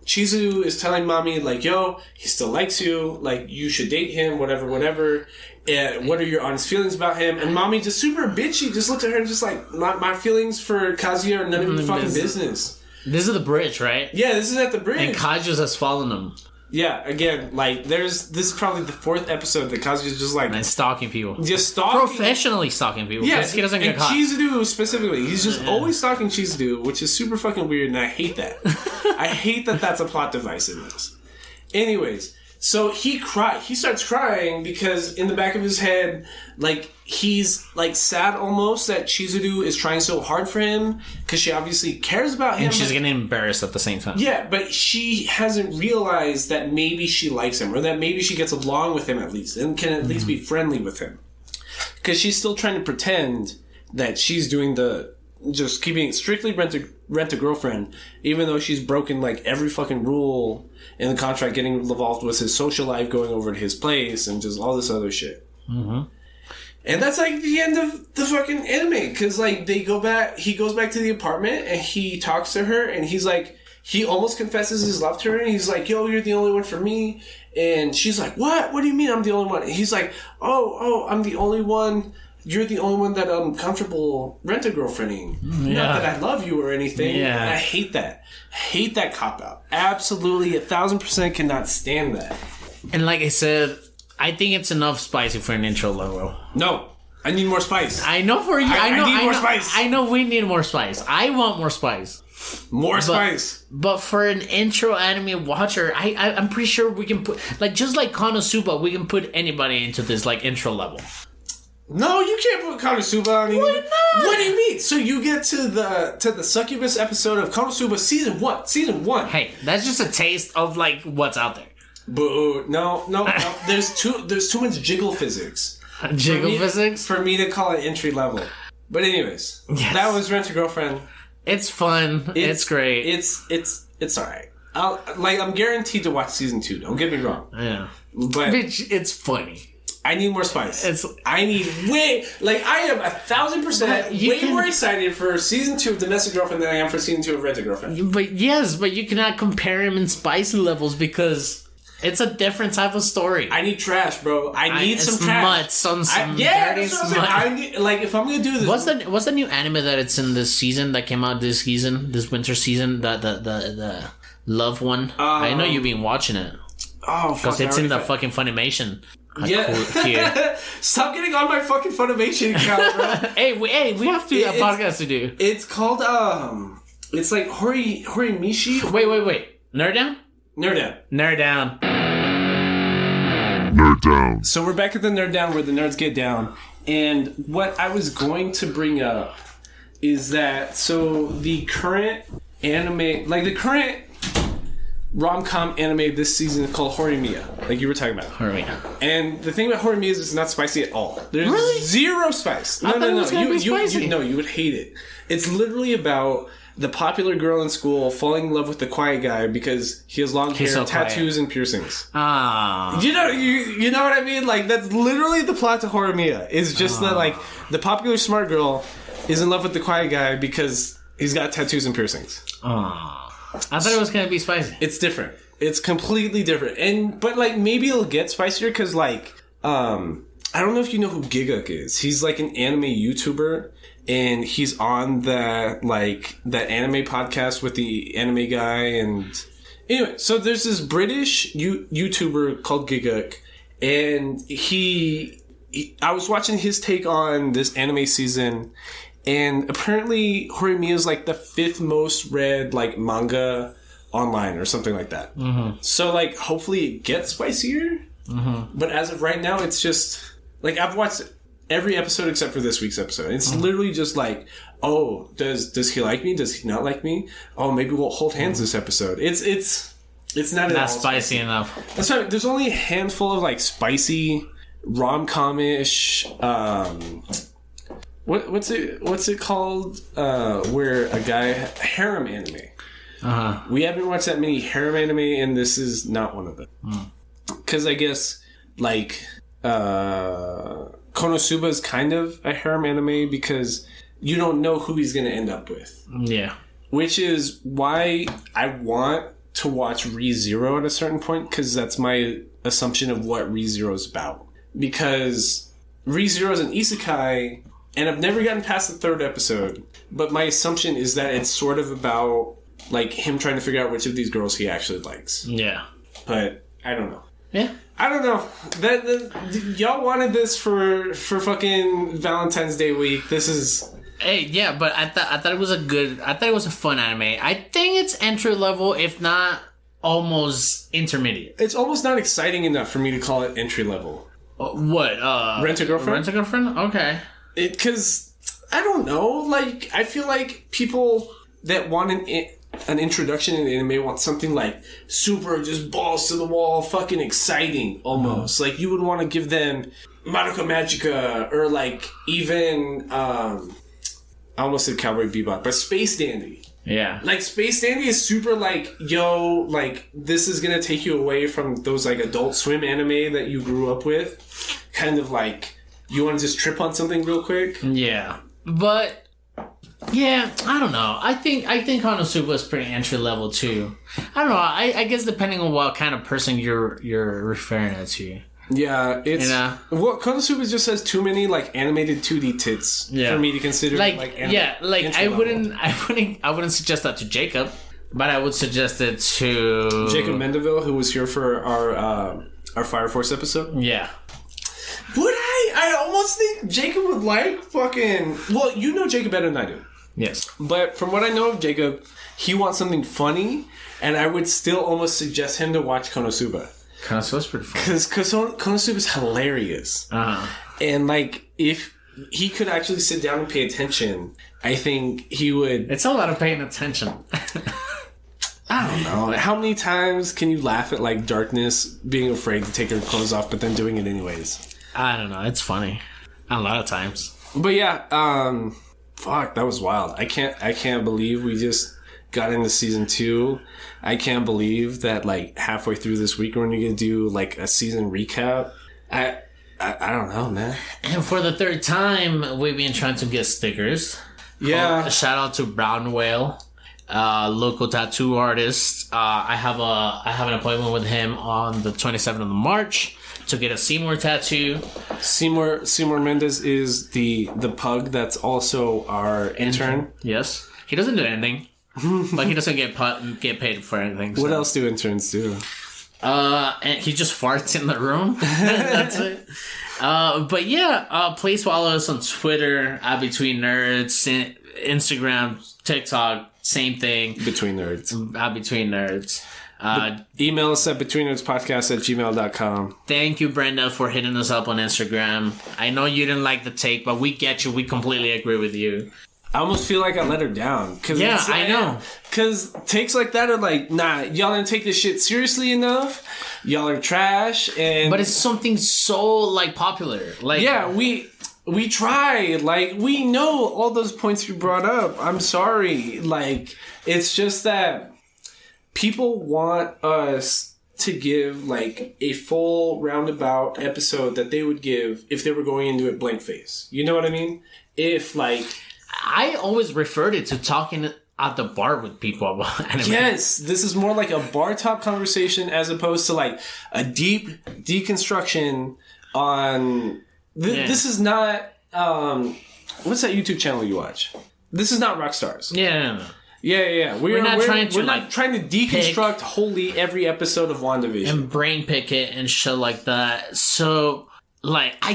Chizu is telling Mommy, like, yo, he still likes you, like, you should date him, whatever, and what are your honest feelings about him? And Mommy, just super bitchy, just looked at her and just like, my feelings for Kazuya are none of your fucking business. This is the bridge, right? Yeah, this is at the bridge. And Kazuya has fallen him. Yeah, again, like, this is probably the 4th episode that Kazuya's just like... And stalking people. Just stalking... Professionally stalking people. Yeah, he doesn't get caught. Chizuru specifically. He's just always stalking Chizuru, which is super fucking weird, and I hate that. I hate that that's a plot device in this. Anyways, so he starts crying because in the back of his head, like, he's, like, sad almost that Chizuru is trying so hard for him because she obviously cares about him. And she's getting embarrassed at the same time. Yeah, but she hasn't realized that maybe she likes him or that maybe she gets along with him at least and can at least be friendly with him. Because she's still trying to pretend that she's doing just keeping it strictly rent-a-girlfriend, even though she's broken, like, every fucking rule in the contract, getting involved with his social life, going over to his place, and just all this other shit. Mm-hmm. And that's, like, the end of the fucking anime, because, like, he goes back to the apartment, and he talks to her, and he's like, he almost confesses his love to her, and he's like, yo, you're the only one for me, and she's like, what? What do you mean I'm the only one? And he's like, oh, I'm the only one, you're the only one that I'm comfortable rent-a-girlfriending. Yeah. Not that I love you or anything. Yeah. And I hate that. I hate that cop-out. Absolutely, 1,000% cannot stand that. And like I said, I think it's enough spicy for an intro level. No. I need more spice. I know for you. I need more spice. I know we need more spice. I want more spice. More spice. But for an intro anime watcher, I'm pretty sure we can put, like, just like Konosuba, we can put anybody into this, like, intro level. No, you can't put Konosuba on. Why not? What do you mean? So you get to the succubus episode of Konosuba season 1. Season 1. Hey, that's just a taste of, like, what's out there. Boo! No. There's too much jiggle physics. Physics for me to call it entry level. But anyways, that was Rent-a-Girlfriend. It's fun. It's great. It's alright. I'm guaranteed to watch season 2. Don't get me wrong. Yeah, but it's funny. I need more spice. I need way... Like, I am 1,000% more excited for season 2 of Domestic Girlfriend than I am for season 2 of Rent-a-Girlfriend. But you cannot compare him in spice levels because it's a different type of story. I need trash, bro. I need some trash. Some dirty smut. I need, like, if I'm going to do this... What's the new anime that it's in this season that came out this winter season? The Love one? I know you've been watching it. Oh, fuck. Because it's in the fucking Funimation. Yeah. Stop getting on my fucking Funimation account, bro. hey, we have a podcast to do. It's called it's like Horimichi. Wait. Nerd down. So we're back at the Nerd Down where the nerds get down. And what I was going to bring up is that the current anime, like the current rom-com anime this season is called Horimiya, like you were talking about. Horimiya. And the thing about Horimiya is it's not spicy at all. There's really? zero spice. No. You would hate it. It's literally about the popular girl in school falling in love with the quiet guy because he has long hair, so tattoos, and piercings. Ah. You know what I mean? Like, that's literally the plot to Horimiya. It's just that, like, the popular smart girl is in love with the quiet guy because he's got tattoos and piercings. I thought it was going to be spicy. It's different. It's completely different. But, like, maybe it'll get spicier because, like, I don't know if you know who Giguk is. He's like an anime YouTuber, and he's on that anime podcast with the anime guy. And anyway, so there's this British YouTuber called Giguk, and I was watching his take on this anime season, and apparently Horimiya is like the 5th most read like manga online or something like that. Mm-hmm. So like hopefully it gets spicier. Mm-hmm. But as of right now, it's just like I've watched every episode except for this week's episode. It's literally just like, oh, does he like me? Does he not like me? Oh, maybe we'll hold hands this episode. It's not spicy enough. That's right. There's only a handful of like spicy rom-com-ish. What's it called? Where a guy harem anime. Uh-huh. We haven't watched that many harem anime, and this is not one of them. Because I guess like Konosuba is kind of a harem anime because you don't know who he's going to end up with. Yeah. Which is why I want to watch Re:Zero at a certain point, because that's my assumption of what Re:Zero is about. Because Re:Zero is an isekai, and I've never gotten past the 3rd episode, but my assumption is that it's sort of about like him trying to figure out which of these girls he actually likes. Yeah. But I don't know. Yeah. I don't know. Y'all wanted this for fucking Valentine's Day week. This is... Hey, yeah, but I thought it was a fun anime. I think it's entry level, if not almost intermediate. It's almost not exciting enough for me to call it entry level. What? Rent a Girlfriend? Rent a Girlfriend? Okay. Because, I don't know, like, I feel like people that want an introduction in anime want something like super just balls to the wall, fucking exciting almost. Like you would want to give them Madoka Magica or like even I almost said Cowboy Bebop, but Space Dandy. Yeah. Like Space Dandy is super like, yo, like this is gonna take you away from those like Adult Swim anime that you grew up with. Kind of like you want to just trip on something real quick. Yeah. But yeah, I don't know. I think Konosuba is pretty entry level too. I don't know. I guess depending on what kind of person you're referring it to. Yeah, it's well, Konosuba just has too many like animated 2D tits for me to consider I wouldn't suggest that to Jacob, but I would suggest it to Jacob Mendeville, who was here for our Fire Force episode. Yeah. Would I almost think Jacob would like fucking... Well, you know Jacob better than I do. Yes. But from what I know of Jacob, he wants something funny, and I would still almost suggest him to watch Konosuba. Konosuba's pretty funny. Because Konosuba's hilarious. Uh-huh. And, like, if he could actually sit down and pay attention, I think he would... It's a lot of paying attention. I don't know. How many times can you laugh at, like, Darkness being afraid to take her clothes off, but then doing it anyways? I don't know. It's funny. A lot of times. But yeah, fuck, that was wild. I can't believe we just got into season 2. I can't believe that like halfway through this week we're gonna do like a season recap. I don't know, man. And for the 3rd time, we've been trying to get stickers. Yeah. Shout out to Brown Whale, local tattoo artist. I have an appointment with him on the 27th of March to get a Seymour tattoo. Seymour Mendez is the pug that's also our intern. Yes. He doesn't do anything. But he doesn't get paid for anything. So. What else do interns do? And he just farts in the room. That's it. But yeah, please follow us on Twitter, Between Nerds, Instagram, TikTok, same thing. Between Nerds. Between Nerds. Email us at betweennerdspodcast@gmail.com. Thank you, Brenda, for hitting us up on Instagram. I know you didn't like the take, but we get you. We completely agree with you. I almost feel like I let her down. Yeah, I know. Because takes like that are like, nah, y'all didn't take this shit seriously enough. Y'all are trash. But it's something so, like, popular. Like, yeah, We try. Like, we know all those points you brought up. I'm sorry. Like, it's just that people want us to give, like, a full roundabout episode that they would give if they were going into it blank face. You know what I mean? If, like... I always referred it to talking at the bar with people about anime. Yes, this is more like a bar top conversation as opposed to, like, a deep deconstruction on... This is not... what's that YouTube channel you watch? This is not Rockstars. Yeah, no. Yeah. We're not trying to deconstruct wholly every episode of WandaVision. And brain pick it and shit like that. So, like, I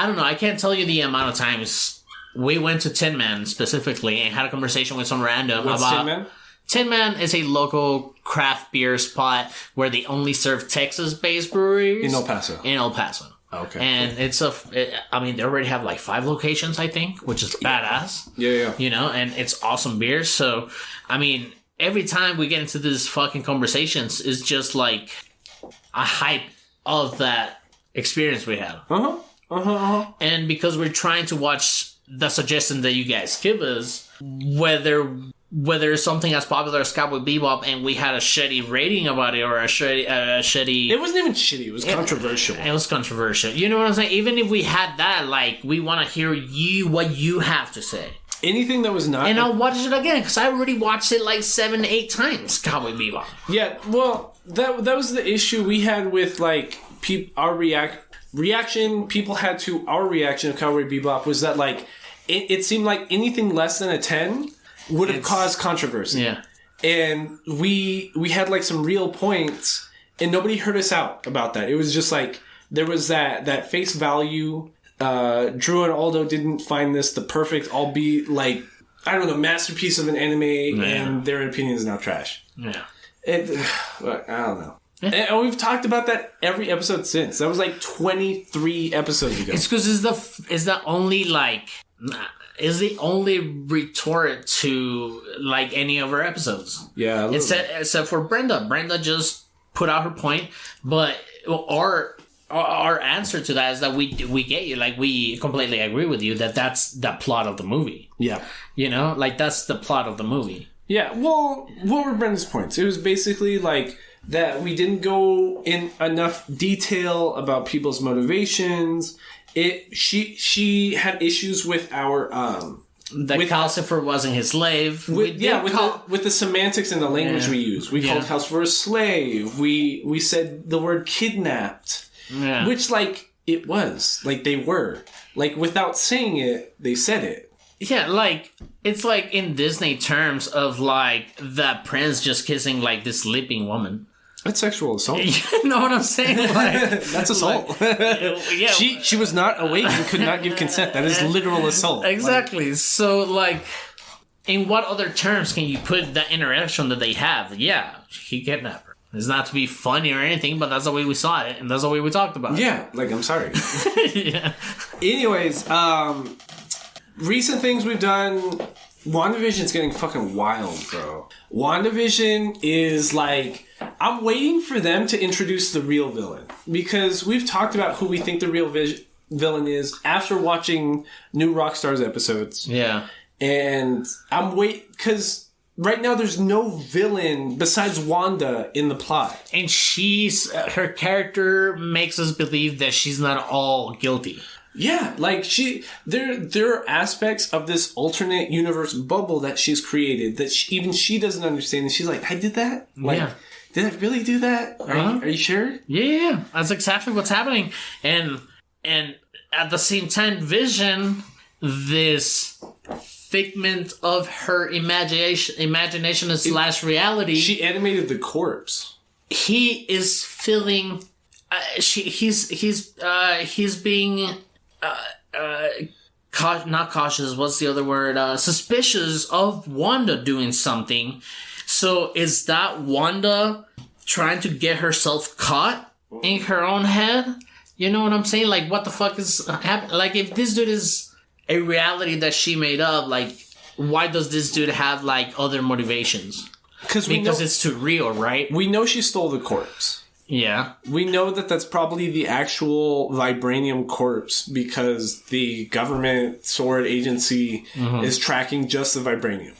don't know, I can't tell you the amount of times we went to Tin Man specifically and had a conversation with some random What's about... Tin Man? Tin Man is a local craft beer spot where they only serve Texas-based breweries. In El Paso. Okay. And they already have like 5 locations, I think, which is badass. Yeah. You know, and it's awesome beer. So, I mean, every time we get into these fucking conversations, it's just like a hype of that experience we had. And because we're trying to watch the suggestions that you guys give us, whether it's something as popular as Cowboy Bebop and we had a shitty rating about it or a shitty... It wasn't even shitty. It was controversial. It was controversial. You know what I'm saying? Even if we had that, like, we want to hear what you have to say. Anything that was not... And I'll watch it again, because I already watched it like 7-8 times, Cowboy Bebop. Yeah, well, that was the issue we had with, like, our reaction people had to our reaction of Cowboy Bebop was that, like, it seemed like anything less than a 10 would have caused controversy. Yeah. And we had, like, some real points, and nobody heard us out about that. It was just, like, there was that face value. Drew and Aldo didn't find this the perfect, albeit, like, I don't know, masterpiece of an anime, and their opinion is now trash. Yeah. I don't know. And we've talked about that every episode since. That was like 23 episodes ago. It's because it's the only retort to, like, any of our episodes. Yeah. Except for Brenda. Brenda just put out her point, but our answer to that is that we get you. Like, we completely agree with you that's the plot of the movie. Yeah. You know? Like, that's the plot of the movie. Yeah. Well, what were Brenda's points? It was basically, like, that we didn't go in enough detail about people's motivations. She had issues with our that Calcifer wasn't his slave. With the semantics and the language we use. We called Calcifer a slave. We said the word kidnapped. Yeah. Which, like, it was. Like, they were. Like, without saying it, they said it. Yeah, like, it's like in Disney terms of, like, the prince just kissing, like, this sleeping woman. That's sexual assault. You know what I'm saying? Like, that's assault. Yeah. She was not awake and could not give consent. That is literal assault. Exactly. Like, so, like, in what other terms can you put that interaction that they have? Yeah, he kidnapped her. It's not to be funny or anything, but that's the way we saw it, and that's the way we talked about it. Yeah, like, I'm sorry. Yeah. Anyways, recent things we've done... WandaVision's getting fucking wild, bro. WandaVision is like... I'm waiting for them to introduce the real villain. Because we've talked about who we think the real villain is after watching new Rockstars episodes. Yeah. And I'm because right now there's no villain besides Wanda in the plot. And her character makes us believe that she's not all guilty. Yeah, like there are aspects of this alternate universe bubble that she's created that even she doesn't understand. And she's like, I did that? Like, did I really do that? Are you sure? Yeah, that's exactly what's happening. And at the same time, Vision, this figment of her imagination / reality. She animated the corpse. He is feeling. He's being. Not cautious, what's the other word? Suspicious of Wanda doing something. So is that Wanda trying to get herself caught in her own head? You know what I'm saying? Like, what the fuck is happening? Like, if this dude is a reality that she made up, like, why does this dude have, like, other motivations? Because it's too real, right? We know she stole the corpse. Yeah. We know that that's probably the actual vibranium corpse because the government sword agency is tracking just the vibranium.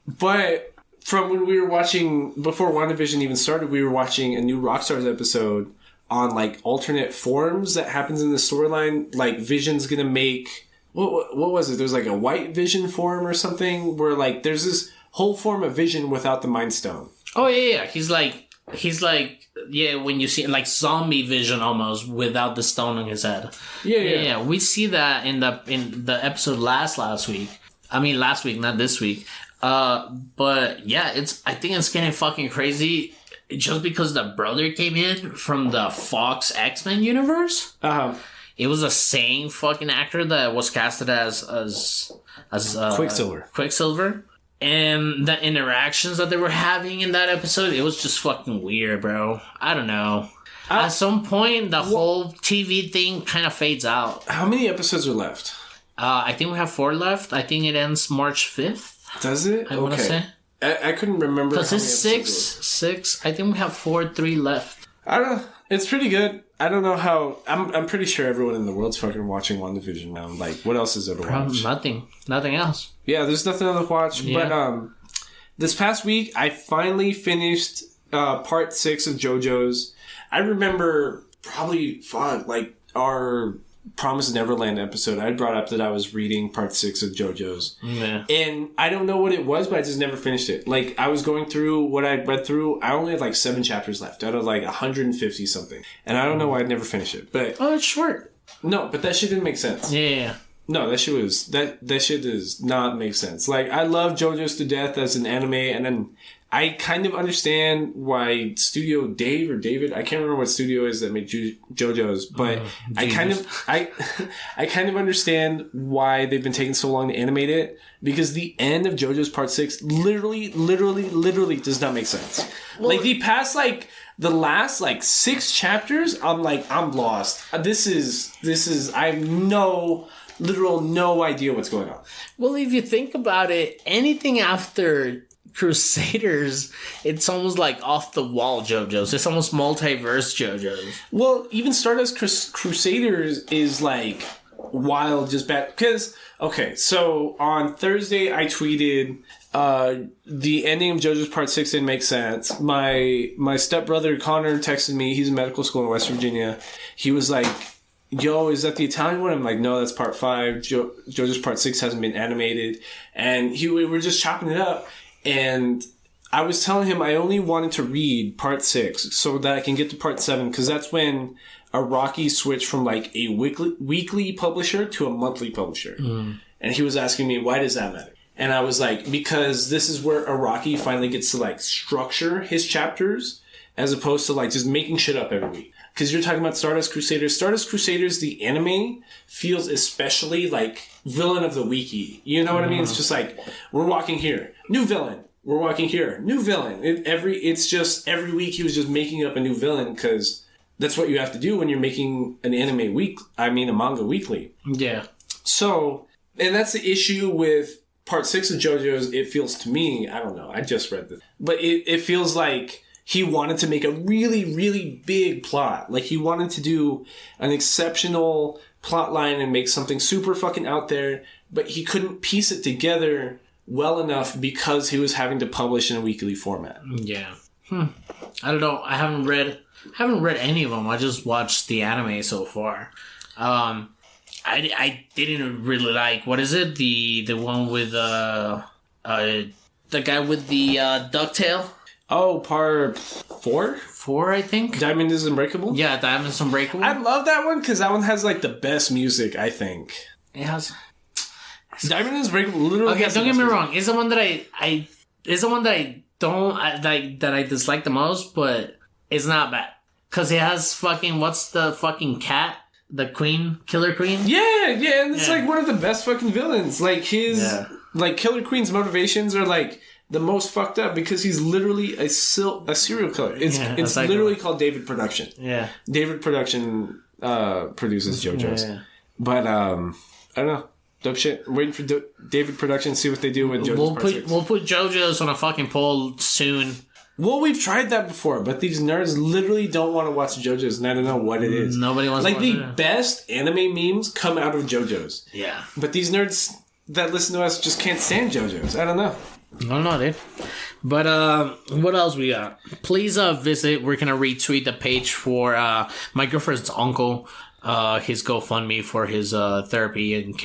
But from when we were watching, before WandaVision even started, we were watching a new Rockstars episode on like alternate forms that happens in the storyline. Like Vision's gonna make, what was it? There's like a white Vision form or something where like there's this whole form of Vision without the Mind Stone. Oh yeah. He's like, yeah, when you see like zombie Vision almost without the stone on his head. Yeah. We see that in the episode last week. I mean last week, not this week. But yeah, I think it's getting fucking crazy just because the brother came in from the Fox X-Men universe. It was the same fucking actor that was casted as Quicksilver. And the interactions that they were having in that episode, it was just fucking weird, bro. I don't know. At some point, the whole TV thing kind of fades out. How many episodes are left? I think we have 4 left. I think it ends March 5th. Does it? I want to say. I couldn't remember. Because it's 6. I think we have 3 left. I don't know. It's pretty good. I don't know how. I'm pretty sure everyone in the world's fucking watching WandaVision now. Like, what else is there to watch? Nothing else. Yeah, there's nothing else to watch. Yeah. But this past week, I finally finished part 6 of JoJo's. I remember probably like our Promised Neverland episode. I brought up that I was reading part 6 of JoJo's. Yeah. And I don't know what it was, but I just never finished it. Like, I was going through what I read through. I only had like 7 chapters left out of like 150 something. And I don't know why I'd never finished it. But it's short. No, but that shit didn't make sense. Yeah. No, that shit does not make sense. Like, I love JoJo's to death as an anime, and then I kind of understand why Studio Dave or David, I can't remember what studio is that made JoJo's, but I kind of understand why they've been taking so long to animate it, because the end of JoJo's Part 6 literally does not make sense. Well, like the last 6 chapters, I'm lost. This is I have no idea what's going on. Well, if you think about it, anything after Crusaders, it's almost like off the wall JoJo's. It's almost multiverse JoJo's. Well, even Stardust Crusaders is like wild, just bad. Because, okay, so on Thursday I tweeted the ending of JoJo's Part 6 didn't make sense. My stepbrother Connor texted me. He's in medical school in West Virginia. He was like, yo, is that the Italian one? I'm like, no, that's Part 5. JoJo's Part 6 hasn't been animated. And we were just chopping it up. And I was telling him I only wanted to read Part 6 so that I can get to Part 7, because that's when Araki switched from like a weekly publisher to a monthly publisher. And he was asking me, why does that matter? And I was like, because this is where Araki finally gets to like structure his chapters as opposed to like just making shit up every week. Because you're talking about Stardust Crusaders. Stardust Crusaders, the anime, feels especially like villain of the weeky. You know what I mean? It's just like, we're walking here, new villain. We're walking here, new villain. It's just every week he was just making up a new villain, because that's what you have to do when you're making an a manga weekly. Yeah. So, and that's the issue with Part 6 of JoJo's. It feels to me, I don't know, I just read this, but it feels like he wanted to make a really, really big plot. Like, he wanted to do an exceptional plot line and make something super fucking out there, but he couldn't piece it together well enough because he was having to publish in a weekly format. Yeah. I don't know. I haven't read any of them. I just watched the anime so far. I didn't really like, what is it? The one with the guy with the ducktail. Oh, Part 4? 4, I think. Diamond is Unbreakable? Yeah, Diamond is Unbreakable. I love that one because that one has like the best music, I think. It has. Diamond is Unbreakable literally. Okay, don't get me wrong. It's the one that I dislike the most, but it's not bad. Because it has fucking, what's the fucking cat? The queen? Killer Queen? Yeah, and it's like one of the best fucking villains. Like like Killer Queen's motivations are like the most fucked up because he's literally a serial killer. It's literally called David Production. Yeah. David Production produces JoJo's. Yeah. But, I don't know. Dope shit. I'm waiting for David Production to see what they do with JoJo's Part 6. We'll put JoJo's on a fucking poll soon. Well, we've tried that before, but these nerds literally don't want to watch JoJo's, and I don't know what it is. Nobody wants like to watch the it. best anime memes come out of JoJo's. Yeah. But these nerds that listen to us just can't stand JoJo's. I don't know. I don't know, dude. But what else we got? Please visit. We're gonna retweet the page for my girlfriend's uncle. His GoFundMe for his therapy and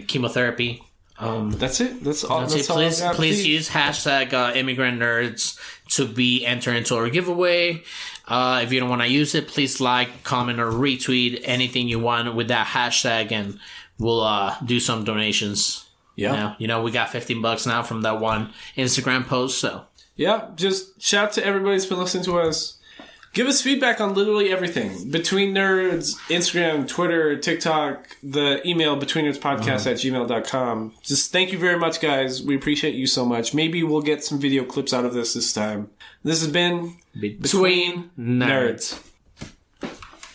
chemotherapy. That's it. That's all. That's it. Please use hashtag immigrant nerds to be entered into our giveaway. If you don't want to use it, please like, comment, or retweet anything you want with that hashtag, and we'll do some donations. Yeah. You know, we got $15 now from that one Instagram post. So yeah, just shout out to everybody who's been listening to us. Give us feedback on literally everything. Between Nerds, Instagram, Twitter, TikTok, the email betweennerdspodcast@gmail.com. Just thank you very much, guys. We appreciate you so much. Maybe we'll get some video clips out of this time. This has been Between Nerds.